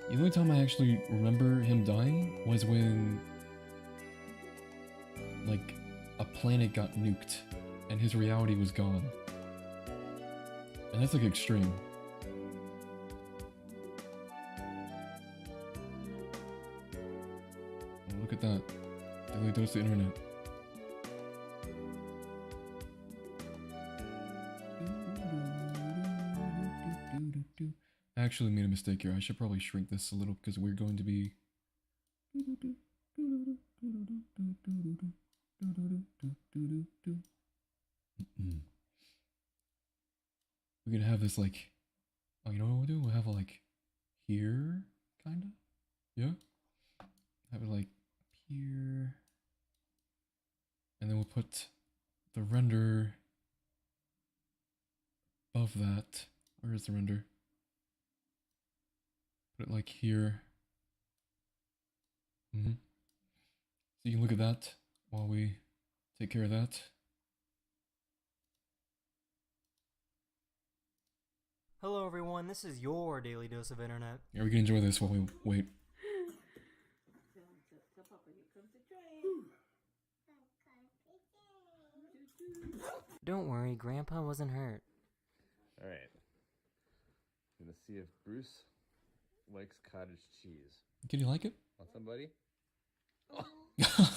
The only time I actually remember him dying was when, like, a planet got nuked and his reality was gone. And that's like extreme. Oh, look at that. Daily dose the internet. I actually made a mistake here. I should probably shrink this a little because we're going to be... We're gonna have this like... Oh, you know what we'll do? We'll have it like here, kinda? Yeah? Have it like here. And then we'll put the render above that. Where is the render? Put it like here. So you can look at that while we take care of that. Hello everyone, this is your daily dose of internet. Yeah, we can enjoy this while we wait. Don't worry, Grandpa wasn't hurt. Alright. Gonna see if Bruce likes cottage cheese. Can you like it? Want somebody?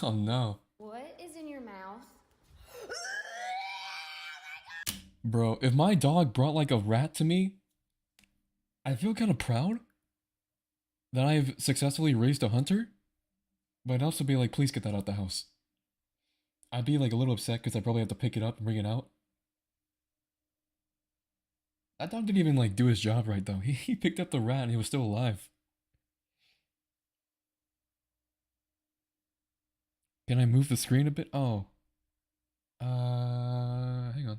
Oh no. What is in your mouth? Bro, if my dog brought like a rat to me, I feel kind of proud that I've successfully raised a hunter, but I'd also be like, please get that out the house. I'd be like a little upset because I probably have to pick it up and bring it out. That dog didn't even like do his job right though. He picked up the rat and he was still alive. Can I move the screen a bit? Oh. Hang on.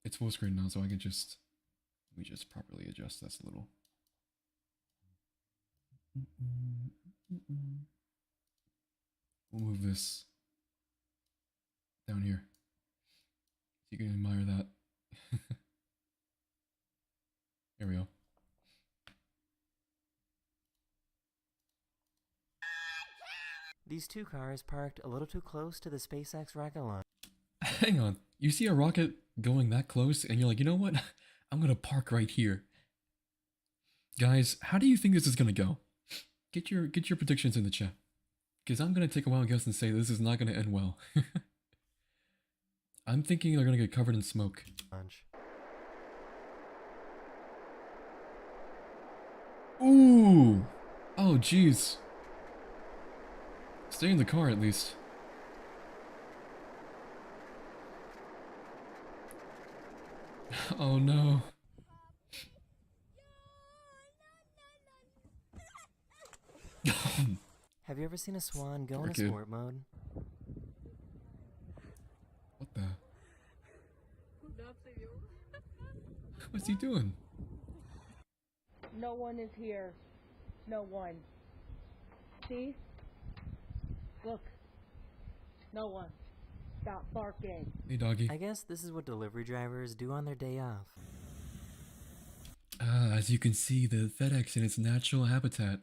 It's full screen now, so I can just... Let me just properly adjust this a little. We'll move this down here. So you can admire that. There we go. These two cars parked a little too close to the SpaceX rocket launch. Hang on. You see a rocket going that close and you're like, you know what? I'm gonna park right here. Guys, how do you think this is gonna go? Get your predictions in the chat. Because I'm gonna take a wild guess and say this is not gonna end well. I'm thinking they're gonna get covered in smoke. Ooh! Oh jeez. Stay in the car at least. Oh no. Have you ever seen a swan go Poor in a kid. sport mode? What the? What's he doing? No one is here. No one. See? Look. No one. Stop barking. Hey doggy. I guess this is what delivery drivers do on their day off. As you can see, the FedEx in its natural habitat.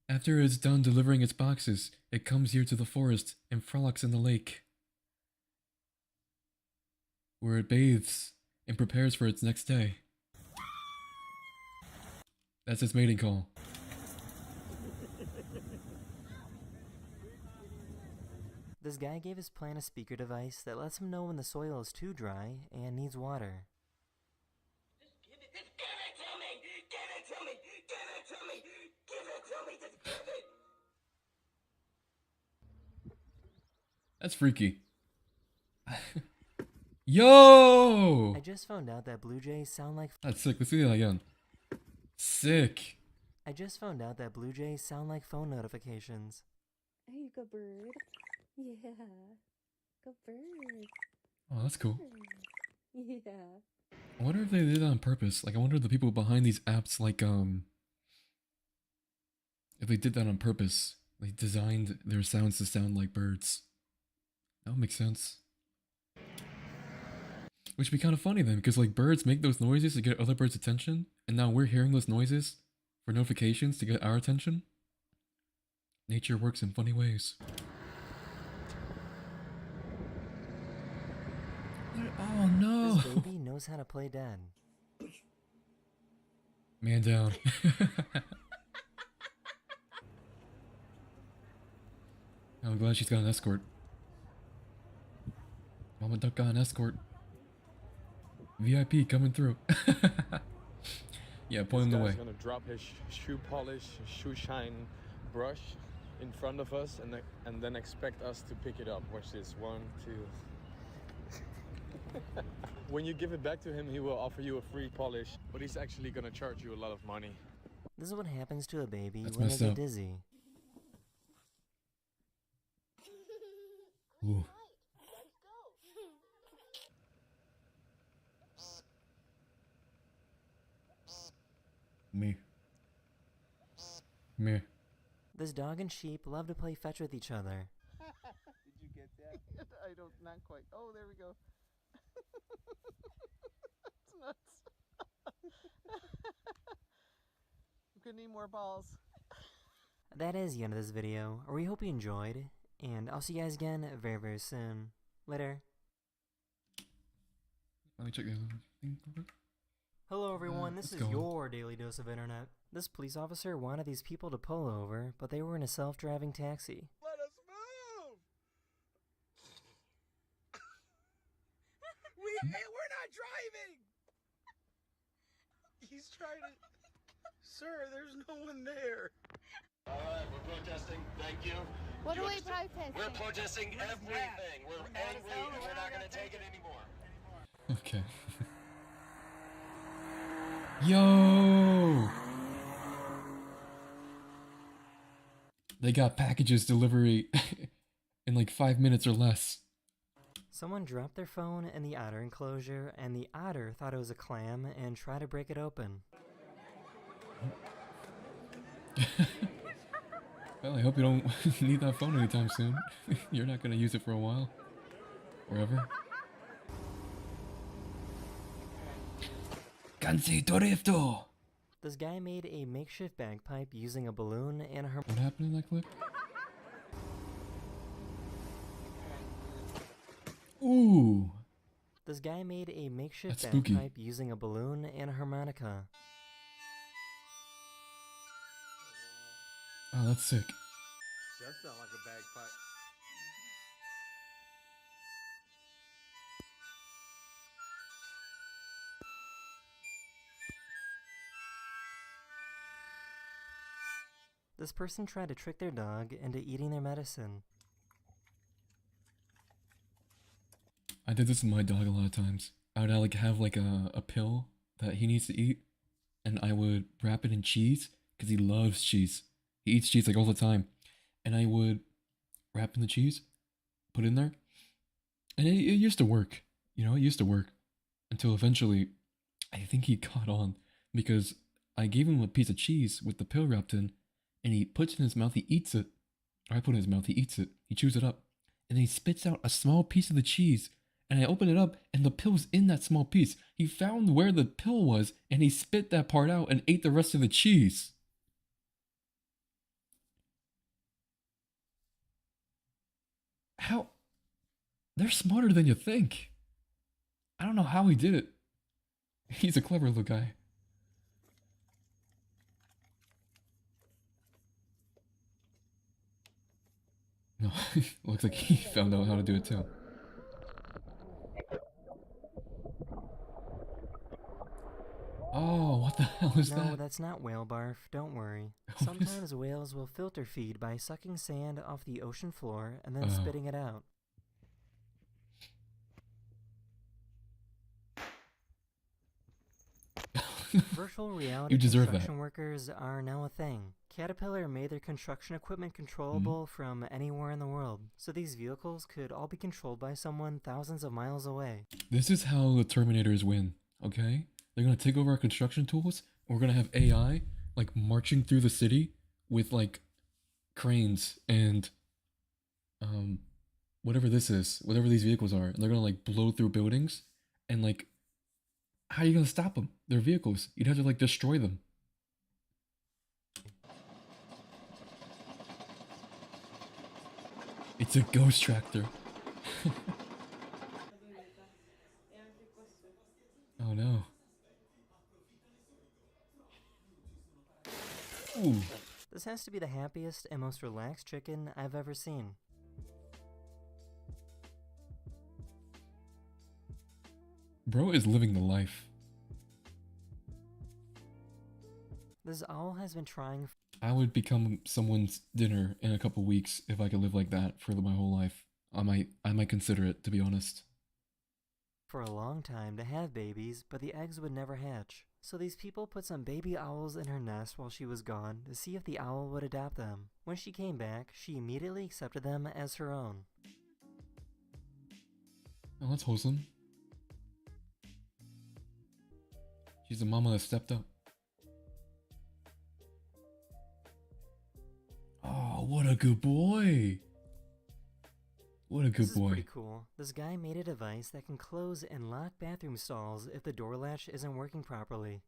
After it's done delivering its boxes, it comes here to the forest and frolics in the lake, where it bathes and prepares for its next day. That's its mating call. This guy gave his plant a speaker device that lets him know when the soil is too dry and needs water. Just give it to me! Give it to me! Give it to me! Give it to me! Just give it! That's freaky. Yo! I just found out that blue jays sound like That's sick. Let's see that again. Sick. I just found out that blue jays sound like phone notifications. Hey, good bird. Yeah. Good bird. Oh, that's cool. Yeah. I wonder if they did that on purpose. Like, I wonder if the people behind these apps, like, if they did that on purpose. They designed their sounds to sound like birds. That would make sense. Which would be kind of funny then, because like birds make those noises to get other birds' attention, and now we're hearing those noises for notifications to get our attention. Nature works in funny ways. Oh no! This baby knows how to play dead. Man down. I'm glad she's got an escort. Mama Duck got an escort. VIP coming through. Yeah, point him the way. He's gonna drop his shoe polish, shoe shine brush in front of us, and then expect us to pick it up. Watch this. 1, 2. When you give it back to him, he will offer you a free polish, but he's actually gonna charge you a lot of money. This is what happens to a baby That's when they messed get up. dizzy. Ooh. Me. Me. This dog and sheep love to play fetch with each other. Did you get that? I don't, not quite. Oh, there we go. That's nuts. We're gonna need more balls. That is the end of this video. We hope you enjoyed, and I'll see you guys again very, very soon. Later. Let me check the other thing real quick. Hello everyone, this let's is go. your daily dose of internet. This police officer wanted these people to pull over, but they were in a self-driving taxi. Let us move! We're not driving! He's trying to. Sir, there's no one there. Alright, we're protesting. Thank you. What You are we understand? protesting? We're protesting everything. We're angry and we're not gonna take it anymore. Okay. Yo! They got packages delivery in like 5 minutes or less. Someone dropped their phone in the otter enclosure, and the otter thought it was a clam and tried to break it open. Well, I hope you don't need that phone anytime soon. You're not gonna use it for a while. Forever. Kansi Torifto! This guy made a makeshift bagpipe using a balloon and a What happened in that clip? Ooh! This guy made a makeshift That's spooky. bagpipe using a balloon and a harmonica. Oh, that's sick. Does sound like a bagpipe. This person tried to trick their dog into eating their medicine. I did this with my dog a lot of times. I would like have like a pill that he needs to eat, and I would wrap it in cheese because he loves cheese. He eats cheese like all the time, and I would wrap in the cheese, put it in there, and it used to work. You know, it used to work until eventually, I think he caught on because I gave him a piece of cheese with the pill wrapped in, and he puts it in his mouth. He eats it. Or I put it in his mouth. He eats it. He chews it up, and then he spits out a small piece of the cheese. And I open it up, and the pill's in that small piece. He found where the pill was, and he spit that part out and ate the rest of the cheese. How? They're smarter than you think. I don't know how he did it. He's a clever little guy. No, looks like he found out how to do it too. Oh, what the hell is No, that? that's not whale barf, don't worry. What is- Sometimes whales will filter feed by sucking sand off the ocean floor and then Oh. spitting it out. Virtual reality You deserve construction that. workers are now a thing. Caterpillar made their construction equipment controllable from anywhere in the world, so these vehicles could all be controlled by someone thousands of miles away. This is how the Terminators win, okay? They're gonna take over our construction tools, and we're gonna have AI, like, marching through the city with, like, cranes and, whatever this is, whatever these vehicles are. And they're gonna, like, blow through buildings, and, like, how are you gonna stop them? They're vehicles. You'd have to, like, destroy them. It's a ghost tractor. Oh no. Ooh. This has to be the happiest and most relaxed chicken I've ever seen. Bro is living the life. This owl has been trying I would become someone's dinner in a couple weeks if I could live like that for my whole life. I might consider it, to be honest. for a long time to have babies, but the eggs would never hatch. So these people put some baby owls in her nest while she was gone to see if the owl would adopt them. When she came back, she immediately accepted them as her own. Oh, that's wholesome. She's a mama that stepped up. Oh, what a good boy. What a good This is boy. pretty cool. This guy made a device that can close and lock bathroom stalls if the door latch isn't working properly.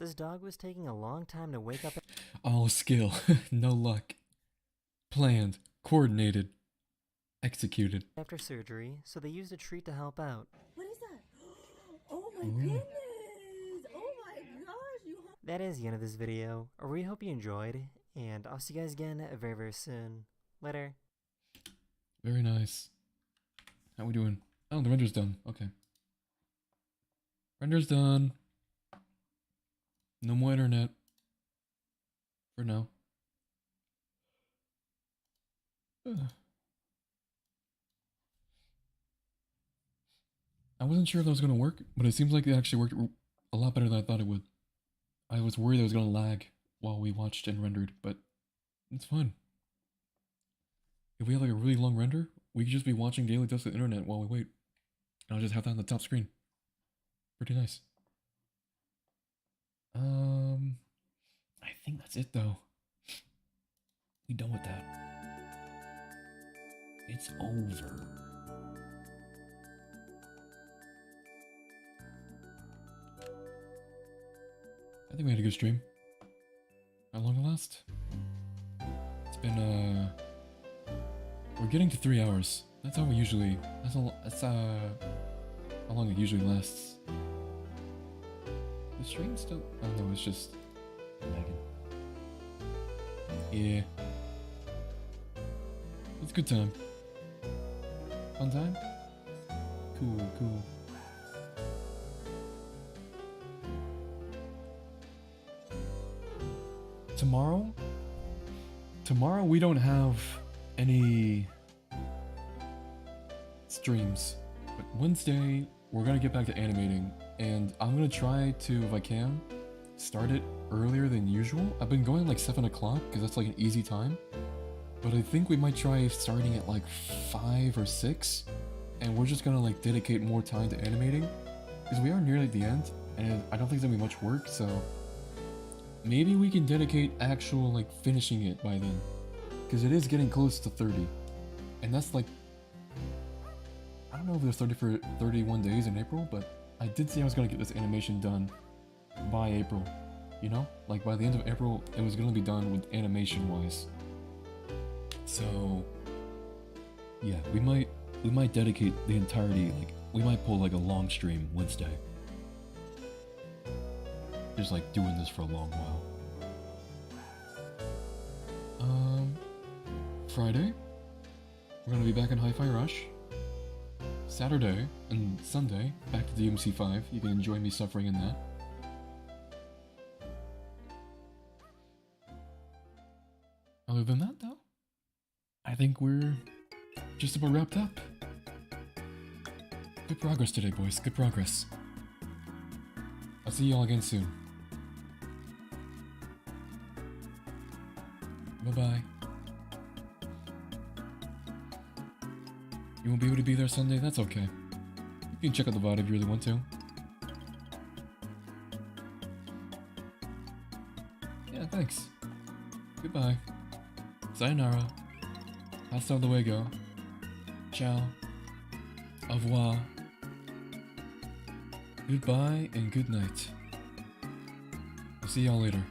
This dog was taking a long time to wake up. All skill, no luck. Planned, coordinated, executed. After surgery, so they used a treat to help out. What is that? Oh my goodness! Oh my gosh, you That is the end of this video. I really hope you enjoyed, and I'll see you guys again very, very soon. Later. Very nice. How we doing? Oh, the render's done. Okay. Render's done. No more internet. For now. I wasn't sure if that was going to work, but it seems like it actually worked a lot better than I thought it would. I was worried it was going to lag while we watched and rendered, but it's fine. If we have like a really long render, we could just be watching Daily Dust of the Internet while we wait. And I'll just have that on the top screen. Pretty nice. I think that's it though. We done with that. It's over. I think we had a good stream. How long it last? It's been we're getting to 3 hours. That's how we usually that's how long it usually lasts. The stream still oh no, it's just lagging. Yeah. It's a good time. Fun time? Cool, cool. Tomorrow we don't have any streams, but Wednesday we're gonna get back to animating, and I'm gonna try to, if I can, start it earlier than usual. I've been going like 7 o'clock because that's like an easy time, but I think we might try starting at like 5 or 6, and we're just gonna like dedicate more time to animating because we are nearly at the end, and I don't think there's gonna be much work, so maybe we can dedicate actual like finishing it by then, because it is getting close to 30, and that's like, I don't know if there's 30 for 31 days in April, but I did say I was gonna get this animation done by April, you know, like by the end of April it was gonna be done with animation wise. So yeah, we might dedicate the entirety, like we might pull like a long stream Wednesday. Just like doing this for a long while. Friday, we're gonna be back in Hi-Fi Rush. Saturday and Sunday, back to DMC5. You can enjoy me suffering in that. Other than that, though, I think we're just about wrapped up. Good progress today, boys. Good progress. I'll see y'all again soon. Bye-bye. You won't be able to be there Sunday? That's okay. You can check out the VOD if you really want to. Yeah, thanks. Goodbye. Sayonara. Hasta luego. Ciao. Au revoir. Goodbye and good night. I'll see y'all later.